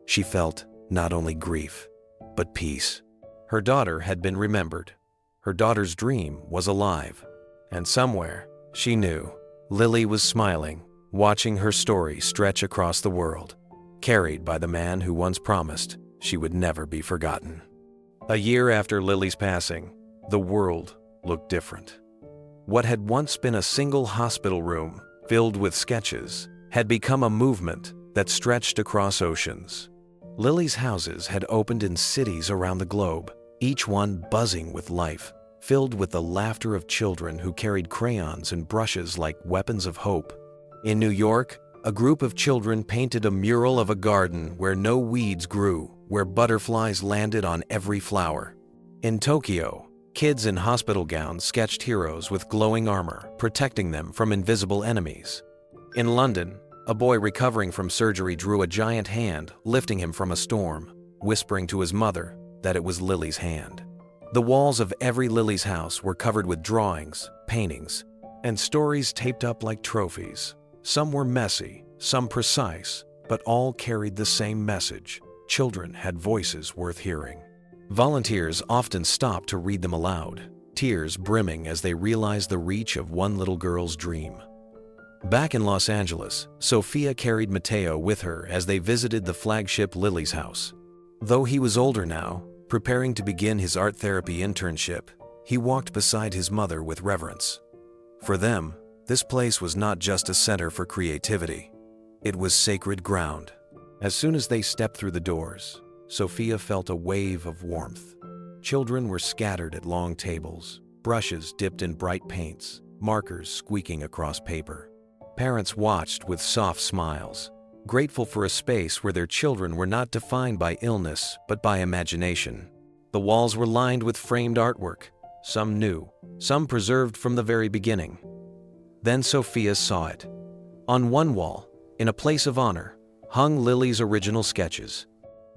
she felt not only grief, but peace. Her daughter had been remembered. Her daughter's dream was alive. And somewhere, she knew, Lily was smiling, watching her story stretch across the world, carried by the man who once promised she would never be forgotten. A year after Lily's passing, the world looked different. What had once been a single hospital room filled with sketches had become a movement that stretched across oceans. Lily's houses had opened in cities around the globe, each one buzzing with life, filled with the laughter of children who carried crayons and brushes like weapons of hope. In New York, a group of children painted a mural of a garden where no weeds grew, where butterflies landed on every flower. In Tokyo, kids in hospital gowns sketched heroes with glowing armor, protecting them from invisible enemies. In London, a boy recovering from surgery drew a giant hand, lifting him from a storm, whispering to his mother that it was Lily's hand. The walls of every Lily's house were covered with drawings, paintings, and stories taped up like trophies. Some were messy, some precise, but all carried the same message. Children had voices worth hearing. Volunteers often stopped to read them aloud, tears brimming as they realized the reach of one little girl's dream. Back in Los Angeles, Sofia carried Matteo with her as they visited the flagship Lily's house. Though he was older now, preparing to begin his art therapy internship, he walked beside his mother with reverence. For them, this place was not just a center for creativity. It was sacred ground. As soon as they stepped through the doors, Sofia felt a wave of warmth. Children were scattered at long tables, brushes dipped in bright paints, markers squeaking across paper. Parents watched with soft smiles, grateful for a space where their children were not defined by illness but by imagination. The walls were lined with framed artwork, some new, some preserved from the very beginning. Then Sofia saw it. On one wall, in a place of honor, hung Lily's original sketches.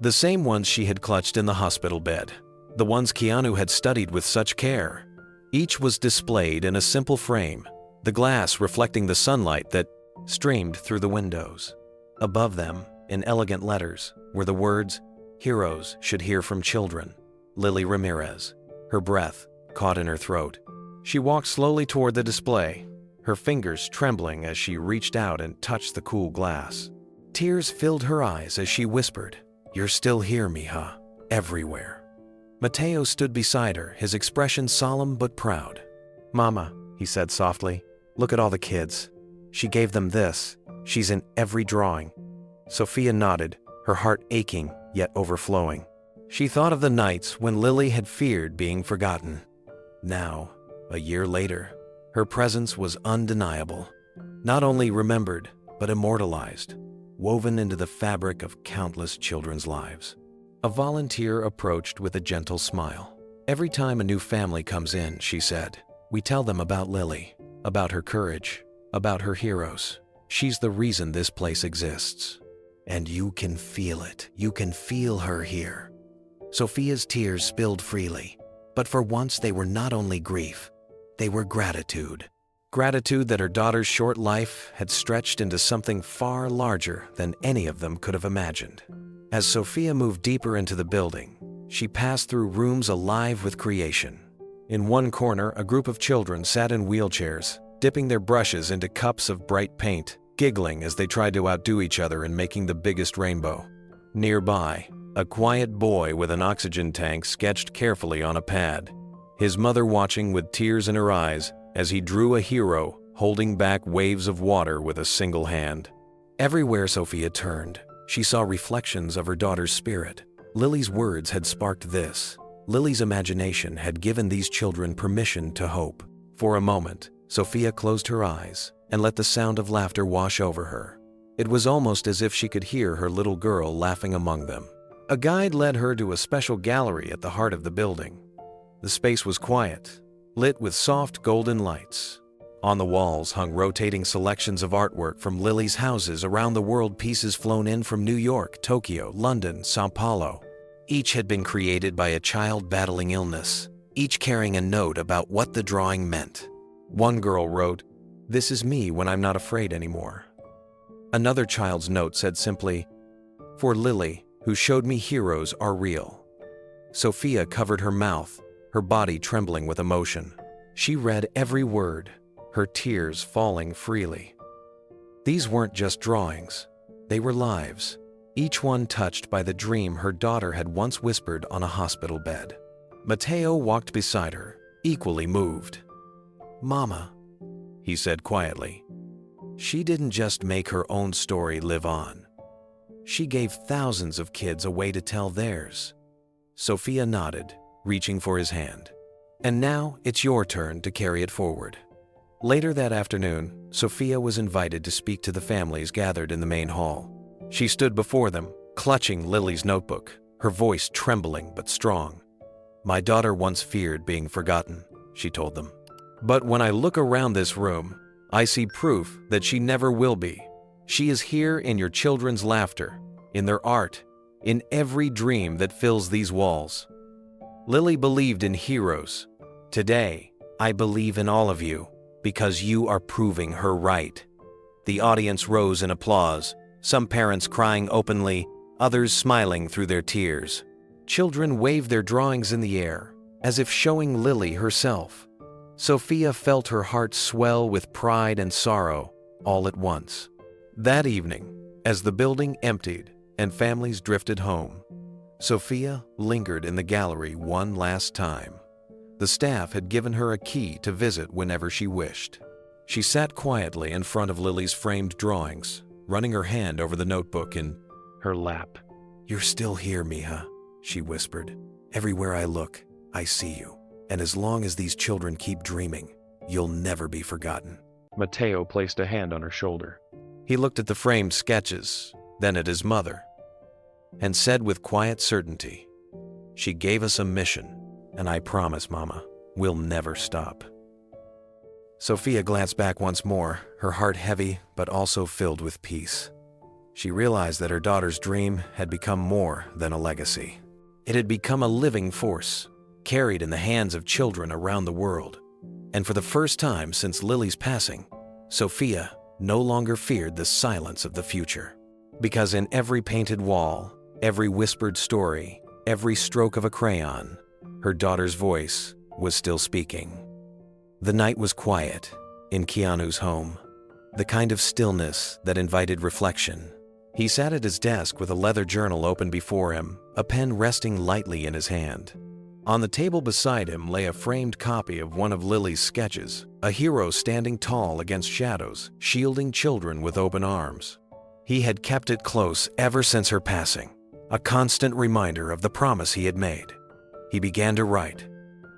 The same ones she had clutched in the hospital bed, the ones Keanu had studied with such care. Each was displayed in a simple frame, the glass reflecting the sunlight that streamed through the windows. Above them, in elegant letters, were the words, Heroes should hear from children. Lily Ramirez, her breath caught in her throat. She walked slowly toward the display, her fingers trembling as she reached out and touched the cool glass. Tears filled her eyes as she whispered, "You're still here, mija, everywhere." Mateo stood beside her, his expression solemn but proud. "Mama," he said softly, "look at all the kids. She gave them this. She's in every drawing." Sofia nodded, her heart aching yet overflowing. She thought of the nights when Lily had feared being forgotten. Now, a year later, her presence was undeniable, not only remembered, but immortalized, woven into the fabric of countless children's lives. A volunteer approached with a gentle smile. "Every time a new family comes in," she said, "we tell them about Lily, about her courage, about her heroes. She's the reason this place exists. And you can feel it. You can feel her here." Sofia's tears spilled freely, but for once they were not only grief, they were gratitude. Gratitude that her daughter's short life had stretched into something far larger than any of them could have imagined. As Sofia moved deeper into the building, she passed through rooms alive with creation. In one corner, a group of children sat in wheelchairs, dipping their brushes into cups of bright paint, giggling as they tried to outdo each other in making the biggest rainbow. Nearby, a quiet boy with an oxygen tank sketched carefully on a pad, his mother watching with tears in her eyes as he drew a hero holding back waves of water with a single hand. Everywhere Sofia turned, she saw reflections of her daughter's spirit. Lily's words had sparked this. Lily's imagination had given these children permission to hope. For a moment, Sofia closed her eyes and let the sound of laughter wash over her. It was almost as if she could hear her little girl laughing among them. A guide led her to a special gallery at the heart of the building. The space was quiet, lit with soft golden lights. On the walls hung rotating selections of artwork from Lily's houses around the world, pieces flown in from New York, Tokyo, London, Sao Paulo. Each had been created by a child battling illness, each carrying a note about what the drawing meant. One girl wrote, "This is me when I'm not afraid anymore." Another child's note said simply, "For Lily, who showed me heroes are real." Sofia covered her mouth, her body trembling with emotion. She read every word, her tears falling freely. These weren't just drawings, they were lives, each one touched by the dream her daughter had once whispered on a hospital bed. Mateo walked beside her, equally moved. "Mama," he said quietly, "she didn't just make her own story live on. She gave thousands of kids a way to tell theirs." Sofia nodded, reaching for his hand. "And now it's your turn to carry it forward." Later that afternoon, Sofia was invited to speak to the families gathered in the main hall. She stood before them, clutching Lily's notebook, her voice trembling but strong. "My daughter once feared being forgotten," she told them. "But when I look around this room, I see proof that she never will be. She is here in your children's laughter, in their art, in every dream that fills these walls." Lily believed in heroes. Today, I believe in all of you, because you are proving her right. The audience rose in applause, some parents crying openly, others smiling through their tears. Children waved their drawings in the air, as if showing Lily herself. Sofia felt her heart swell with pride and sorrow all at once. That evening, as the building emptied and families drifted home, Sofia lingered in the gallery one last time. The staff had given her a key to visit whenever she wished. She sat quietly in front of Lily's framed drawings, running her hand over the notebook in her lap. "You're still here, mija," she whispered. "Everywhere I look, I see you. And as long as these children keep dreaming, you'll never be forgotten." Mateo placed a hand on her shoulder. He looked at the framed sketches, then at his mother, and said with quiet certainty, "She gave us a mission, and I promise, Mama, we'll never stop." Sofia glanced back once more, her heart heavy but also filled with peace. She realized that her daughter's dream had become more than a legacy. It had become a living force, carried in the hands of children around the world. And for the first time since Lily's passing, Sofia no longer feared the silence of the future. Because in every painted wall, Every whispered story, every stroke of a crayon, her daughter's voice was still speaking. The night was quiet in Keanu's home, the kind of stillness that invited reflection. He sat at his desk with a leather journal open before him, a pen resting lightly in his hand. On the table beside him lay a framed copy of one of Lily's sketches, a hero standing tall against shadows, shielding children with open arms. He had kept it close ever since her passing, a constant reminder of the promise he had made. He began to write,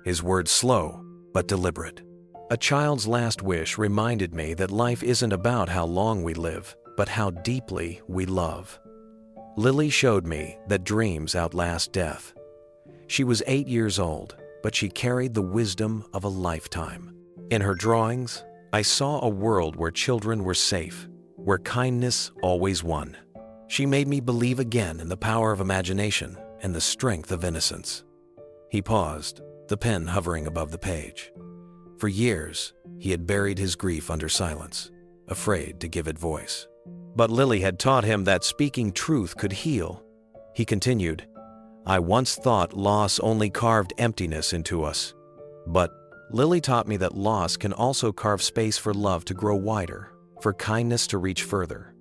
his words slow but deliberate. A child's last wish reminded me that life isn't about how long we live, but how deeply we love. Lily showed me that dreams outlast death. She was 8 years old, but she carried the wisdom of a lifetime. In her drawings, I saw a world where children were safe, where kindness always won. She made me believe again in the power of imagination and the strength of innocence. He paused, the pen hovering above the page. For years, he had buried his grief under silence, afraid to give it voice. But Lily had taught him that speaking truth could heal. He continued, I once thought loss only carved emptiness into us. But Lily taught me that loss can also carve space for love to grow wider, for kindness to reach further.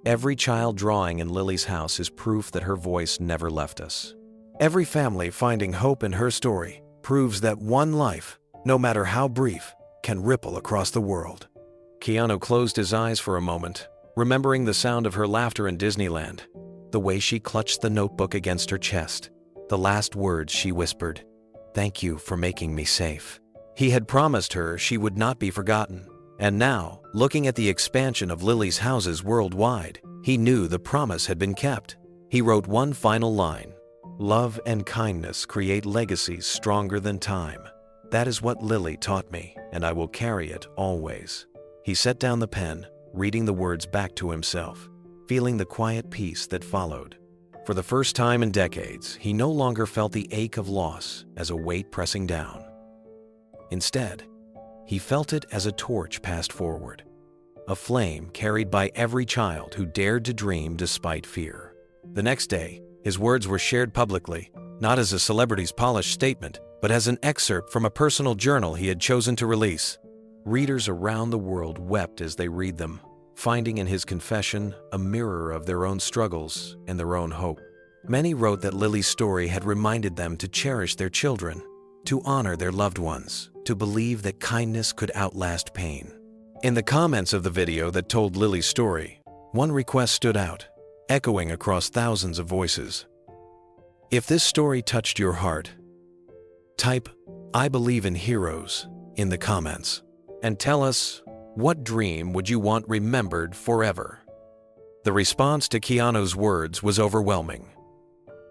Every child drawing in Lily's house is proof that her voice never left us. Every family finding hope in her story proves that one life, no matter how brief, can ripple across the world. Keanu closed his eyes for a moment, remembering the sound of her laughter in Disneyland, the way she clutched the notebook against her chest, the last words she whispered, "Thank you for making me safe." He had promised her she would not be forgotten, and now, looking at the expansion of Lily's houses worldwide, he knew the promise had been kept. He wrote one final line, "Love and kindness create legacies stronger than time. That is what Lily taught me, and I will carry it always." He set down the pen, reading the words back to himself, feeling the quiet peace that followed. For the first time in decades, he no longer felt the ache of loss as a weight pressing down. Instead, he felt it as a torch passed forward, a flame carried by every child who dared to dream despite fear. The next day, his words were shared publicly, not as a celebrity's polished statement, but as an excerpt from a personal journal he had chosen to release. Readers around the world wept as they read them, finding in his confession a mirror of their own struggles and their own hope. Many wrote that Lily's story had reminded them to cherish their children, to honor their loved ones, to believe that kindness could outlast pain. In the comments of the video that told Lily's story, one request stood out, echoing across thousands of voices. If this story touched your heart, type "I believe in heroes" in the comments and tell us, what dream would you want remembered forever? The response to Keanu's words was overwhelming.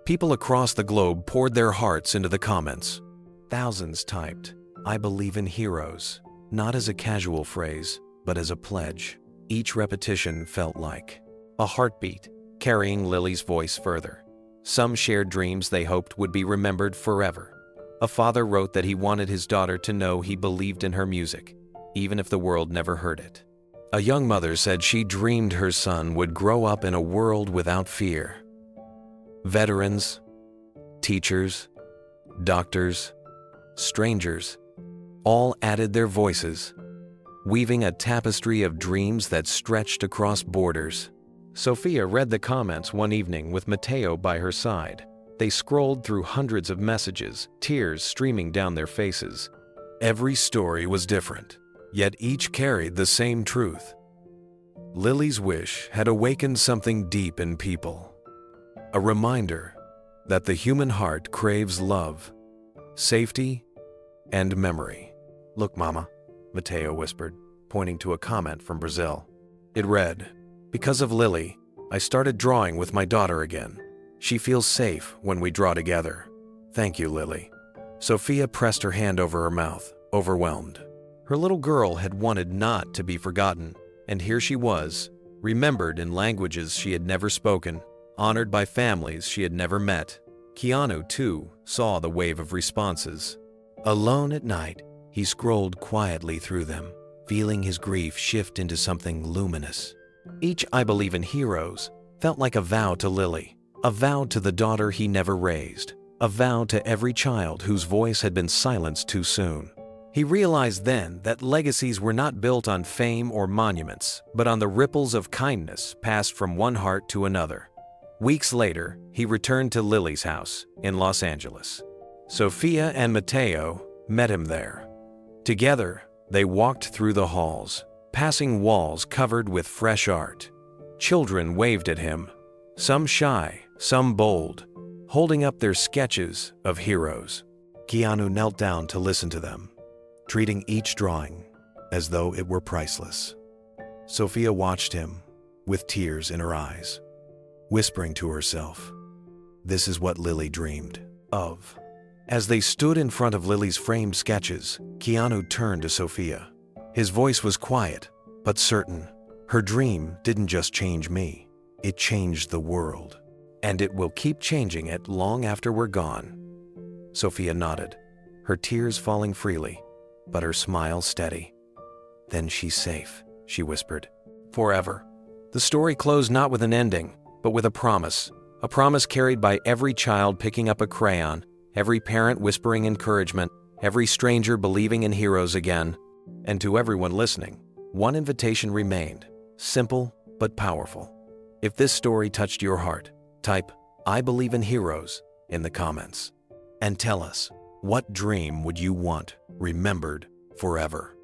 People across the globe poured their hearts into the comments. Thousands typed, "I believe in heroes," not as a casual phrase, but as a pledge. Each repetition felt like a heartbeat, carrying Lily's voice further. Some shared dreams they hoped would be remembered forever. A father wrote that he wanted his daughter to know he believed in her music, even if the world never heard it. A young mother said she dreamed her son would grow up in a world without fear. Veterans, teachers, doctors, strangers, all added their voices, weaving a tapestry of dreams that stretched across borders. Sofia read the comments one evening with Matteo by her side. They scrolled through hundreds of messages, tears streaming down their faces. Every story was different, yet each carried the same truth. Lily's wish had awakened something deep in people. A reminder that the human heart craves love, safety, and memory. "Look, Mama," Matteo whispered, pointing to a comment from Brazil. It read, "Because of Lily, I started drawing with my daughter again. She feels safe when we draw together. Thank you, Lily." Sofia pressed her hand over her mouth, overwhelmed. Her little girl had wanted not to be forgotten, and here she was, remembered in languages she had never spoken, honored by families she had never met. Keanu, too, saw the wave of responses. Alone at night, he scrolled quietly through them, feeling his grief shift into something luminous. Each "I believe in heroes" felt like a vow to Lily, A vow to the daughter he never raised. A vow to every child whose voice had been silenced too soon. He realized then that legacies were not built on fame or monuments, but on the ripples of kindness passed from one heart to another. Weeks later, he returned to Lily's house in Los Angeles. Sofia and Mateo met him there. Together, they walked through the halls, passing walls covered with fresh art. Children waved at him, some shy, some bold, holding up their sketches of heroes. Keanu knelt down to listen to them, treating each drawing as though it were priceless. Sofia watched him with tears in her eyes, whispering to herself, "This is what Lily dreamed of." As they stood in front of Lily's framed sketches, Keanu turned to Sofia. His voice was quiet, but certain. "Her dream didn't just change me, it changed the world. And it will keep changing it long after we're gone." Sofia nodded, her tears falling freely, but her smile steady. "Then she's safe," she whispered. "Forever." The story closed not with an ending, but with a promise carried by every child picking up a crayon, every parent whispering encouragement, every stranger believing in heroes again. And to everyone listening, one invitation remained, simple but powerful. If this story touched your heart, type "I believe in heroes" in the comments. And tell us, what dream would you want remembered forever?